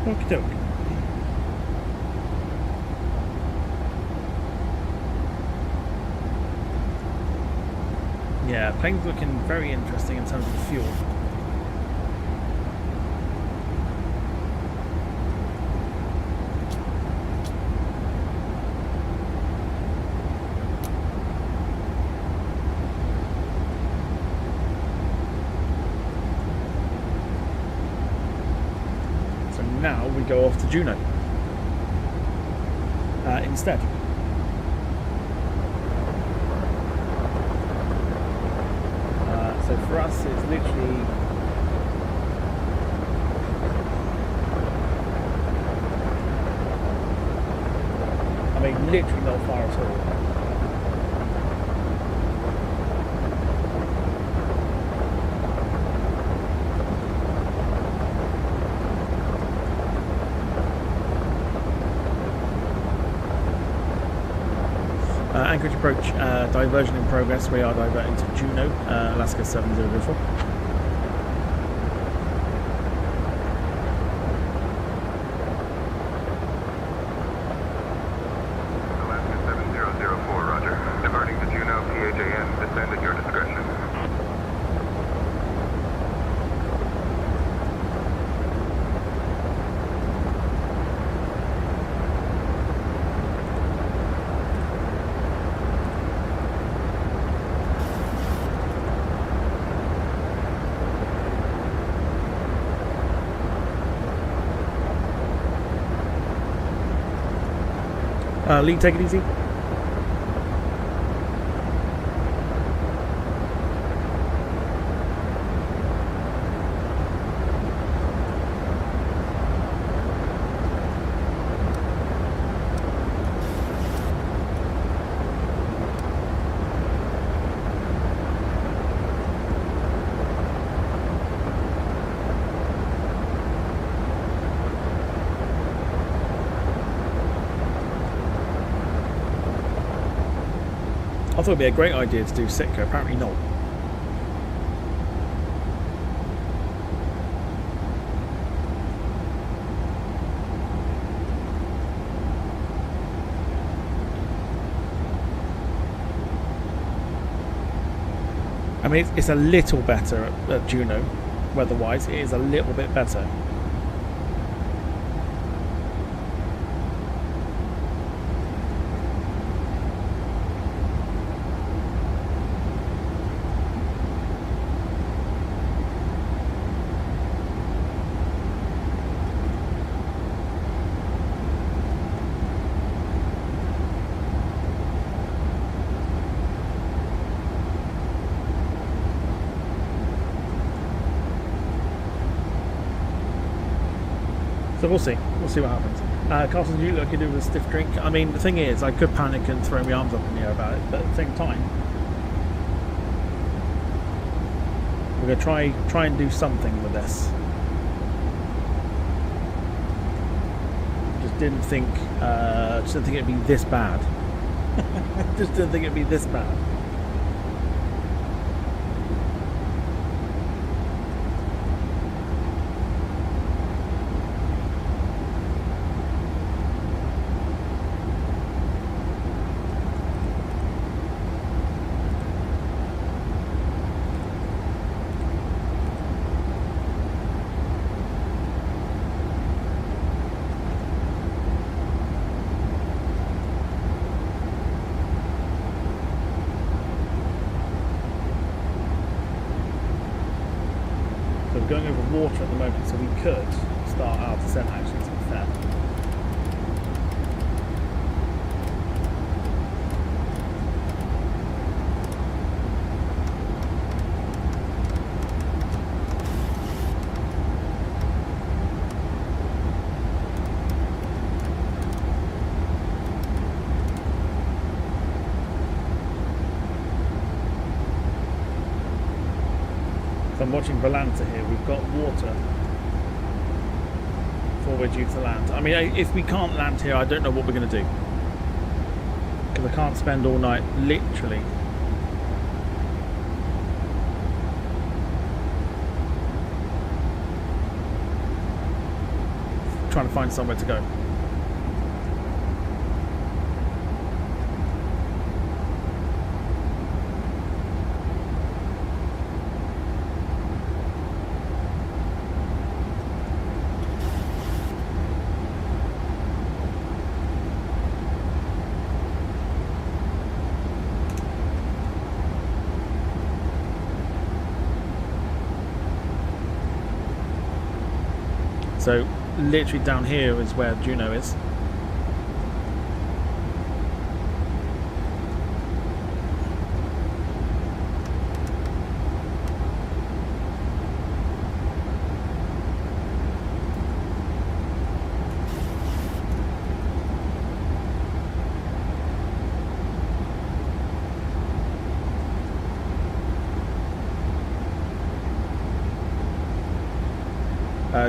Okie doke. Yeah, plane's looking very interesting in terms of fuel. So now we go off to Juneau instead. So for us, it's literally literally not far at all. Anchorage approach, diversion in progress. We are diverting to Juneau, Alaska 7004. Alaska 7004, roger. Diverting to Juneau, PHAN, descend at your discretion. Lee, take it easy. I thought it'd be a great idea to do Sitka, apparently not. I mean, it's a little better at Juneau, weather-wise. It is a little bit better. So we'll see. We'll see what happens. Carson, you look, you do with a stiff drink. I mean, the thing is, I could panic and throw my arms up in the air about it, but at the same time, we're gonna try and do something with this. Just didn't think it'd be this bad. Just didn't think it'd be this bad. Going over water at the moment, so we could start our descent actually, to be fair. I'm watching Volanta here. We've got water before we're due to land. I mean, if we can't land here, I don't know what we're going to do, because I can't spend all night literally trying to find somewhere to go. So literally down here is where Juno is.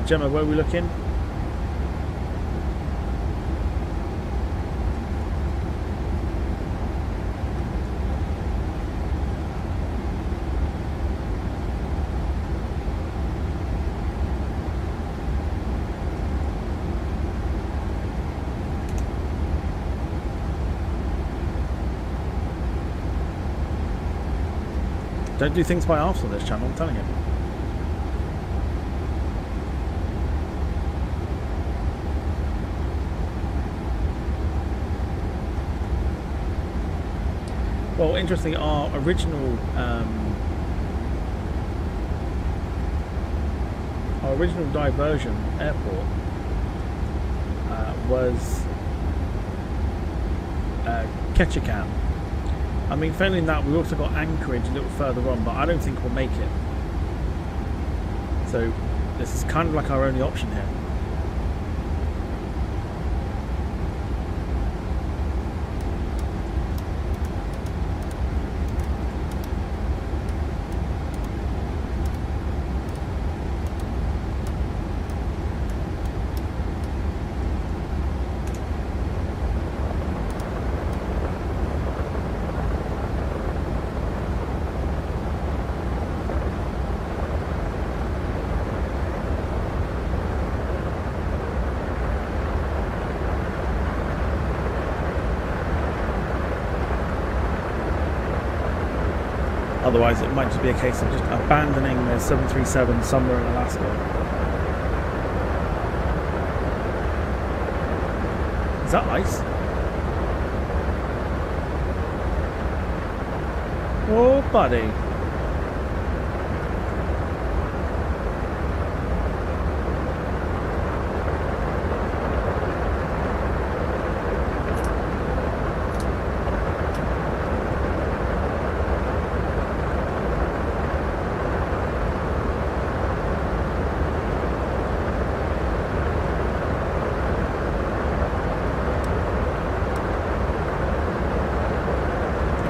Gemma, where are we looking? Don't do things by halves on this channel, I'm telling you. Well, interestingly, our original diversion airport was Ketchikan. I mean, failing that, we also got Anchorage a little further on, but I don't think we'll make it. So this is kind of like our only option here. Otherwise, it might just be a case of just abandoning the 737 somewhere in Alaska. Is that ice? Oh, buddy.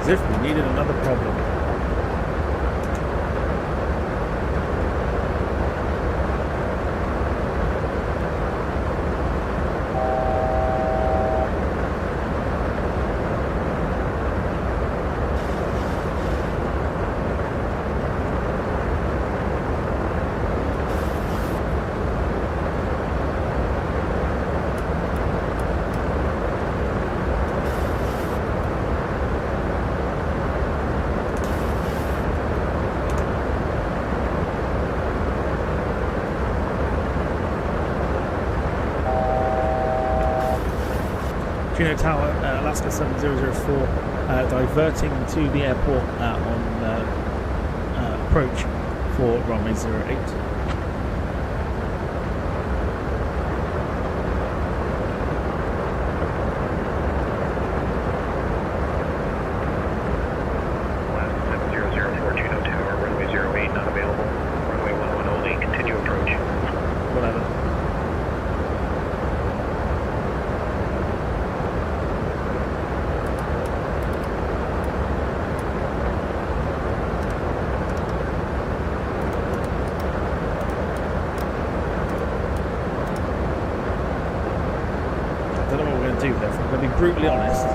As if we needed another problem. Juno Tower, Alaska 7004, diverting to the airport on approach for runway 08. Do this. I'm going to be brutally honest.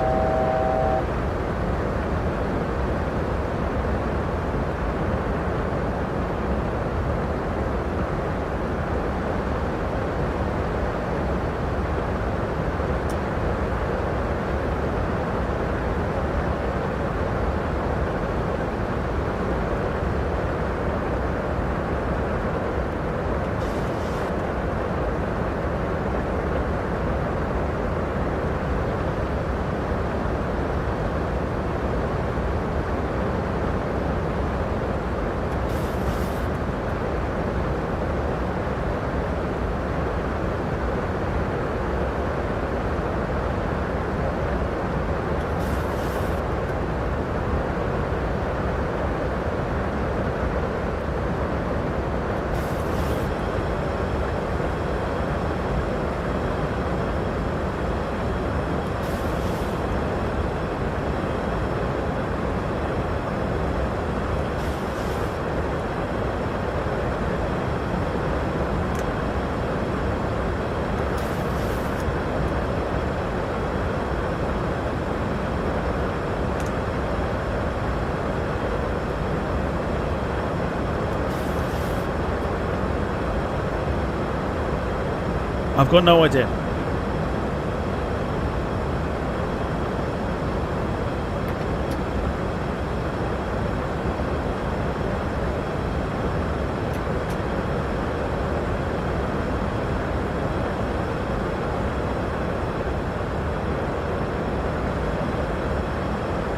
I've got no idea.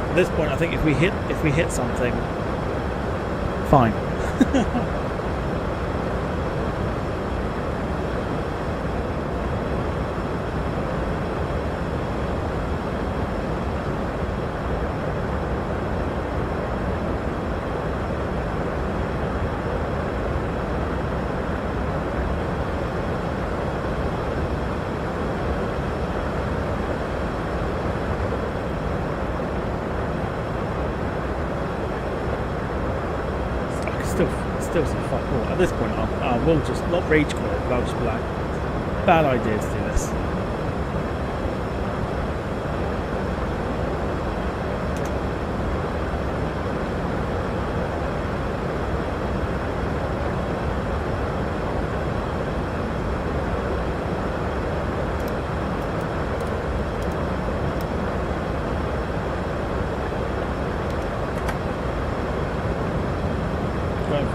At this point, I think if we hit something, fine. Still some fuck all. At this point, I will just not rage quit, but I'll just be like, bad idea to do this.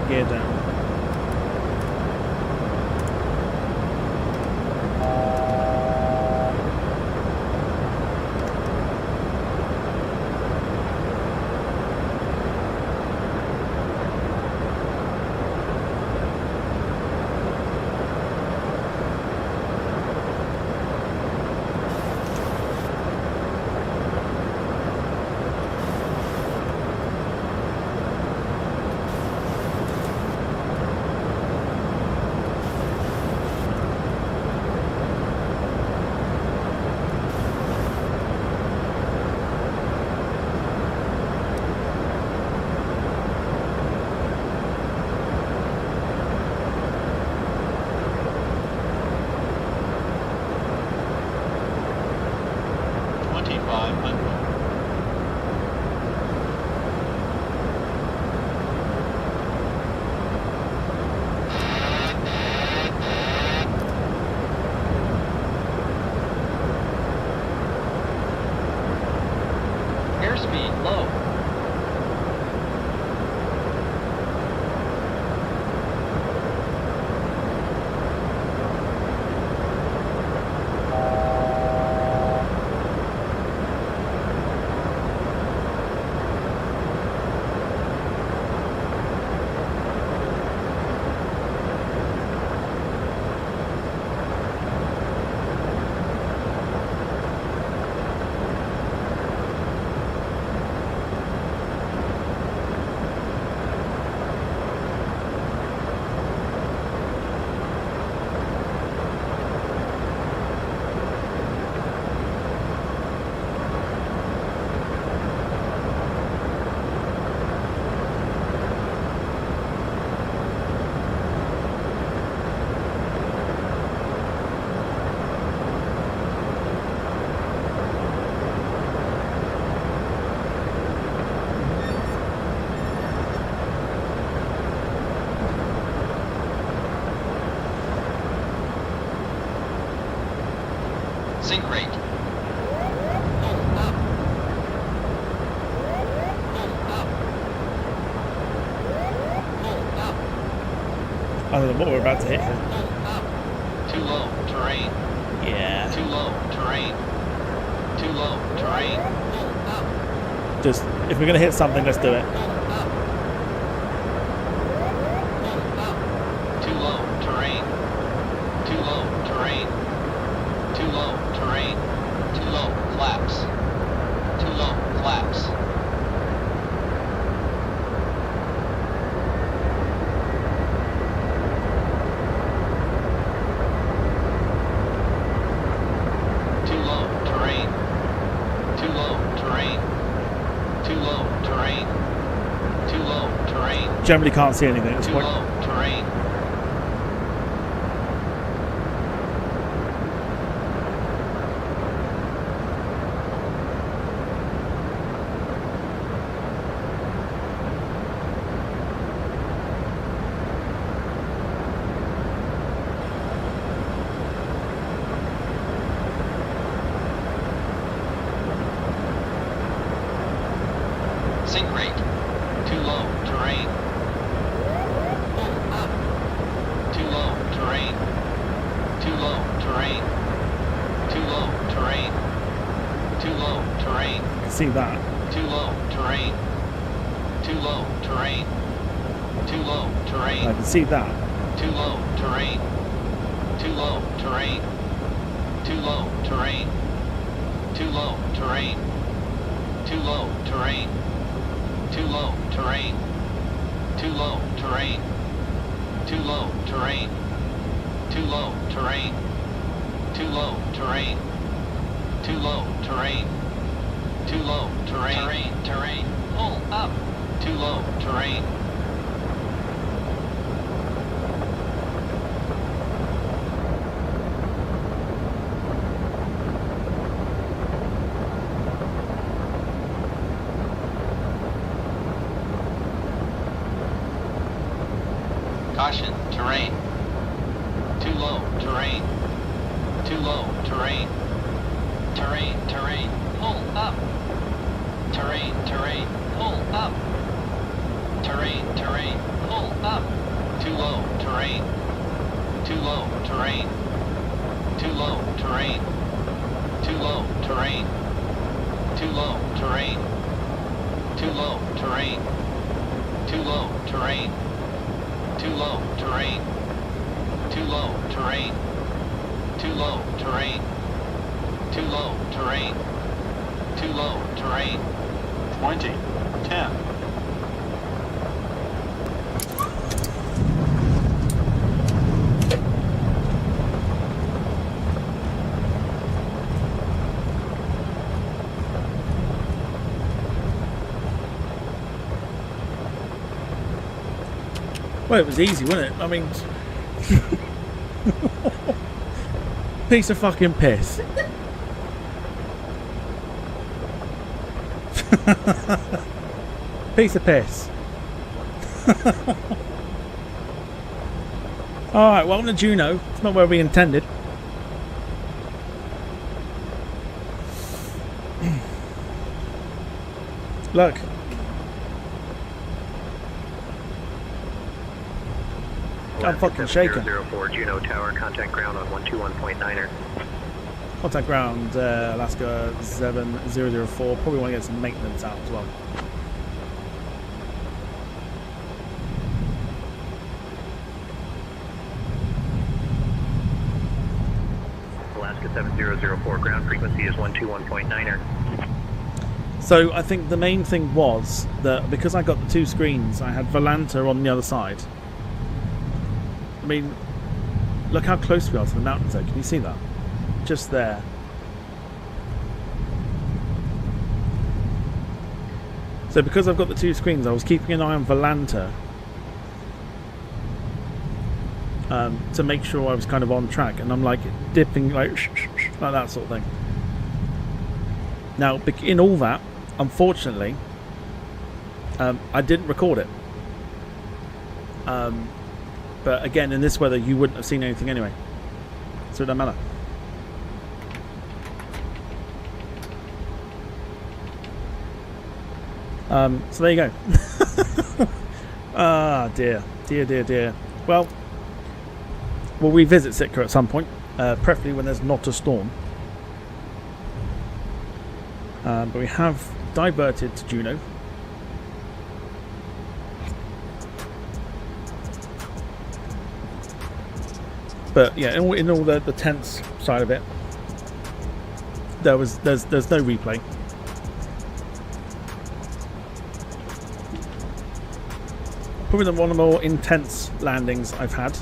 Gear down. Airspeed low. Sink rate. I don't know what we're about to hit here. Too low, terrain. Yeah. Too low, terrain. Too low, terrain. Just, if we're going to hit something, let's do it. Too low, terrain. Too low, terrain. Too low, terrain. Too low, flaps. Too low, flaps. Too low, terrain. Too low, terrain. Too low, terrain. Too low, terrain. Generally can't see anything at this Too point. low, terrain. Sink rate. Too low. Terrain. Pull up. Too low. Terrain. Too low. Terrain. Too low. Terrain. Too low. Terrain. I can see that. Too low. Terrain. Too low. Terrain. Too low. Terrain. I can see that. Too low. Terrain. Too low. Terrain. Too low. Terrain. Too low. Terrain. Too low. Terrain. Too low. Terrain. Too low. Terrain. Too low. Terrain. Too low. Terrain. Too low. Terrain. Too low. Terrain. Too low. Terrain. Terrain. Pull up. Too low. Terrain. Caution, terrain. Too low, terrain. Too low, terrain. Terrain, terrain, pull up. Terrain, terrain, pull up. Terrain, terrain, pull up. Too low, terrain. Too low, terrain. Too low, terrain. Too low, terrain. Too low, terrain. Too low, terrain. Too low, terrain. Too low, terrain. Too low, terrain. Too low, terrain. Too low, terrain. Too low, terrain. 20, 10. Well, it was easy, wasn't it? I mean, piece of fucking piss. Piece of piss. Alright, welcome to Juneau. It's not where we intended. Look. I'm fucking shaking. 004 Juneau Tower, contact ground on 121.9er. Contact ground, Alaska 7004. Probably want to get some maintenance out as well. Alaska 7004, ground frequency is 121.9er. So I think the main thing was that because I got the two screens, I had Volanta on the other side. I mean, look how close we are to the mountains though. Can you see that? Just there. So because I've got the two screens, I was keeping an eye on Volanta to make sure I was kind of on track, and I'm like dipping like like that sort of thing. Now, in all that, unfortunately, I didn't record it. But again, in this weather, you wouldn't have seen anything anyway, so it doesn't matter. So there you go. Ah, dear. Well, we'll revisit Sitka at some point, preferably when there's not a storm. But we have diverted to Juneau. But yeah, in all the tense side of it, there's no replay. Probably one of the more intense landings I've had.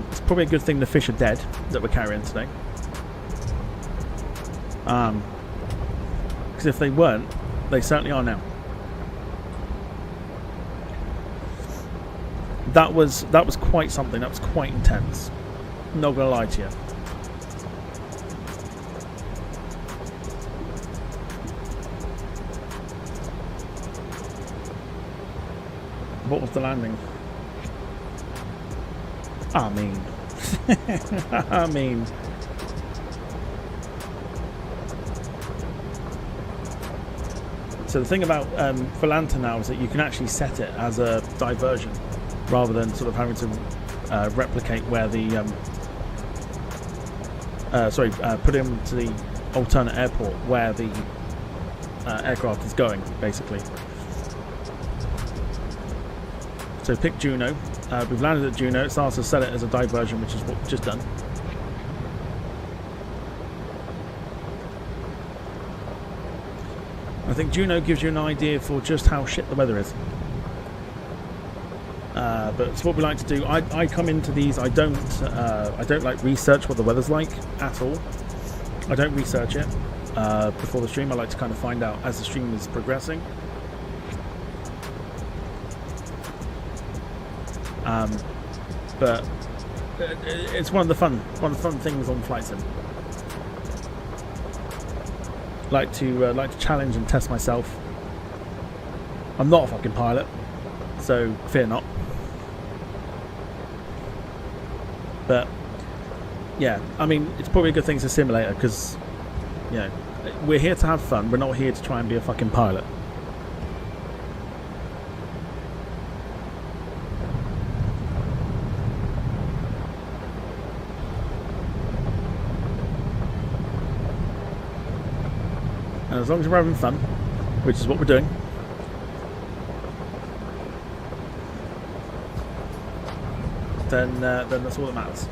It's probably a good thing the fish are dead that we're carrying today. Because if they weren't, they certainly are now. That was quite something. That was quite intense. Not gonna lie to you. What was the landing? I mean, I mean, so the thing about Volanta now is that you can actually set it as a diversion rather than sort of having to replicate where the put into the alternate airport where the aircraft is going, basically. So pick Juneau. We've landed at Juneau. It's asked to set it as a diversion, which is what we've just done. I think Juneau gives you an idea for just how shit the weather is. But it's what we like to do. I come into these. I don't like research what the weather's like at all. I don't research it before the stream. I like to kind of find out as the stream is progressing. But it's one of the fun things on Flight Sim. Like to challenge and test myself. I'm not a fucking pilot, so fear not. But yeah, I mean, it's probably a good thing it's a simulator because, you know, we're here to have fun. We're not here to try and be a fucking pilot. And as long as we're having fun, which is what we're doing, then that's all that matters.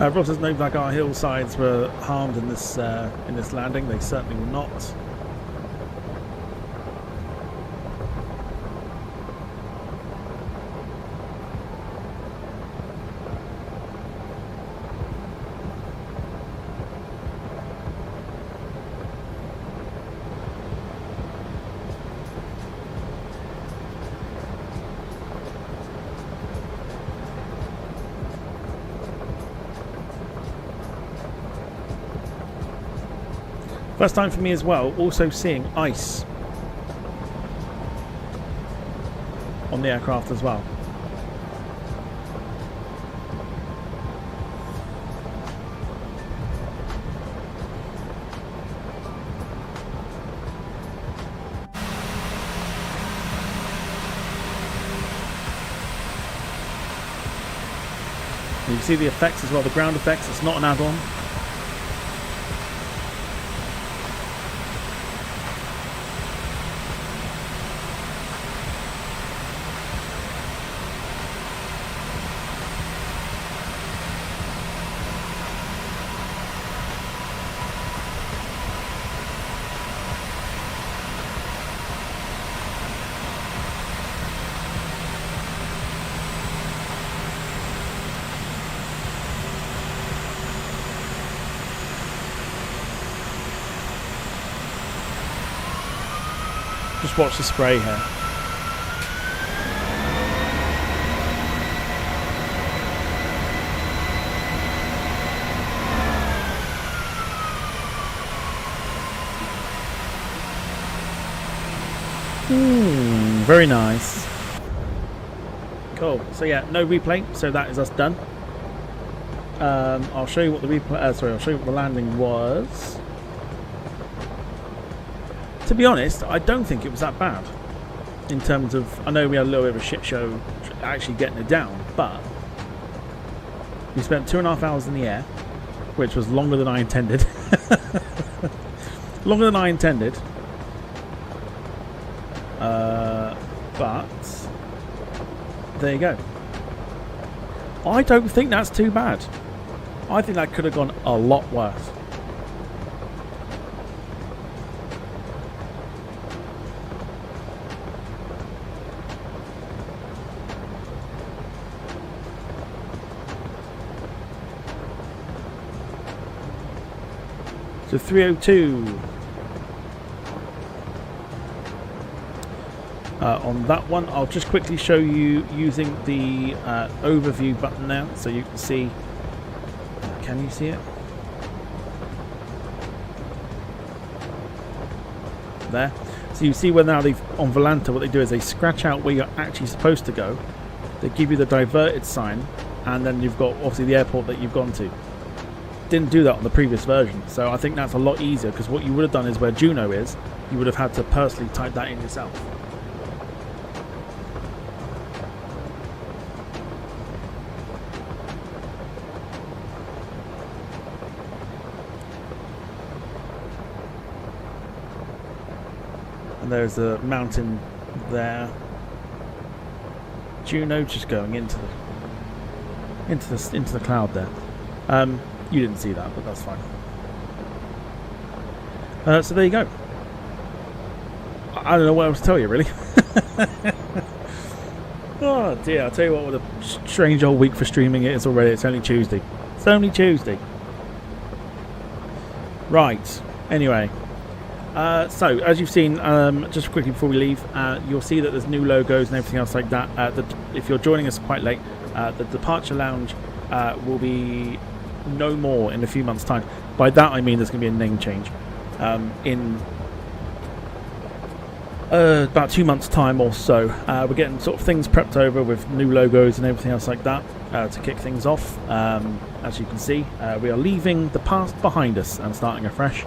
Ross says no black our hillsides were harmed in this landing. They certainly were not. First time for me as well, also seeing ice on the aircraft as well. You can see the effects as well, the ground effects. It's not an add-on. Just watch the spray here. Very nice. Cool. So yeah, no replay. So that is us done. I'll show you what the replay. I'll show you what the landing was. To be honest, I don't think it was that bad. In terms of, I know we had a little bit of a shit show actually getting it down, but we spent 2.5 hours in the air, which was longer than I intended. Longer than I intended. But there you go. I don't think that's too bad. I think that could have gone a lot worse. So 302 on that one. I'll just quickly show you using the overview button now, so you can see. Can you see it? There. So you see where now they've on Volanta, what they do is they scratch out where you're actually supposed to go. They give you the diverted sign, and then you've got obviously the airport that you've gone to. Didn't do that on the previous version, so I think that's a lot easier, because what you would have done is where Juno is, you would have had to personally type that in yourself. And there's a mountain there. Juno just going into the cloud there. You didn't see that, but that's fine. So there you go. I don't know what else to tell you, really. Oh dear, I'll tell you what, what a strange old week for streaming it is already. It's only Tuesday. It's only Tuesday. Right, anyway. So, as you've seen, just quickly before we leave, you'll see that there's new logos and everything else like that. If you're joining us quite late, the departure lounge will be no more in a few months' time. By that I mean there's going to be a name change in about 2 months' time or so. We're getting sort of things prepped over with new logos and everything else like that to kick things off. As you can see, we are leaving the past behind us and starting afresh.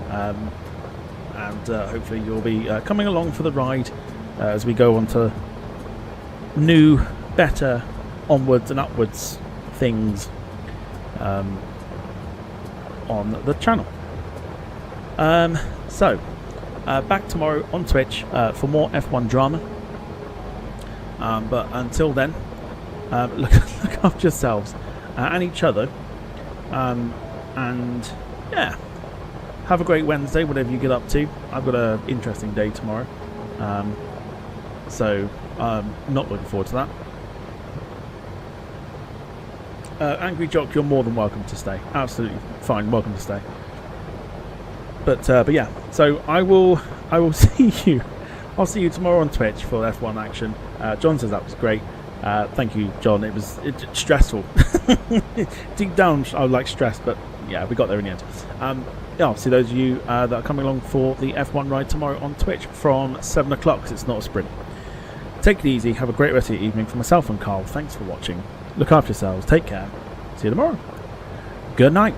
And hopefully you'll be coming along for the ride as we go on to new, better, onwards and upwards things on the channel. So back tomorrow on Twitch for more F1 drama. But until then, look after yourselves and each other. And yeah. Have a great Wednesday, whatever you get up to. I've got an interesting day tomorrow. So I'm not looking forward to that. Angry Jock, you're more than welcome to stay. Absolutely fine, welcome to stay. But yeah, so I will see you. I'll see you tomorrow on Twitch for F1 action. John says that was great. Thank you, John. It was stressful. Deep down, I was like stressed, but yeah, we got there in the end. Yeah, I'll see those of you that are coming along for the F1 ride tomorrow on Twitch from 7 o'clock, because it's not a sprint. Take it easy. Have a great rest of your evening. For myself and Carl, thanks for watching. Look after yourselves. Take care. See you tomorrow. Good night.